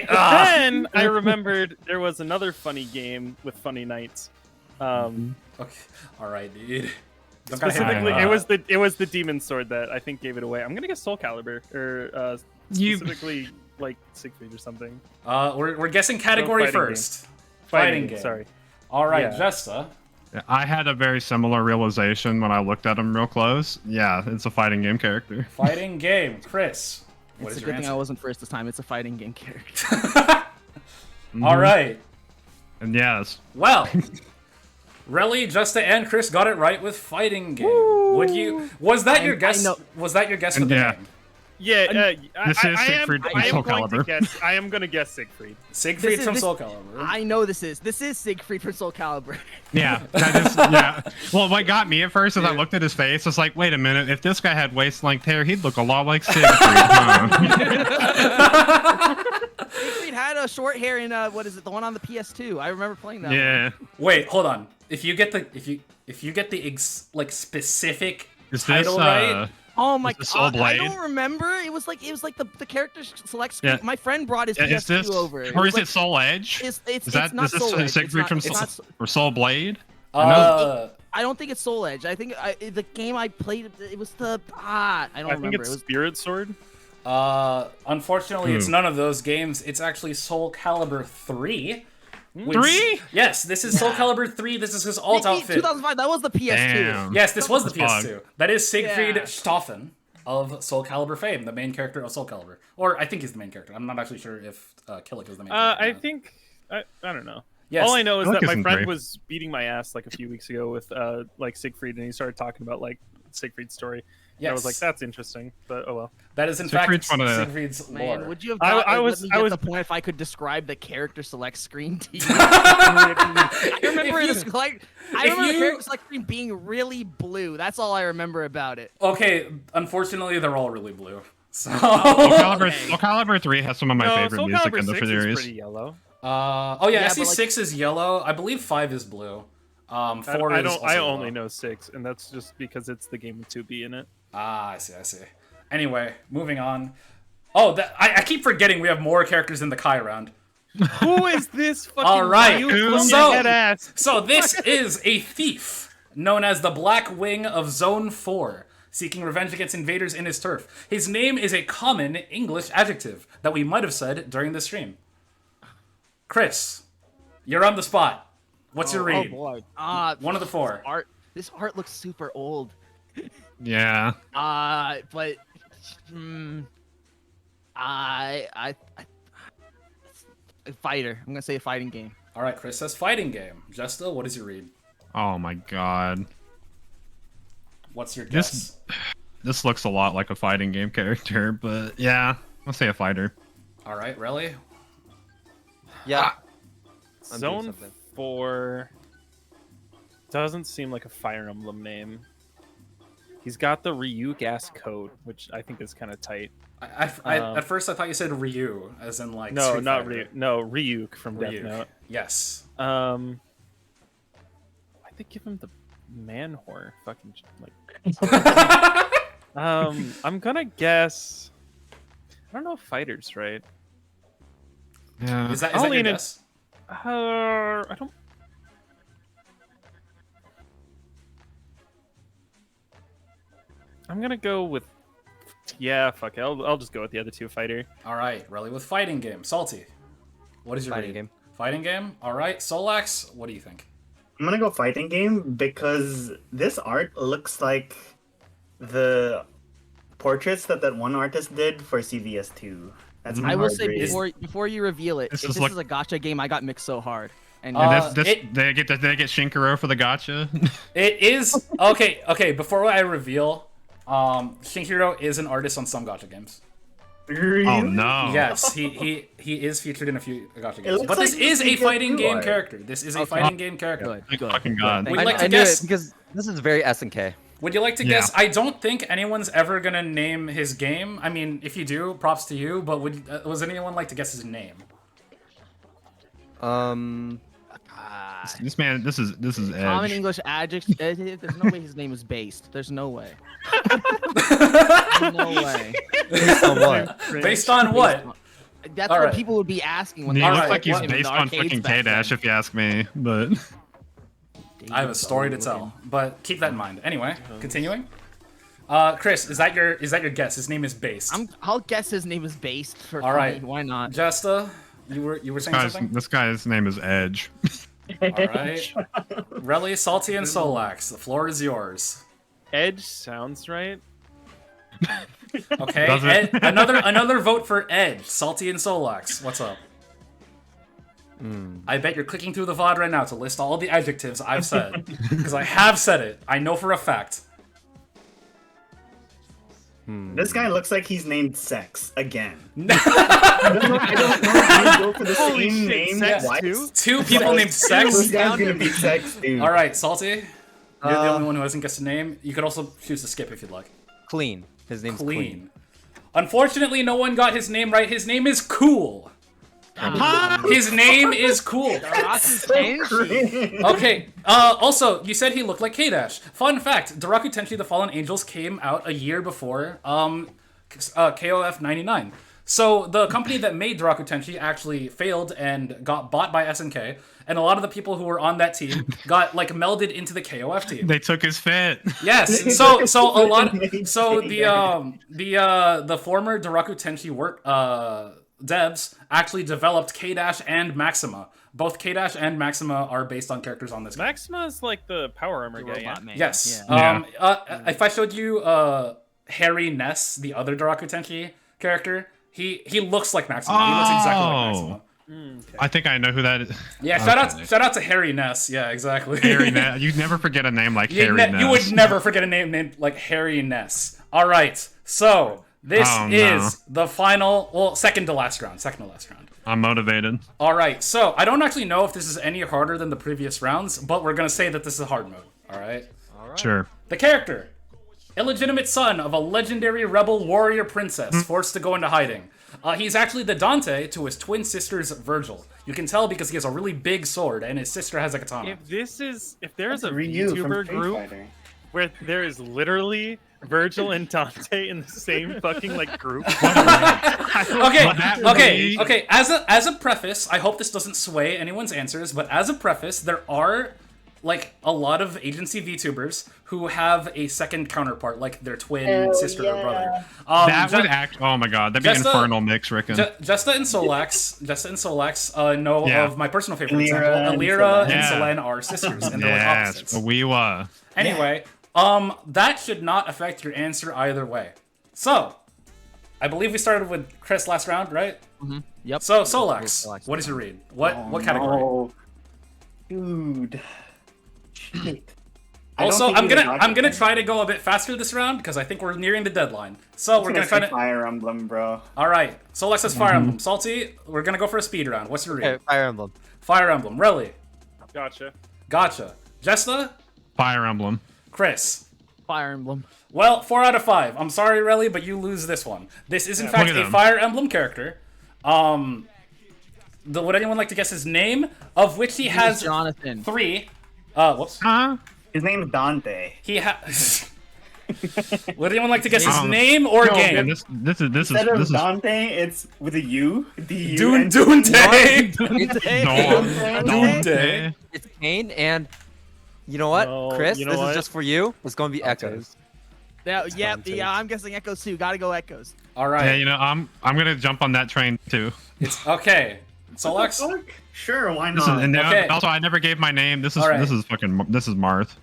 Then I remembered there was another funny game with funny knights. Okay. All right, dude. Specifically, it was the demon sword that I think gave it away. I'm gonna guess Soul Calibur or specifically like Siegfried or something. We're guessing category first. Fighting game. Sorry. All right, Yeah. Jesta. I had a very similar realization when I looked at him real close. Yeah, it's a fighting game character. Fighting game. Chris. What It's is a your good thing I answer? wasn't first this time. It's a fighting game character. All right. And yes. Well, Relli, Justa, and Chris got it right with fighting game. Would you? Was that your guess? Was that your guess for the game? Yeah, This is Siegfried from Soul Calibur. I am gonna guess Siegfried. Siegfried from Soul Calibur. I know this is Siegfried from Soul Calibur. Yeah, that is, yeah. Well, what got me at first is I looked at his face. It's like, wait a minute. If this guy had waist-length hair, he'd look a lot like Siegfried. Huh? Siegfried had a short hair in what is it? The one on the PS2. I remember playing that. Yeah. One. Wait, hold on. If you get the specific Is title this right. Oh my Soul god! I Blade? don't remember. It was like the character select screen. Yeah. My friend brought his Is PS2 this, over. or is it Soul Edge? It's is not this Soul Edge. Siegfried from or Soul Blade? I don't think it's Soul Edge. I think the game I played, it was the I don't remember. I think it's Spirit Sword. Unfortunately, it's none of those games. It's actually Soul Calibur 3. Which, 3? Yes, this is Soul Calibur 3. This is his alt outfit. 2005. That was the PS2. Damn. Yes, this was the Fuck. PS2. That is Siegfried Yeah. Stoffen of Soul Calibur fame, the main character of Soul Calibur. Or I think he's the main character. I'm not actually sure if Killick is the main character. I think I don't know. Yes. All I know is Look that my isn't friend great. was beating my ass like a few weeks ago with like Siegfried, and he started talking about like Siegfried's story. And I was like, Yes. that's interesting, but oh well. That is in Siegfried's fact one of the- Siegfried's Man, lore. would you have I got, was- let me I get was- the point if I could describe the character select screen to you? I remember If you- the character select screen being really blue. That's all I remember about it. Okay, unfortunately, they're all really blue. So. Soul Calibur 3 has some of my favorite Soul music Calibur in the 6 is series. pretty yellow. Oh yeah, I Yeah, see but, like- 6 is yellow. I believe 5 is blue. 4 I is don't. also I yellow. only know 6, and that's just because it's the game with 2B in it. Ah, I see. Anyway, moving on. Oh, I keep forgetting we have more characters in the Kai round. Who is this fucking? All right, head ass? So this is a thief known as the Black Wing of Zone 4, seeking revenge against invaders in his turf. His name is a common English adjective that we might have said during the stream. Chris, you're on the spot. What's your read? Oh boy. One of the 4. This art looks super old. Yeah. But I fighter. I'm gonna say a fighting game. All right, Chris says fighting game. Jesta, what is your read? Oh my god. What's your guess? This looks a lot like a fighting game character, but yeah, I'll say a fighter. All right, Relli. Yeah. I'm doing Zone something. 4 doesn't seem like a Fire Emblem name. He's got the Ryuk ass coat, which I think is kind of tight. At first I thought you said Ryu, as in like No, Street not Fighter. Ryuk. No, Ryuk from Death Ryuk. Note. Yes. Why'd they give him the man whore? Fucking like. I'm gonna guess. I don't know if fighter's right. Yeah. Is that I'll your lean in- guess? I don't. I'm gonna go with. Yeah, fuck it. I'll just go with the other 2 fighter. All right, Relli with fighting game. Salty. What is your Fighting read? game. Fighting game. All right, Solax. What do you think? I'm gonna go fighting game because this art looks like the portraits that one artist did for CVS2. That's my I will hard say read. before you reveal it, This if is this like- is a gacha game, I got mixed so hard. And And it- they get Shinkaro for the gotcha. It is okay. Okay, before I reveal, Shinhiro is an artist on some gacha games. Really? Oh no. Yes, he is featured in a few gacha games. looks But this like is a he gets fighting blue game art. character. This is a fighting game character. Good. Thank Good. fucking good. God. Thank Would you you. like to I knew guess? it because this is very SNK. Would you like to Yeah. guess? I don't think anyone's ever gonna name his game. I mean, if you do, props to you. But was anyone like to guess his name? This man, this is Common Edge. English adjective. There's no way his name is based. There's no way. There's no way. Based on what? Based on what? That's All what right. people would be asking when He they looks Alright, like he's what- based on fucking K-Dash, if you ask me. But I have a story to tell, but keep that in mind. Anyway, continuing. Chris, is that your guess? His name is Based. I'll guess his name is based for All right. fun. Why not? Jesta, you were saying something? this guy's name is Edge. All right. Relli, Salty, and Solax. The floor is yours. Edge sounds right. Okay. Does it? Another vote for Edge. Salty and Solax. What's up? I bet you're clicking through the VOD right now to list all the adjectives I've said. Because I have said it. I know for a fact. This guy looks like he's named Sex again. I don't know if you go for the Holy same shit, name Sex twice. too? Two people named This Sex. guy's gonna be Sex, dude. All right, Salty. You're the only one who hasn't guessed a name. You could also choose to skip if you'd like. Clean. His name's Clean. Unfortunately, no one got his name right. His name is Cool. His name is Cool. Okay. Also, you said he looked like K-Dash. Fun fact: Daraku Tenchi: The Fallen Angels came out a year before KOF 99. So the company that made Daraku Tenchi actually failed and got bought by SNK, and a lot of the people who were on that team got like melded into the KOF team. They took his fit. Yes. So a lot. So the former Daraku Tenchi work devs actually developed K-Dash and Maxima. Both K-Dash and Maxima are based on characters on this game. Maxima is like the power armor guy. Yeah? Robot man. Yes. Yeah. If I showed you Harry Ness, the other Daraku Tenchi character, he looks like Maxima. He looks exactly like Maxima. I think I know who that is. Yeah, Okay. shout out to Harry Ness. Yeah, exactly. Harry Ness. You never forget a name like You Harry Ness. you would never forget a name named like Harry Ness. All right, so this Oh, no. is the final, well, second to last round. I'm motivated. All right, so I don't actually know if this is any harder than the previous rounds, but we're gonna say that this is hard mode. All right. Sure. The character, illegitimate son of a legendary rebel warrior princess forced to go into hiding. He's actually the Dante to his twin sister's Virgil. You can tell because he has a really big sword and his sister has a katana. If there's a Ryu from VTuber Street group Fighter. where there is literally Virgil and Dante in the same fucking like group. Okay, that would be- okay. As a preface, I hope this doesn't sway anyone's answers, but as a preface, there are like a lot of agency VTubers who have a second counterpart, like their twin sister or brother. That would act. Oh my god, that'd be Jesta- infernal mix, Rickon. Jesta and Solax know Yeah. of my personal favorite Alira example. and Alira and Selene. Selene are sisters, and they're like Yes, opposites. we were. Anyway, that should not affect your answer either way. So, I believe we started with Chris last round, right? Yep. So, Solax, what is your read? What category? Oh, dude. Shit. I don't Also, think I'm he's gonna a I'm gonna Dante. try to go a bit faster this round because I think we're nearing the deadline. So we're gonna try say to. Fire Emblem, bro. All right, Solax says Fire Emblem. Salty, we're gonna go for a speed round. What's your read? Okay, Fire Emblem. Fire Emblem. Relli, Gotcha. gotcha. Jesta, Fire Emblem. Chris. Fire Emblem. Well, 4 out of 5. I'm sorry, Relli, but you lose this one. This is in fact Look at a them. Fire Emblem character. Would anyone like to guess his name? Of which he has Jonathan. 3. Whoops. Huh? His name is Dante. He has. Would anyone like to guess his Um, name or no, game? And this is Instead of this is Dante, it's with a U. D-U. Dune and- Dune-Tay. Dante. It's Kane, and you know what, No, Chris? you know this what? is just for you. It's gonna be Echoes. Yeah, I'm guessing Echoes too. Gotta go Echoes. All Yeah, right. you know, I'm gonna jump on that train too. It's okay. Solax. Fuck? Sure, why This is, not? and now, Okay. also, I never gave my name. This is All right. this is Marth.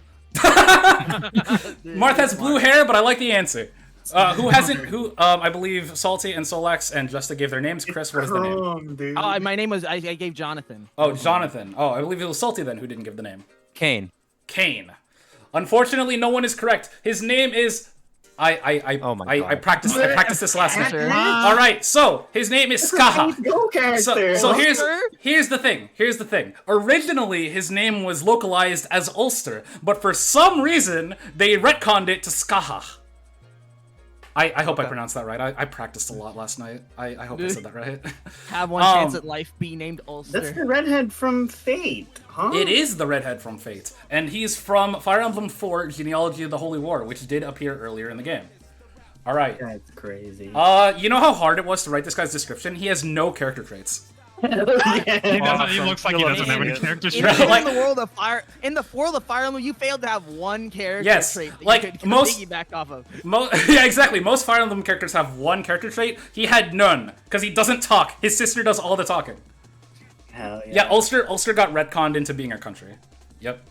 Marth has blue hair, but I like the answer. Who hasn't? I believe Salty and Solax and Justa gave their names. Chris, what is the name? Chrome, dude. Oh, my name was. I gave Jonathan. Oh, Jonathan. Oh, I believe it was Salty then who didn't give the name. Kane. Kane. Unfortunately, no one is correct. His name is Oh my I God. practiced this last night. Sure. All right, so his name is Skaha. Go character. So here's the thing. Originally, his name was localized as Ulster, but for some reason they retconned it to Skaha. I hope I pronounced that right. I practiced a lot last night. I hope I said that right. Have one chance at life. Be named Ulster. That's the redhead from Fate, huh? It is the redhead from Fate, and he's from Fire Emblem 4: Genealogy of the Holy War, which did appear earlier in the game. All right. That's crazy. You know how hard it was to write this guy's description? He has no character traits. He looks like he doesn't have any character In, traits. Like- the world of Fire, Fire Emblem, you failed to have one character Yes, trait that like you could most- piggyback off of. Yeah, exactly. Most Fire Emblem characters have one character trait. He had none, because he doesn't talk. His sister does all the talking. Hell yeah. Yeah, Ulster got retconned into being a country. Yep.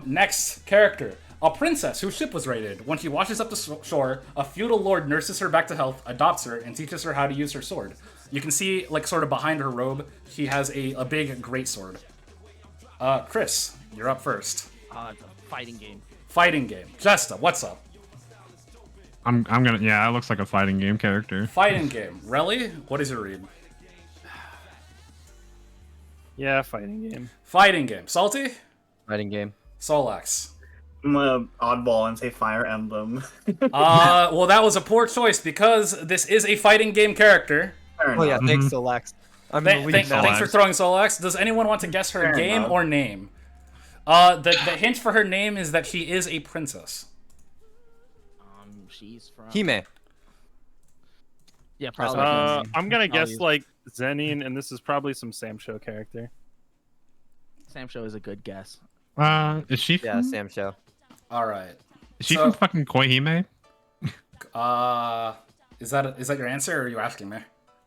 Next character. A princess whose ship was raided. When she washes up the shore, a feudal lord nurses her back to health, adopts her, and teaches her how to use her sword. You can see, like, sort of behind her robe, she has a big great sword. Chris, you're up first. It's a fighting game. Fighting game. Jesta, what's up? I'm gonna. Yeah, it looks like a fighting game character. Fighting game. Relli, what is your read? Yeah, fighting game. Fighting game. Salty? Fighting game. Solax. I'm a oddball and say Fire Emblem. Well, that was a poor choice because this is a fighting game character. Fair Oh yeah, enough. thanks, Solax. I'm in the lead now. Thanks for throwing Solax. Does anyone want to guess her Fair game enough. or name? The hint for her name is that she is a princess. She's from. Hime. Yeah, probably. I'm gonna guess use- like Zenin, and this is probably some Sam Show character. Sam Show is a good guess. Is she? Yeah, Sam Show. All right. Is she So- from fucking Koihime? Is that your answer, or are you asking me?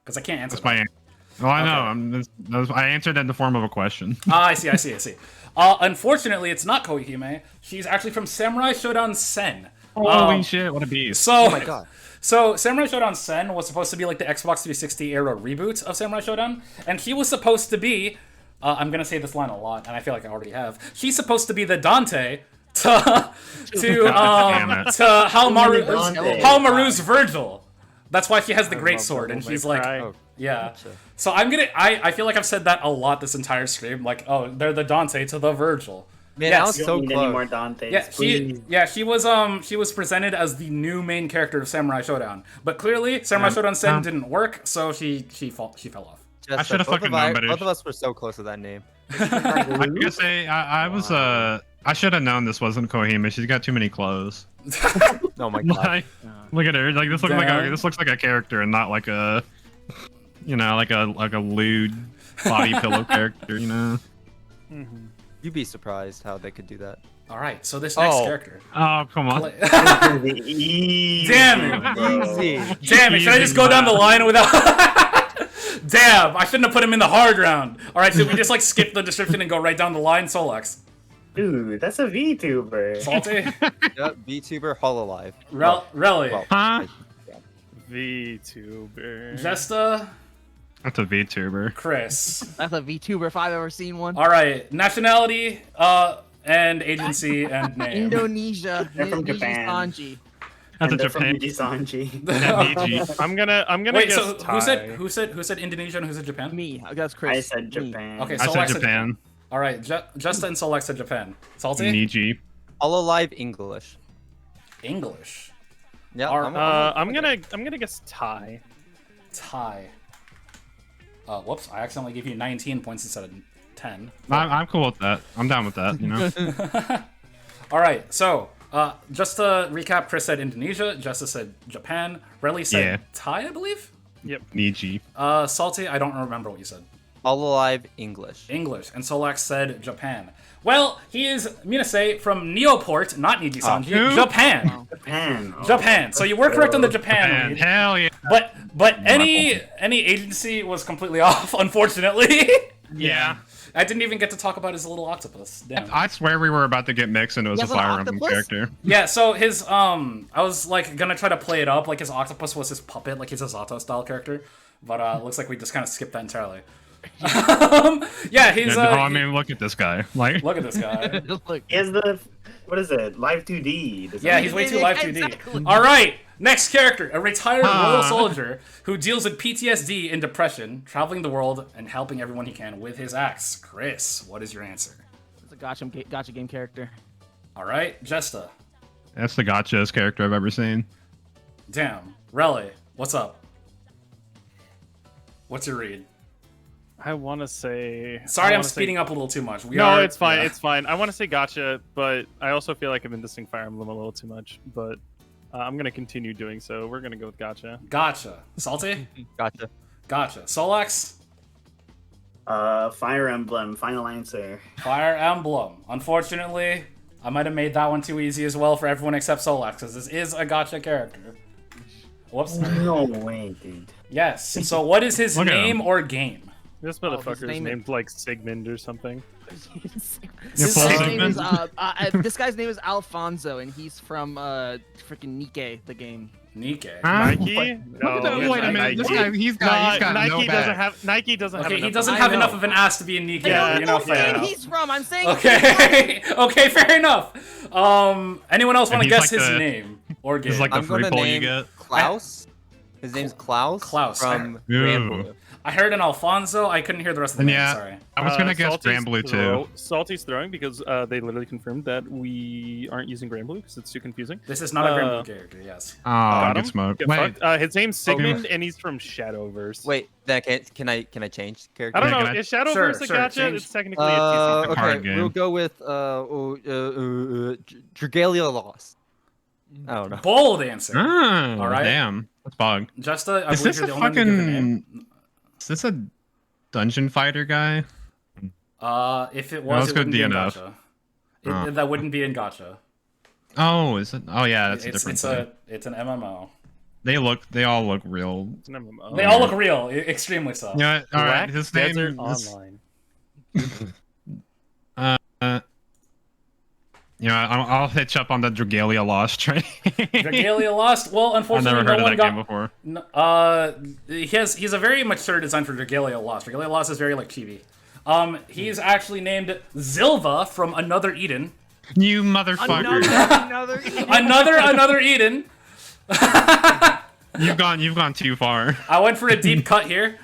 Because I can't answer. That's my answer. Well, I know. Okay. I answered in the form of a question. I see. Unfortunately, it's not Koihime. She's actually from Samurai Shodown Sen. Holy shit! What a beast! So, Oh my God. So Samurai Shodown Sen was supposed to be like the Xbox 360 era reboot of Samurai Shodown, and he was supposed to be. I'm gonna say this line a lot, and I feel like I already have. She's supposed to be the Dante to damn it. to Dante. Maru's Virgil. That's why she has the I great love sword, and Devil May she's like, Cry. Oh, yeah. gotcha. So I feel like I've said that a lot this entire stream. Like, oh, they're the Dante to the Virgil. Man, Yes. I was You so don't need any more close. Dantes. Yeah, she was presented as the new main character of Samurai Shodown, but clearly Samurai Shodown Sen didn't work, so she fell off. Just, should've both fucking of known better. Both of us were so close to that name. I gotta say, I was I should have known this wasn't Kohima. She's got too many clothes. Oh my God. Like, look at her. Like this looks Damn. like a character and not like a, like a lewd body pillow character. You know. You'd be surprised how they could do that. All right, so this next Oh. character. Oh come on. Damn Damn it! Damn it! Should I just go down the line without? Damn! I shouldn't have put him in the hard round. All right, so we just like skip the description and go right down the line. Solax, Dude, that's a VTuber. Salty, Yep, VTuber Hololive. Relli, Well, Huh? VTuber. Jesta, That's a VTuber. Chris. That's a VTuber if I've ever seen one. All right, nationality, and agency and name. Indonesia. They're from Niji Japan. Sanji. That's a And they're from Japan. Niji Sanji. Niji. I'm gonna Wait, guess so Thai. who said Indonesia and who said Japan? Me. That's Chris. I said Me. Japan. Okay, I Solax said Japan. All right, Jesta and Solax said Japan. Salty, Niji. Hololive English. English, Yeah, Are- I'm gonna guess Thai. Thai. Whoops, I accidentally gave you 19 points instead of 10. I'm cool with that. I'm down with that. You know. All right, so just to recap, Chris said Indonesia, Jesta said Japan, Relli said Yeah. Thai, I believe. Niji. Salty, I don't remember what you said. Hololive English. English, and Solax said Japan. Well, he is Minase from Neoport, not Niji Sanji, who? Japan. Japan. Oh, Japan. So you were correct on the Japan And read, hell yeah. but any agency was completely off, unfortunately. Yeah. I didn't even get to talk about his little octopus. Damn. I swear we were about to get mixed and it was He a has an Fire Emblem octopus? character. Yeah, so his I was like gonna try to play it up like his octopus was his puppet, like he's a Zato style character, but it looks like we just kind of skipped that entirely. Yeah, he's I mean, look at this guy. Like, look at this guy. Look. He has the what is it? Live 2D. Does Yeah, that he's mean- way too live 2D. Exactly. All right, next character, a retired royal soldier who deals with PTSD and depression, traveling the world and helping everyone he can with his axe. Chris, what is your answer? It's a gotcha game character. All right, Jesta. That's the gotchaest character I've ever seen. Damn. Relli, what's up? What's your read? I want to say. Sorry, I'm speeding up a little too much. It's fine. Yeah. It's fine. I want to say gotcha, but I also feel like I've been dissing Fire Emblem a little too much. But I'm gonna continue doing so. We're gonna go with gotcha. Gotcha. Salty? Gotcha. Gotcha. Solax? Fire Emblem. Final answer. Fire Emblem. Unfortunately, I might have made that one too easy as well for everyone except Solax, because this is a gotcha character. Whoops. No way, dude. Yes. So what is his Look at name him. or game? This his motherfucker is name is- named like Sigmund or something. You're His full name is, Sigmund? this guy's name is Alfonso, and he's from freaking Nike, the game. Nike. Huh? Nike? Look at that. it's Wait a not minute. This Nike. guy, he's got Nike no doesn't back. have. Nike doesn't have. Okay, he enough doesn't of have a- enough of an ass to be in Nike. Yeah, you know, no, fair yeah. enough. He's from. I'm saying. Okay. Okay, fair enough. Anyone else want to And he's guess like his the- name or game? He's like the I'm free gonna pull you name get. Klaus. His name's Klaus. Klaus. From Ooh. Granblue. I heard an Alfonso. I couldn't hear the rest of the And name. yeah, Sorry. I was gonna guess Salty's Granblue too. Salty's throwing because they literally confirmed that we aren't using Granblue because it's too confusing. This is not a Uh, Granblue character. Yes. Oh, Got good him? smoke. Get Wait, fucked. His name's Sigmund, and he's from Shadowverse. Wait, then can I change character? I don't Yeah, know. can I- Is Shadowverse Sure, a sure, gotcha? change. It's technically a TCG. Okay, card game. we'll go with Dragalia Lost. I don't know. Bold answer. oh, All right. damn, that's bug. Justa, I Is believe this you're a the only one to give the fucking? name. Is this a dungeon fighter guy? If it No, was, let's it go wouldn't be in DNF. Gacha. Oh. That wouldn't be in Gacha. Oh, is it? Oh yeah, that's a It's different thing. it's an MMO. They all look real. It's an MMO. They all look real, extremely so. Yeah, all right. Black His Desert name is. Online. Yeah, I'll hitch up on the Dragalia Lost train. Dragalia Lost. Well, I've unfortunately, never heard no of one that game got. before. He's a very mature design for Dragalia Lost. Dragalia Lost is very like chibi. He's actually named Zilva from Another Eden. You motherfucker! Another Eden. You've gone too far. I went for a deep cut here.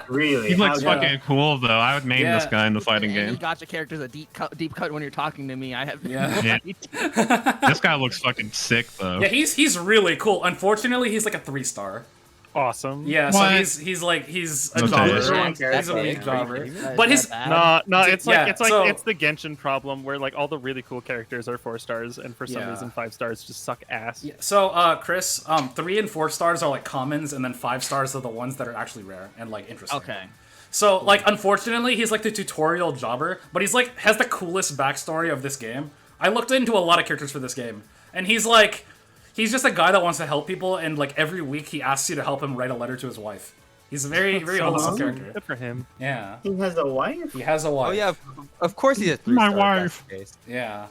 Really? He looks How- fucking cool though. I would main this Yeah. guy in the fighting Any game. gotcha character's a deep cut when you're talking to me. I have. Yeah. Yeah. This guy looks fucking sick though. Yeah, he's really cool. Unfortunately, he's like a 3-star. Awesome. Yeah, so What? he's a Okay. jobber. Everyone cares He's a about weak him. jobber. Is But his that bad? No, it's like Yeah, it's like so- it's the Genshin problem where like all the really cool characters are 4 stars and for some Yeah. reason 5 stars just suck ass. Yeah, so, Chris, 3 and 4 stars are like commons, and then 5 stars are the ones that are actually rare and like interesting. Okay. So, like, unfortunately, he's like the tutorial jobber, but he's like has the coolest backstory of this game. I looked into a lot of characters for this game, and he's just a guy that wants to help people, and like every week he asks you to help him write a letter to his wife. He's a very wholesome character. Good for him. Yeah, He has a wife? he has a wife. Oh yeah, of course he's a 3 My star. wife. Yeah.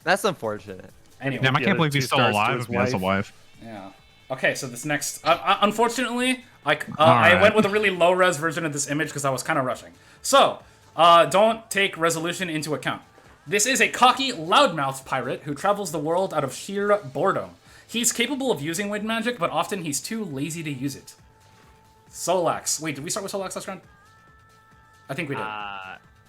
That's unfortunate. Anyway. Damn, I Yeah, can't the believe he's 2 still stars to alive his if he has a wife. Yeah. Okay, so this next, unfortunately, I Alright. went with a really low res version of this image because I was kind of rushing. So, don't take resolution into account. This is a cocky, loudmouthed pirate who travels the world out of sheer boredom. He's capable of using wind magic, but often he's too lazy to use it. Solax. Wait, did we start with Solax last round? I think we did.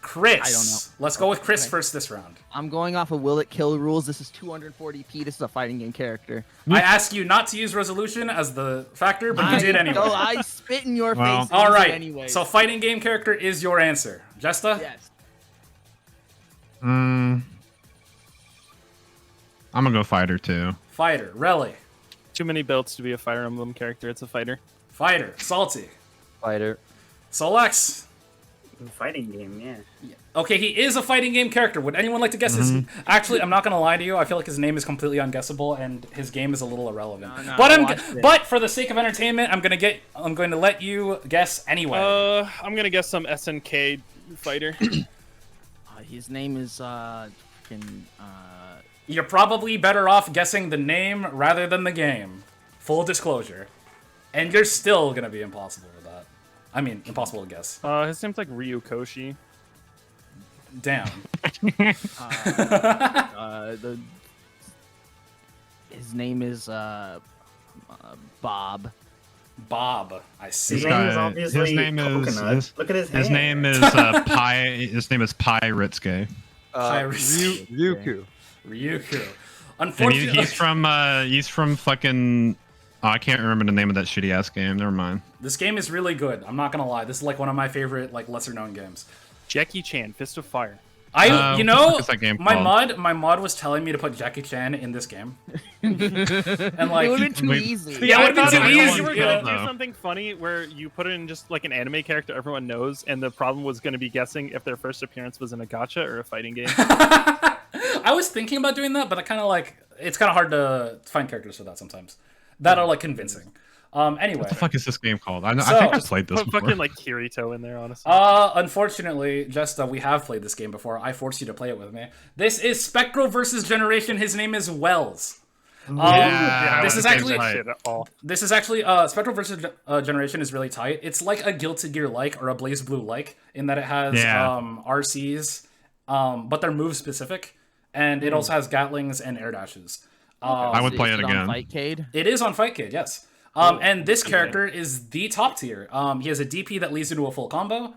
Chris. I don't know. Let's go with Chris Okay. first this round. I'm going off of will it kill rules. This is 240p. This is a fighting game character. I asked you not to use resolution as the factor, but you did anyway. No, I spit in your Well, face. and All use it right. Anyway. So fighting game character is your answer. Jesta? yes. I'm gonna go fighter too. Fighter. Relli. Too many belts to be a Fire Emblem character. It's a fighter. Fighter. Salty. Fighter. Solax. Fighting game, yeah. Okay, he is a fighting game character. Would anyone like to guess his... Actually, I'm not going to lie to you. I feel like his name is completely unguessable, and his game is a little irrelevant. No, but I watched it. but for the sake of entertainment, I'm going to let you guess anyway. I'm gonna guess some SNK fighter. His name is freaking You're probably better off guessing the name rather than the game. Full disclosure. And you're still going to be impossible with that. I mean, impossible to guess. His name's like Ryu Koshi. Damn. His name is Bob. Bob, I see. His This name is guy- obviously his name is- Coconut. Look at his hair. His name is His name is Pyritsuke. Ryuku. Ryuku. And Unfortunately, he's from fucking. Oh, I can't remember the name of that shitty ass game. Never mind. this game is really good. I'm not gonna lie. This is like one of my favorite, like lesser known games. Jackie Chan, Fist of Fire. You what the know, fuck is that game my called? mod was telling me to put Jackie Chan in this game, and like, It would have been too Wait. easy. Yeah, it I would've been thought too easy, you were yeah. gonna do something funny where you put in just like an anime character everyone knows, and the problem was gonna be guessing if their first appearance was in a gacha or a fighting game. I was thinking about doing that, but I kind of like it's kind of hard to find characters for that sometimes that are like convincing. Anyway, What the fuck is this game called? I think So- I played this Put before. fucking like Kirito in there, honestly. unfortunately, just we have played this game before. I forced you to play it with me. This is Spectral versus Generation. His name is Wells. Yeah, this is I don't actually- get that shit at all. This is actually Spectral versus Generation is really tight. It's like a Guilty Gear like or a Blaze Blue like in that it has Yeah. RCs, but they're move specific, and it also has Gatlings and air dashes. I would play Is it on again. Fightcade? It is on Fightcade, yes. And this character is the top tier. He has a DP that leads into a full combo.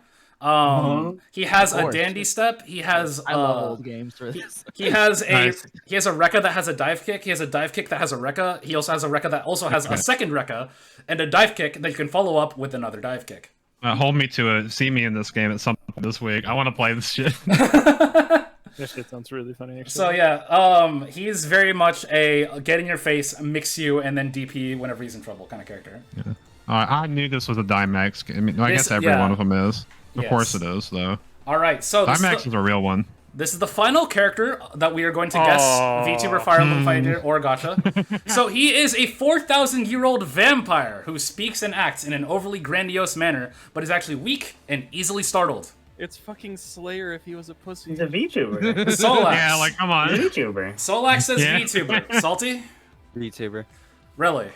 He has a course. dandy step. He has I love old games for this. he has a Nice. he has a Rekka that has a dive kick. He has a dive kick that has a Rekka. He also has a Rekka that also has a second Rekka and a dive kick that you can follow up with another dive kick. Hold me to it. See me in this game at some point this week. I want to play this shit. This shit sounds really funny. Actually. So yeah, he's very much a get in your face, mix you, and then DP whenever he's in trouble kind of character. I knew this was a Dimax game. I mean, I This- guess every yeah. one of them is. Of Yes. course it is, though. All right, so Dimax is a real one. this is the final character that we are going to guess VTuber, Fire Emblem Fighter, or Gacha. So he is a 4,000-year-old vampire who speaks and acts in an overly grandiose manner, but is actually weak and easily startled. It's fucking Slayer if he was a pussy. He's a VTuber. Solax. Yeah, like, come on. He's a VTuber. Solax says Yeah. VTuber. Salty? VTuber. Relli.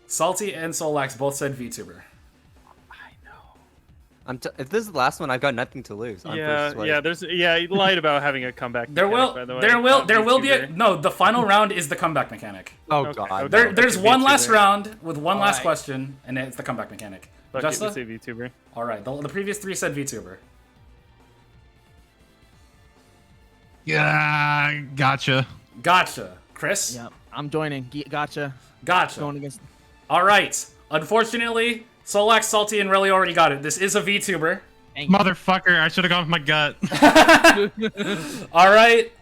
Salty and Solax both said VTuber. If this is the last one, I've got nothing to lose. I'm Yeah, persuaded. he lied about having a comeback. There mechanic, will, by the way. there will be a VTuber. no. The final round is the comeback mechanic. Oh Okay, god. okay. There's Okay, one last VTuber. round with one last Alright. question, and it's the comeback mechanic. Fuck it, we Justa? say VTuber. All right. The previous three said VTuber. Yeah, gotcha. Gotcha. Chris? Yep, I'm joining. Gotcha. Gotcha. Going against. All right. Unfortunately, Solax, Salty, and Relli already got it. This is a VTuber. Motherfucker, I should have gone with my gut. All right.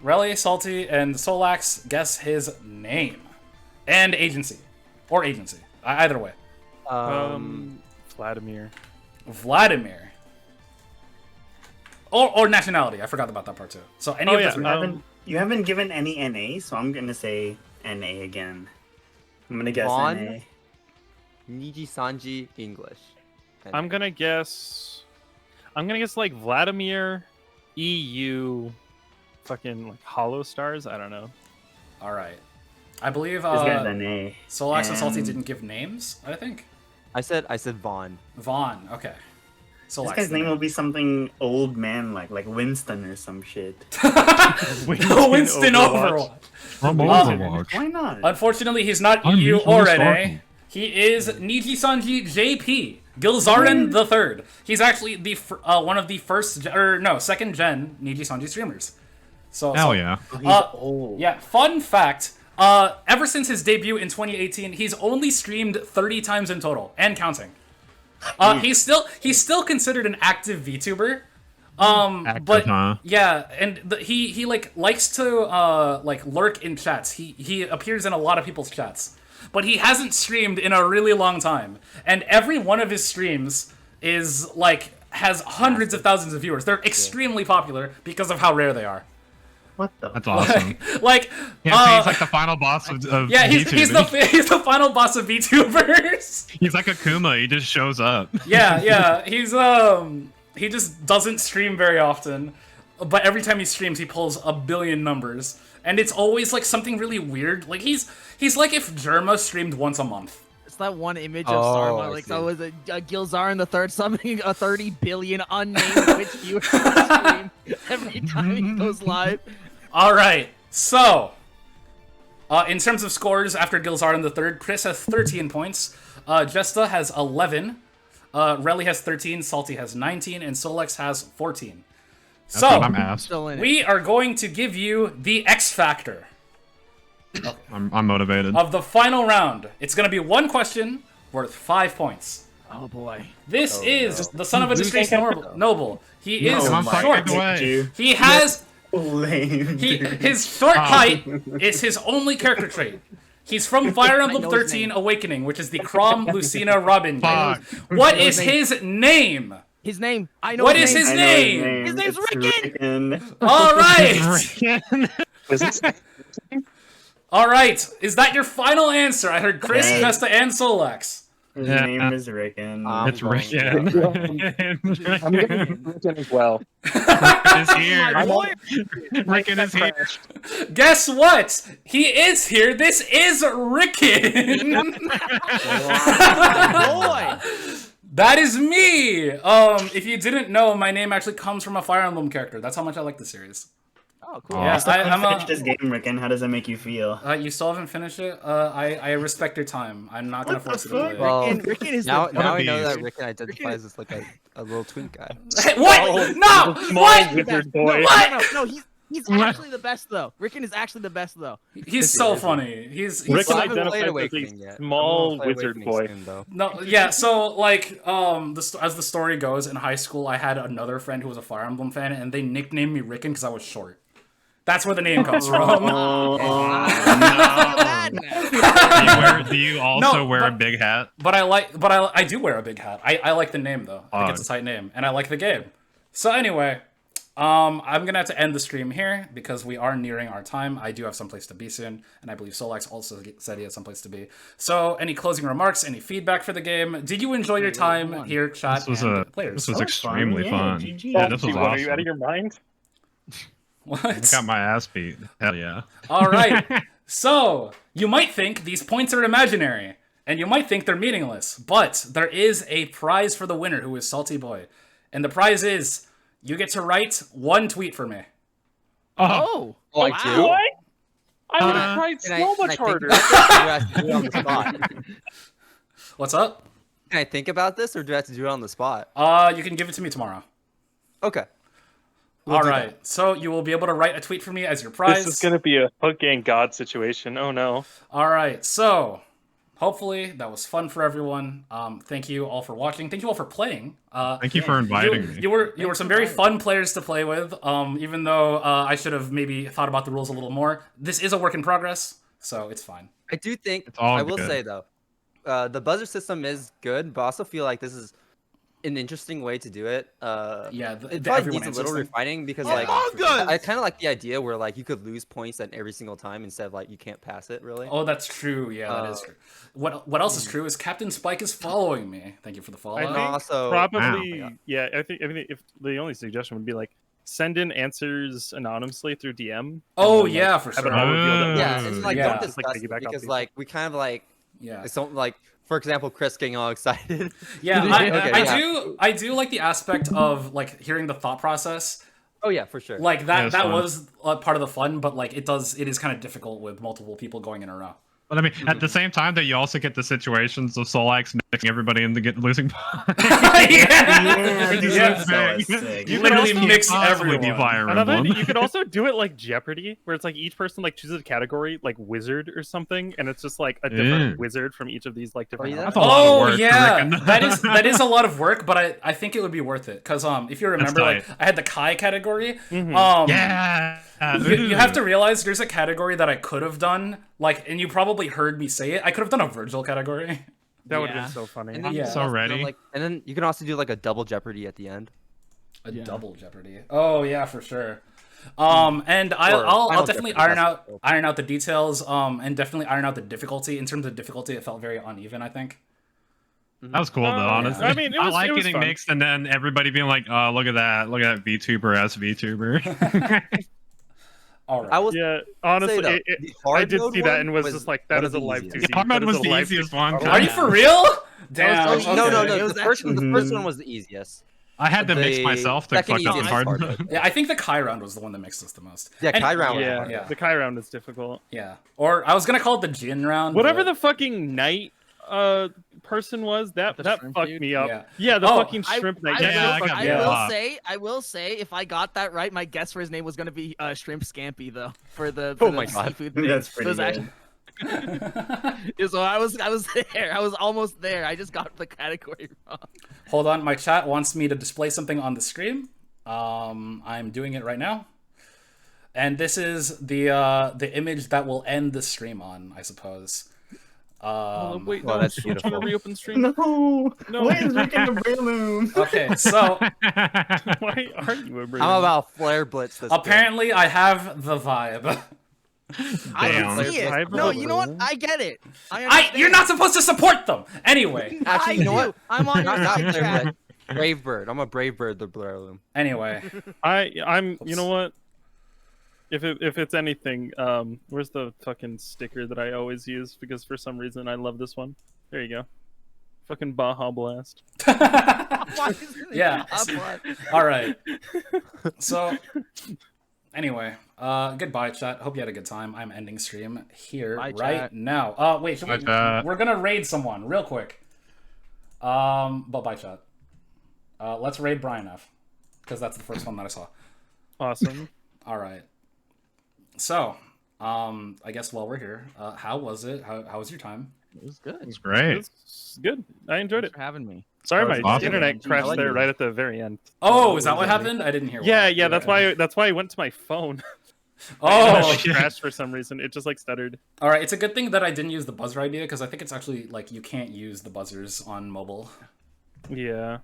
Relli, Salty, and Solax guess his name and agency, or agency. Either way. Vladimir. Vladimir. Or nationality. I forgot about that part too. So any Oh, of yeah. the You haven't given any NA, so I'm gonna say NA again. I'm gonna guess Vaughn? NA. Niji Sanji English. And I'm gonna guess like Vladimir, EU, fucking like Hollow Stars. I don't know. All right. I believe This guy's NA. Solax and Salty And- didn't give names, I think. I said Vaughn. Vaughn, okay. This Solax. guy's name will be something old man like Winston or some shit. Winston Overwatch. From Why Overwatch. not? Unfortunately, he's not I'm EU usually or NA. starting. He is Niji Sanji JP. Gilzarin the Third. He's actually the one of the second gen Niji Sanji streamers. Hell yeah. He's old. Yeah, fun fact. Ever since his debut in 2018, he's only streamed 30 times in total and counting. He's still considered an active VTuber. But huh? yeah, and he like likes to like lurk in chats. He appears in a lot of people's chats, but he hasn't streamed in a really long time. And every one of his streams is like has hundreds of thousands of viewers. They're extremely popular because of how rare they are. What the? That's awesome. Like Yeah, so he's like the final boss of yeah, he's VTubing. he's the final boss of VTubers. He's like a Kuma. He just shows up. Yeah, he's he just doesn't stream very often, but every time he streams, he pulls a billion numbers, and it's always like something really weird. Like he's like if Germa streamed once a month. It's that one image of Sarma, I like see. so was a Gilzar in the third summoning a 30 billion unnamed Twitch viewers on the stream every time he goes live. All right, so in terms of scores after Gilzar in the third, Chris has 13 points, Jesta has 11, Relli has 13, Salte has 19, and Solax has 14. That's what I'm So asked. Still in it. we are going to give you the X Factor I'm motivated. of the final round. It's going to be one question worth 5 points. Oh boy. This is the son of a disgraced noble. He is I'm short. fucking away. He has Lame. his short height is his only character trait. He's from Fire Emblem know his 13 name. Awakening, which is the Crom Lucina Robin game. Fuck. What is his name? His name. I know What his is name. his I know name? His name's It's Rickon. All right. Was this All right. Is that your final answer? I heard Chris, Yeah. Vesta, and Solax. His Yeah. name is Rickon. It's going Rickon. I'm getting Rickon as well. Rickon is here. I'm on Rickon is here. Guess what? He is here. This is Rickon. Boy. That is me. If you didn't know, my name actually comes from a Fire Emblem character. That's how much I like the series. Oh, cool. Yeah, I'm Finish this game, Rickon. How does that make you feel? You still haven't finished it. I respect your time. I'm not gonna force you to play it. Well, Rickon is now the I know beast. that Rickon identifies as like a little twink guy. Hey, what? No! Small What? wizard boy. No, he's actually the best though. Rickon is actually the best though. He's so funny. He's Rickon Well, I haven't played identifies as Awakening a yet. small I'm gonna play wizard Awakening boy. soon, though. no, yeah. So like, as the story goes, in high school, I had another friend who was a Fire Emblem fan, and they nicknamed me Rickon because I was short. That's where the name comes from. Do you also No, wear a but- big hat? But I do wear a big hat. I like the name though. I think it's a tight name, and I like the game. So anyway, I'm gonna have to end the stream here because we are nearing our time. I do have someplace to be soon, and I believe Solax also said he had someplace to be. So, any closing remarks? Any feedback for the game? Did you enjoy your time here, chat and players? This was fun. extremely Yeah, fun. GG. Yeah, this was What, are you out awesome. of your mind? What? I got my ass beat. Hell yeah. All right. So, you might think these points are imaginary, and you might think they're meaningless, but there is a prize for the winner, who is Salty Boy. And the prize is, you get to write one tweet for me. Oh. Like wow. you? What? I would Uh, have tried Can I- so can I much think harder. about this, or do I have to do it on the spot? What's up? Can I think about this, or do I have to do it on the spot? You can give it to me tomorrow. Okay. All right. So, you will be able to write a tweet for me as your prize. This is gonna be a hook gang god situation. Oh no. All right. So, hopefully that was fun for everyone. Thank you all for watching. Thank you all for playing. Thank you for inviting me. You were some very fun players to play with. Even though I should have maybe thought about the rules a little more. This is a work in progress, so it's fine. I do think, all I will good. say though, the buzzer system is good, but I also feel like this is an interesting way to do it. Yeah, It probably everyone needs a answers little them. refining because Among like Us! I kind of like the idea where like you could lose points at every single time instead of like you can't pass it really. Oh, that's true. Yeah, that is true. What else is true is Captain Spike is following me. Thank you for the follow. I And think also Probably, Wow. yeah. I think if the only suggestion would be like send in answers anonymously through DM. Oh and then, yeah, like, for have it sure. all revealed at yeah, once. it's like Yeah. don't Just, like, discuss it piggyback off because people. like we kind of like Yeah. it's don't like for example Chris getting all excited. Yeah, Okay, I yeah. I do like the aspect of like hearing the thought process. Oh yeah, for sure. Like Yeah, it's that fun. was part of the fun, but like it is kind of difficult with multiple people going in a row. But I mean, at the same time, that you also get the situations of Solax mixing everybody into losing points. Yeah. dude, Yeah. that was sick. You literally Can't mix possibly be everyone. Fire Another Emblem. idea, you could also do it like Jeopardy, where it's like each person like chooses a category, like wizard or something, and it's just like a different Yeah. wizard from each of these like different. yeah. elements. That's a lot of Oh work for yeah, Rickon. that is a lot of work, but I think it would be worth it because if you remember, like tight. I had the Kai category. Yeah. You have to realize there's a category that I could have done, like, and you probably heard me say it. I could have done a Virgil category. That would have Yeah. been so funny. And then Yeah. you can So also do, ready. like, and then you can also do like a double Jeopardy at the end. A Yeah. double Jeopardy. Oh yeah, for sure. And I'll Final definitely Jeopardy, iron out the details. And definitely iron out the difficulty. In terms of difficulty, it felt very uneven, I think. That was cool, though, Oh, honestly. I mean, it I was- like it was getting fun. mixed and then everybody being like, oh, look at that VTuber as VTuber. All right. I was Yeah, honestly, though, it, the I hard did mode see that one and was was just like, one that of is a the life easiest. too The easy. hard mode That was is a the life easiest too one. easy. Are you for real? Damn. so easy. okay. No, It was the Mhm. first one was the easiest. I had to mix The myself to second fuck up the easiest hard hard mode. mode. Yeah, I think the Kai round was the one that mixed us the most. Yeah, And- Kai round was Yeah, hard. Yeah. the Kai round is difficult. Yeah. Or I was gonna call it the Jin round. Whatever but- the fucking knight person was, that The that shrimp fucked dude? me up. Yeah. Yeah, the Oh, fucking shrimp knight. Yeah, that I fucked got me that. up. I will say, if I got that right, my guess for his name was gonna be Shrimp Scampi though for the Oh the my God. seafood thing. That's It pretty was good. actually- Yeah, so I was there. I was almost there. I just got the category wrong. Hold on, my chat wants me to display something on the screen. I'm doing it right now. And this is the image that will end the stream on, I suppose. Wait, well, no, that's I'm trying to beautiful. reopen stream. No. No. Why is Rick in the Breloom? Okay, so Why are you a I'm about flare blitz this. apparently I have the vibe. I Damn. can see it. Vibe No, of you know what? I get it. You're not supposed to support them! Anyway. Actually, you know what? I'm on your Not side, flare chat. blitz. Brave bird. I'm a brave bird. The Breloom. Anyway. I'm. Oops. You know what? If it's anything, where's the fucking sticker that I always use? Because for some reason I love this one. There you go. Fucking Baja Blast. Why is it Yeah. up one? Alright. So anyway, goodbye chat. Hope you had a good time. I'm ending stream here Bye, right chat. now. Wait, Bye, chat. we're gonna raid someone real quick. But bye chat. Let's raid Brian F. Because that's the first one that I saw. Awesome. Alright. So, I guess while we're here, how was it? How was your time? It was good. It's great. It's good. I enjoyed Thanks it. for having me. Sorry, That was my awesome. internet crashed like there it. right at the very end. Oh, is that what happened? I didn't hear. Yeah, what- yeah. That's why I went to my phone. Oh, It like, crashed for some reason. It just like stuttered. all right. It's a good thing that I didn't use the buzzer idea because I think it's actually like you can't use the buzzers on mobile. Yeah.